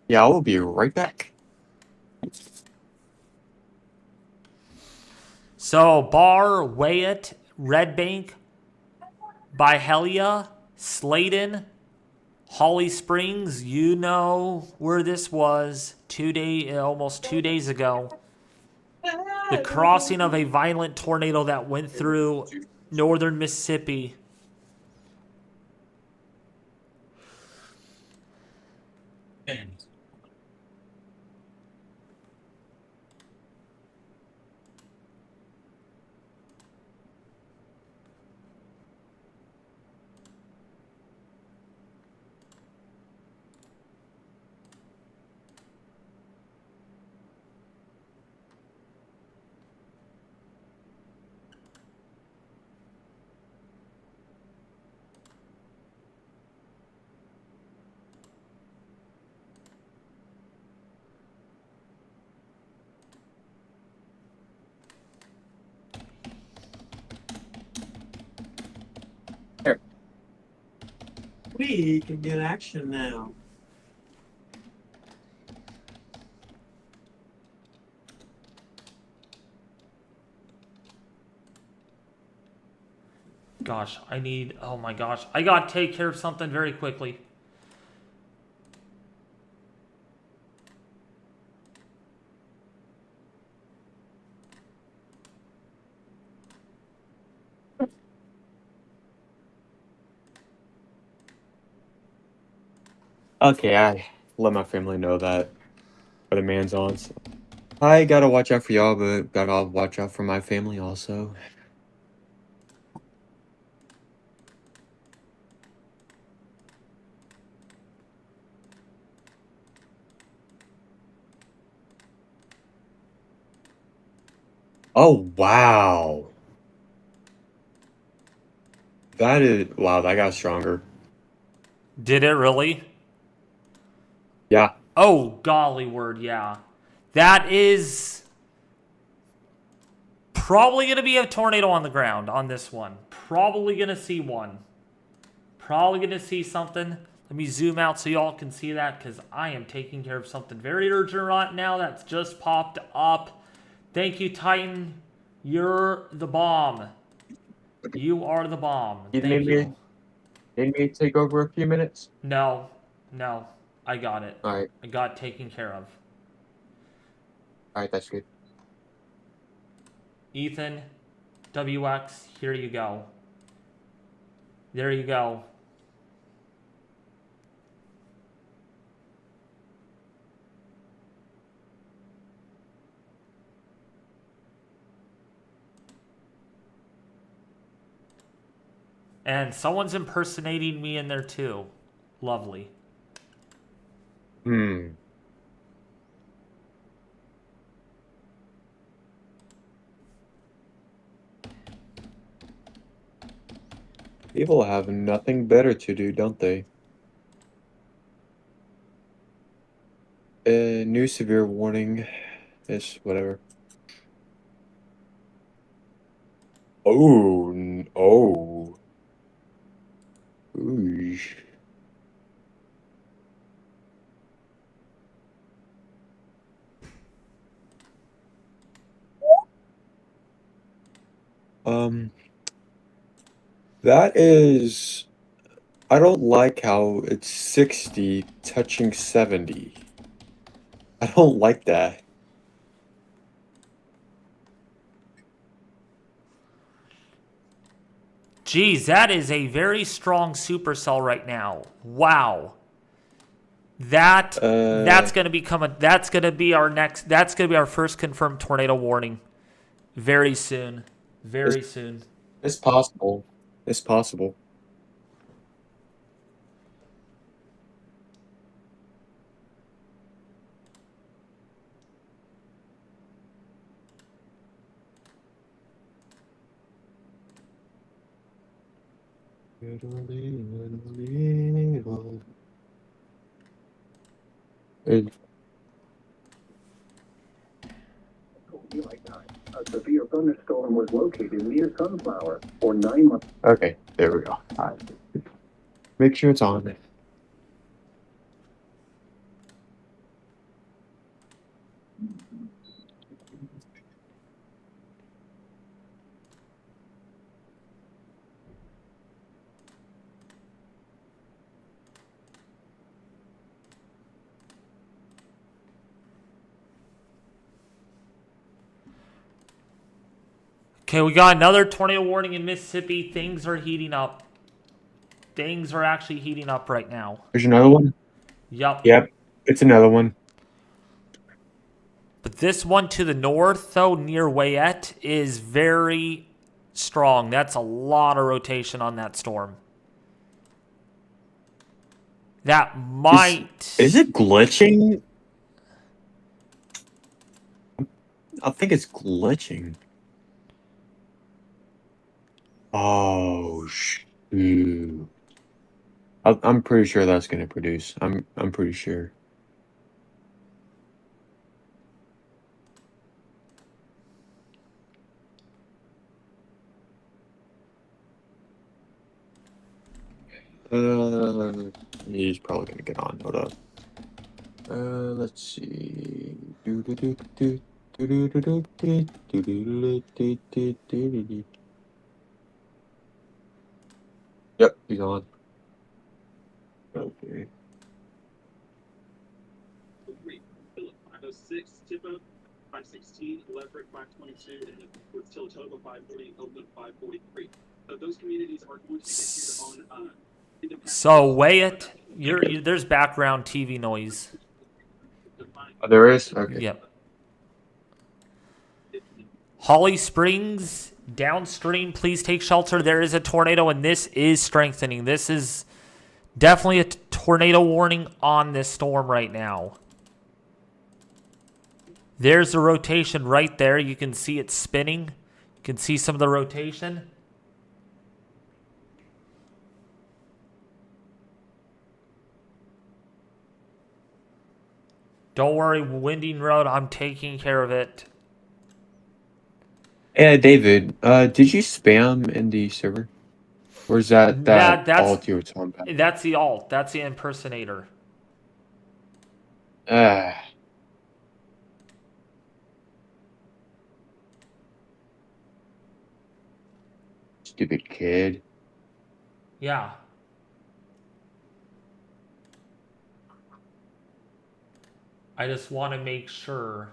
Yeah, I will be right back. So, Bar, Wyatt, Red Bank, Byhalia, Sladen, Holly Springs, you know where this was almost 2 days ago. The crossing of a violent tornado that went through northern Mississippi. We can get action now. Gosh, oh my gosh. I gotta take care of something very quickly. Okay, I let my family know that what a man's on. So I gotta watch out for y'all, but gotta watch out for my family also. Oh, wow. Wow, that got stronger. Did it really? Yeah. Oh, golly word, yeah. That is probably going to be a tornado on the ground on this one. Probably going to see one. Probably going to see something. Let me zoom out so y'all can see that, because I am taking care of something very urgent right now that's just popped up. Thank you, Titan. You're the bomb. You are the bomb. You Thank need you. me? Need me to take over a few minutes? No, I got it. Alright, I got it taken care of. alright, that's good. Ethan, WX, here you go. There you go. And someone's impersonating me in there too. Lovely. People have nothing better to do, don't they? New severe warning is whatever. Oh. That is, I don't like how it's 60 touching 70. I don't like that. Geez, that is a very strong supercell right now. Wow. That's gonna be our first confirmed tornado warning. Very soon. Very soon. It's possible. It's possible. It- A severe thunderstorm was located near Sunflower for 9 months. Okay, there we go. Make sure it's on. Okay, we got another tornado warning in Mississippi. Things are heating up. Things are actually heating up right now. There's another one? Yup. Yep, it's another one. But this one to the north, though, near Wayette, is very strong. That's a lot of rotation on that storm. That might... Is it glitching? I think it's glitching. Oh, shoot. I'm pretty sure that's gonna produce. I'm pretty sure. He's probably gonna get on. Hold up. Let's see. Yep, he's on. Okay. 506, Tippo, 516, Leverett, 522, and with Tilatoga, 540, Oakland, 543. So those communities are going to be issued on So, Wayette, there's background TV noise. Oh, there is? Okay. Yep. Holly Springs, downstream, please take shelter. There is a tornado, and this is strengthening. This is definitely a tornado warning on this storm right now. There's the rotation right there. You can see it spinning. You can see some of the rotation. Don't worry, Winding Road, I'm taking care of it. Hey, David, did you spam in the server? Or is that That's alt you were talking about? That's the alt. That's the impersonator. Stupid kid. Yeah. I just want to make sure.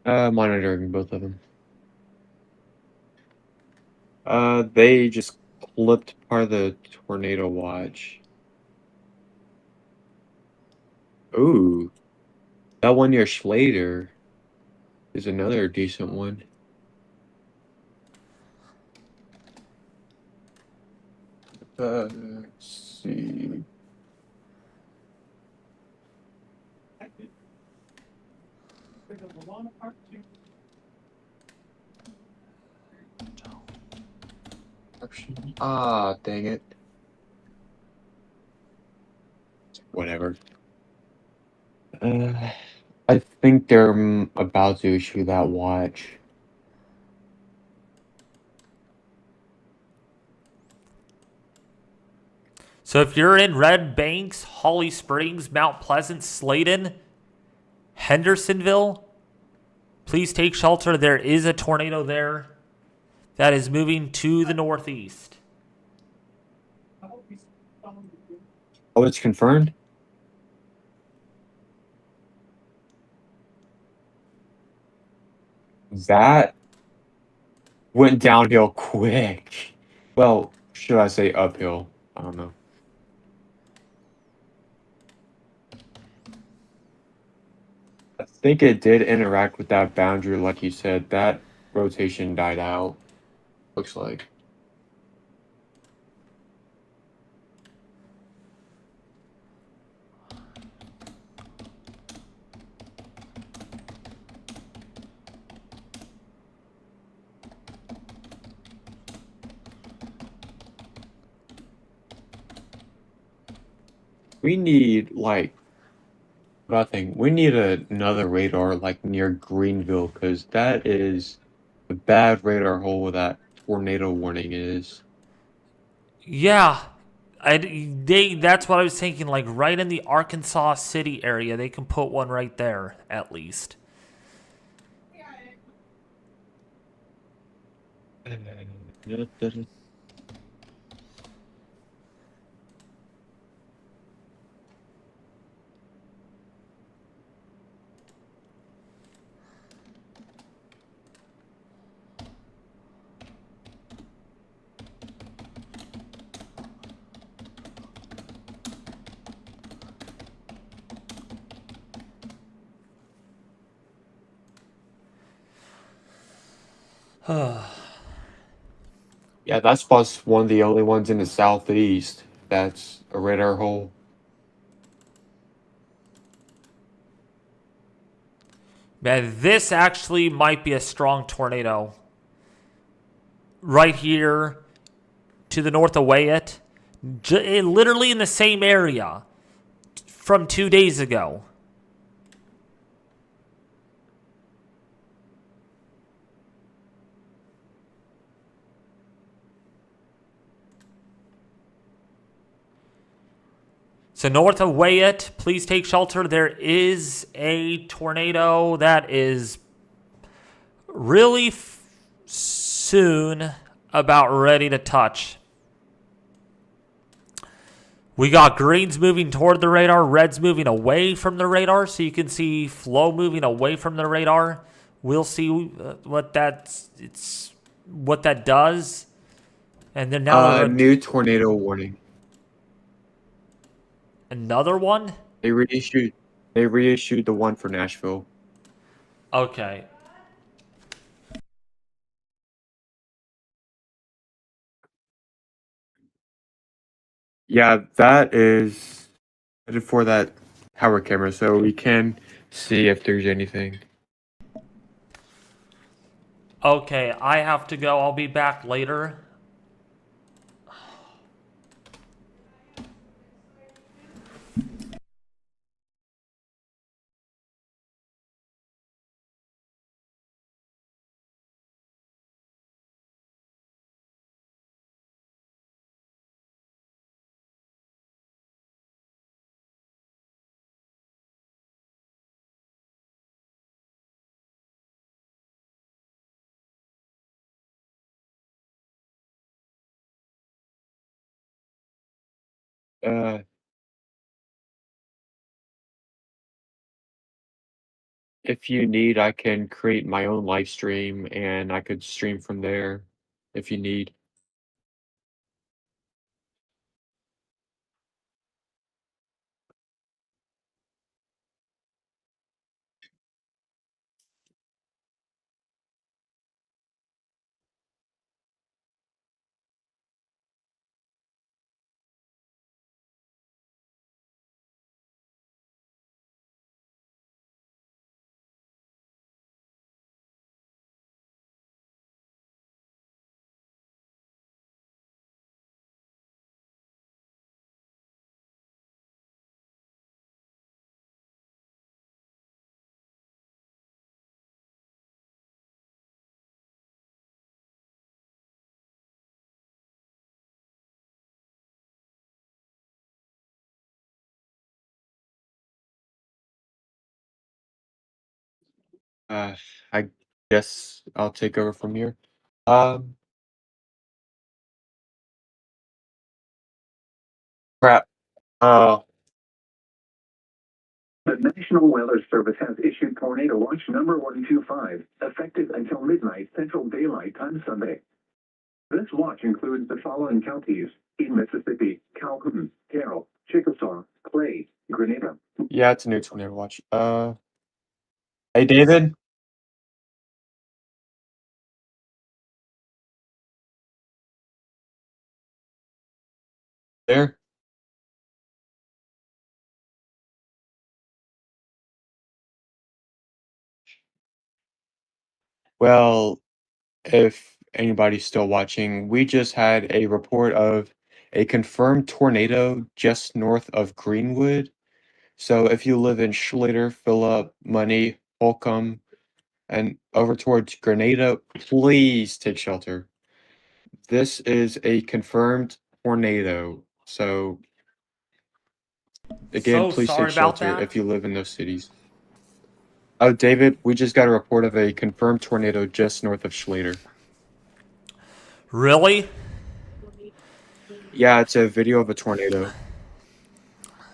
Monitoring both of them. They just clipped part of the tornado watch. Ooh, that one near Schlater is another decent one. Let's see. Ah, dang it. Whatever. I think they're about to issue that watch. So if you're in Red Banks, Holly Springs, Mount Pleasant, Sladen, Hendersonville, Please take shelter. There is a tornado there that is moving to the northeast. Oh, it's confirmed? That went downhill quick. Well, should I say uphill? I don't know. I think it did interact with that boundary, like you said. That rotation died out. Looks like. We need like what I think we need another radar like near Greenville because that is a bad radar hole where that tornado warning is. Yeah, that's what I was thinking. Like right in the Arkansas City area, they can put one right there at least. Yeah, that spot's one of the only ones in the southeast that's a radar hole. Man, this actually might be a strong tornado. Right here to the north of Wyatt. Literally in the same area from 2 days ago. So north of Wyatt, please take shelter. There is a tornado that is really soon about ready to touch. We got greens moving toward the radar, reds moving away from the radar, so you can see flow moving away from the radar. We'll see what that does. And then now New tornado warning. another one? They reissued the one for Nashville. Okay. Yeah, that is headed for that tower camera, so we can see if there's anything. Okay, I have to go. I'll be back later. Uh, if you need, I can create my own live stream and I could stream from there if you need. I guess I'll take over from here. Um, crap. The National Weather Service has issued Tornado Watch number 125, effective until midnight Central Daylight Time Sunday. This watch includes the following counties in Mississippi: Calhoun, Carroll, Chickasaw, Clay, Grenada. Yeah, it's a new tornado watch. Hey, David. There. Well, if anybody's still watching, we just had a report of a confirmed tornado just north of Greenwood. So if you live in Schlitter, Phillip, Money, Holcomb, and over towards Grenada, please take shelter. This is a confirmed tornado. So again, So please sorry take about shelter that. if you live in those cities. Oh, David, we just got a report of a confirmed tornado just north of Schlitter. Really? Yeah, it's a video of a tornado.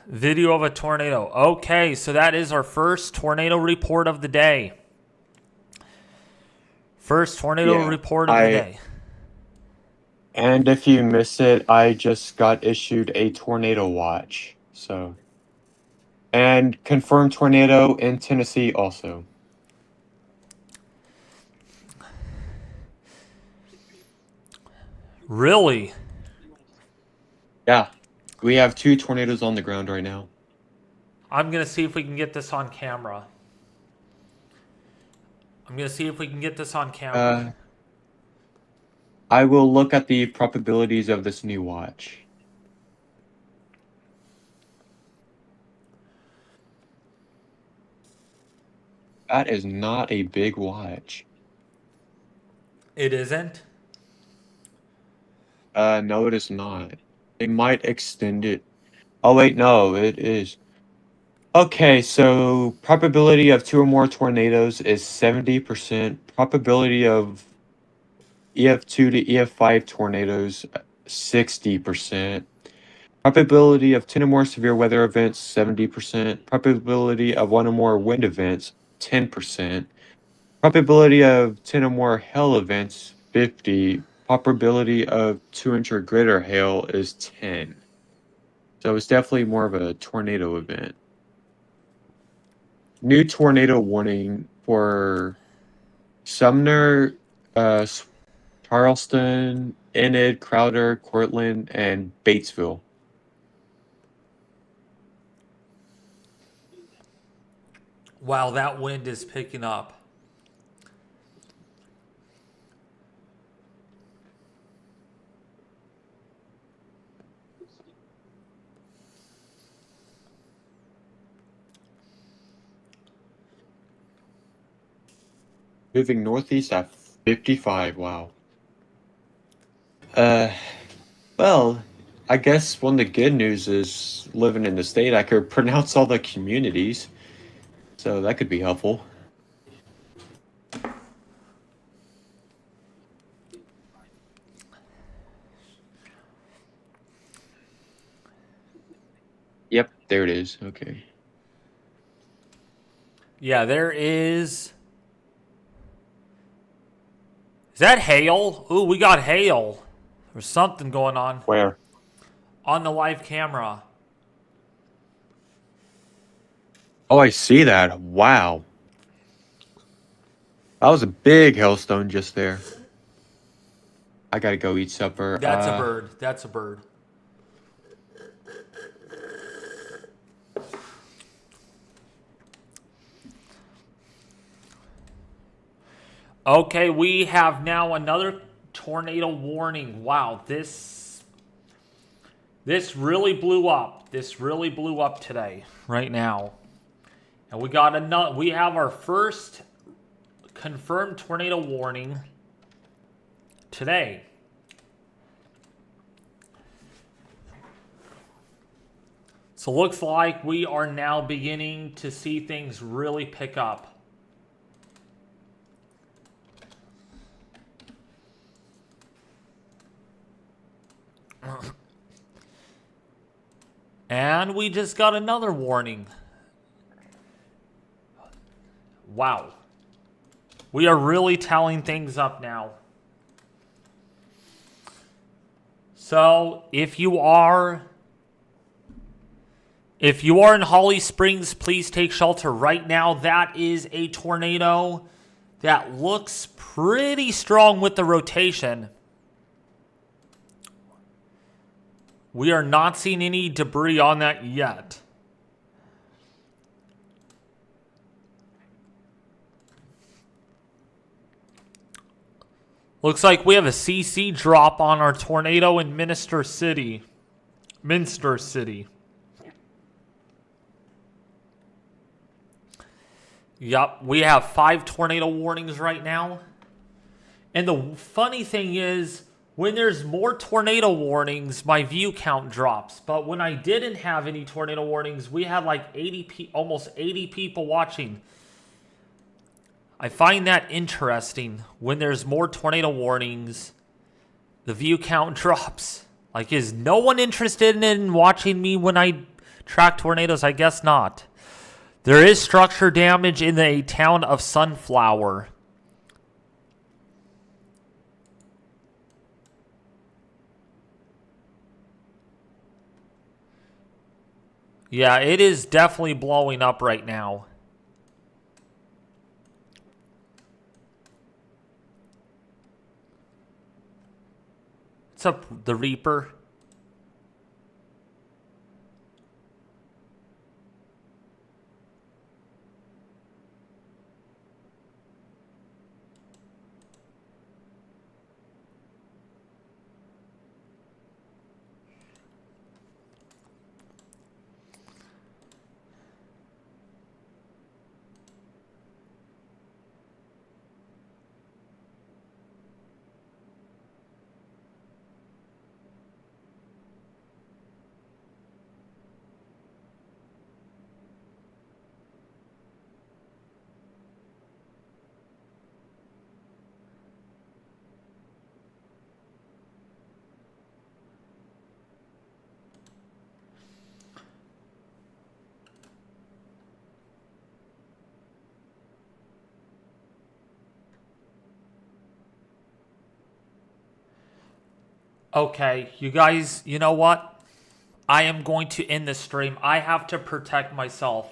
Video of a tornado. Okay, so that is our first tornado report of the day. First tornado Yeah, report of the day. and if you miss it, I just got issued a tornado watch. So, and confirmed tornado in Tennessee also. Really? Yeah, we have 2 tornadoes on the ground right now. I'm going to see if we can get this on camera. I will look at the probabilities of this new watch. That is not a big watch. It isn't? No, it is not. It might extend it. Oh, wait, no, it is. Okay, so probability of 2 or more tornadoes is 70%. Probability of EF2 to EF5 tornadoes, 60%. Probability of 10 or more severe weather events, 70%. Probability of 1 or more wind events, 10%. Probability of 10 or more hail events, 50. Probability of 2-inch or greater hail is 10. So it's definitely more of a tornado event. New tornado warning for Sumner, Charleston, Enid, Crowder, Cortland, and Batesville. Wow, that wind is picking up. Moving northeast at 55. Wow. Uh, well, I guess one of the good news is living in the state, I could pronounce all the communities, so that could be helpful. Yep, there it is. Okay. Yeah, there is. Is that hail? Ooh, we got hail. There's something going on Where? on the live camera. Oh, I see that. Wow. That was a big hailstone just there. I gotta go eat supper. That's a bird. That's a bird. Okay, we have now another tornado warning. Wow, this really blew up. This really blew up today, right now. And we got another. We have our first confirmed tornado warning today. So looks like we are now beginning to see things really pick up. And we just got another warning. Wow. We are really tallying things up now. So, if you are in Holly Springs, please take shelter right now. That is a tornado that looks pretty strong with the rotation. We are not seeing any debris on that yet. Looks like we have a CC drop on our tornado in Minster City. Yup, we have 5 tornado warnings right now. And the funny thing is, when there's more tornado warnings, my view count drops. But when I didn't have any tornado warnings, we had like almost 80 people watching. I find that interesting. When there's more tornado warnings, the view count drops. Like, is no one interested in watching me when I track tornadoes? I guess not. There is structure damage in the town of Sunflower. Yeah, it is definitely blowing up right now. What's up, the Reaper? Okay, you guys, you know what? I am going to end this stream. I have to protect myself.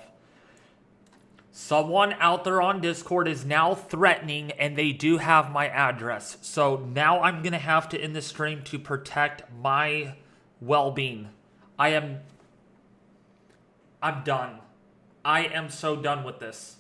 Someone out there on Discord is now threatening, and they do have my address. So now I'm going to have to end the stream to protect my well-being. I'm done. I am so done with this.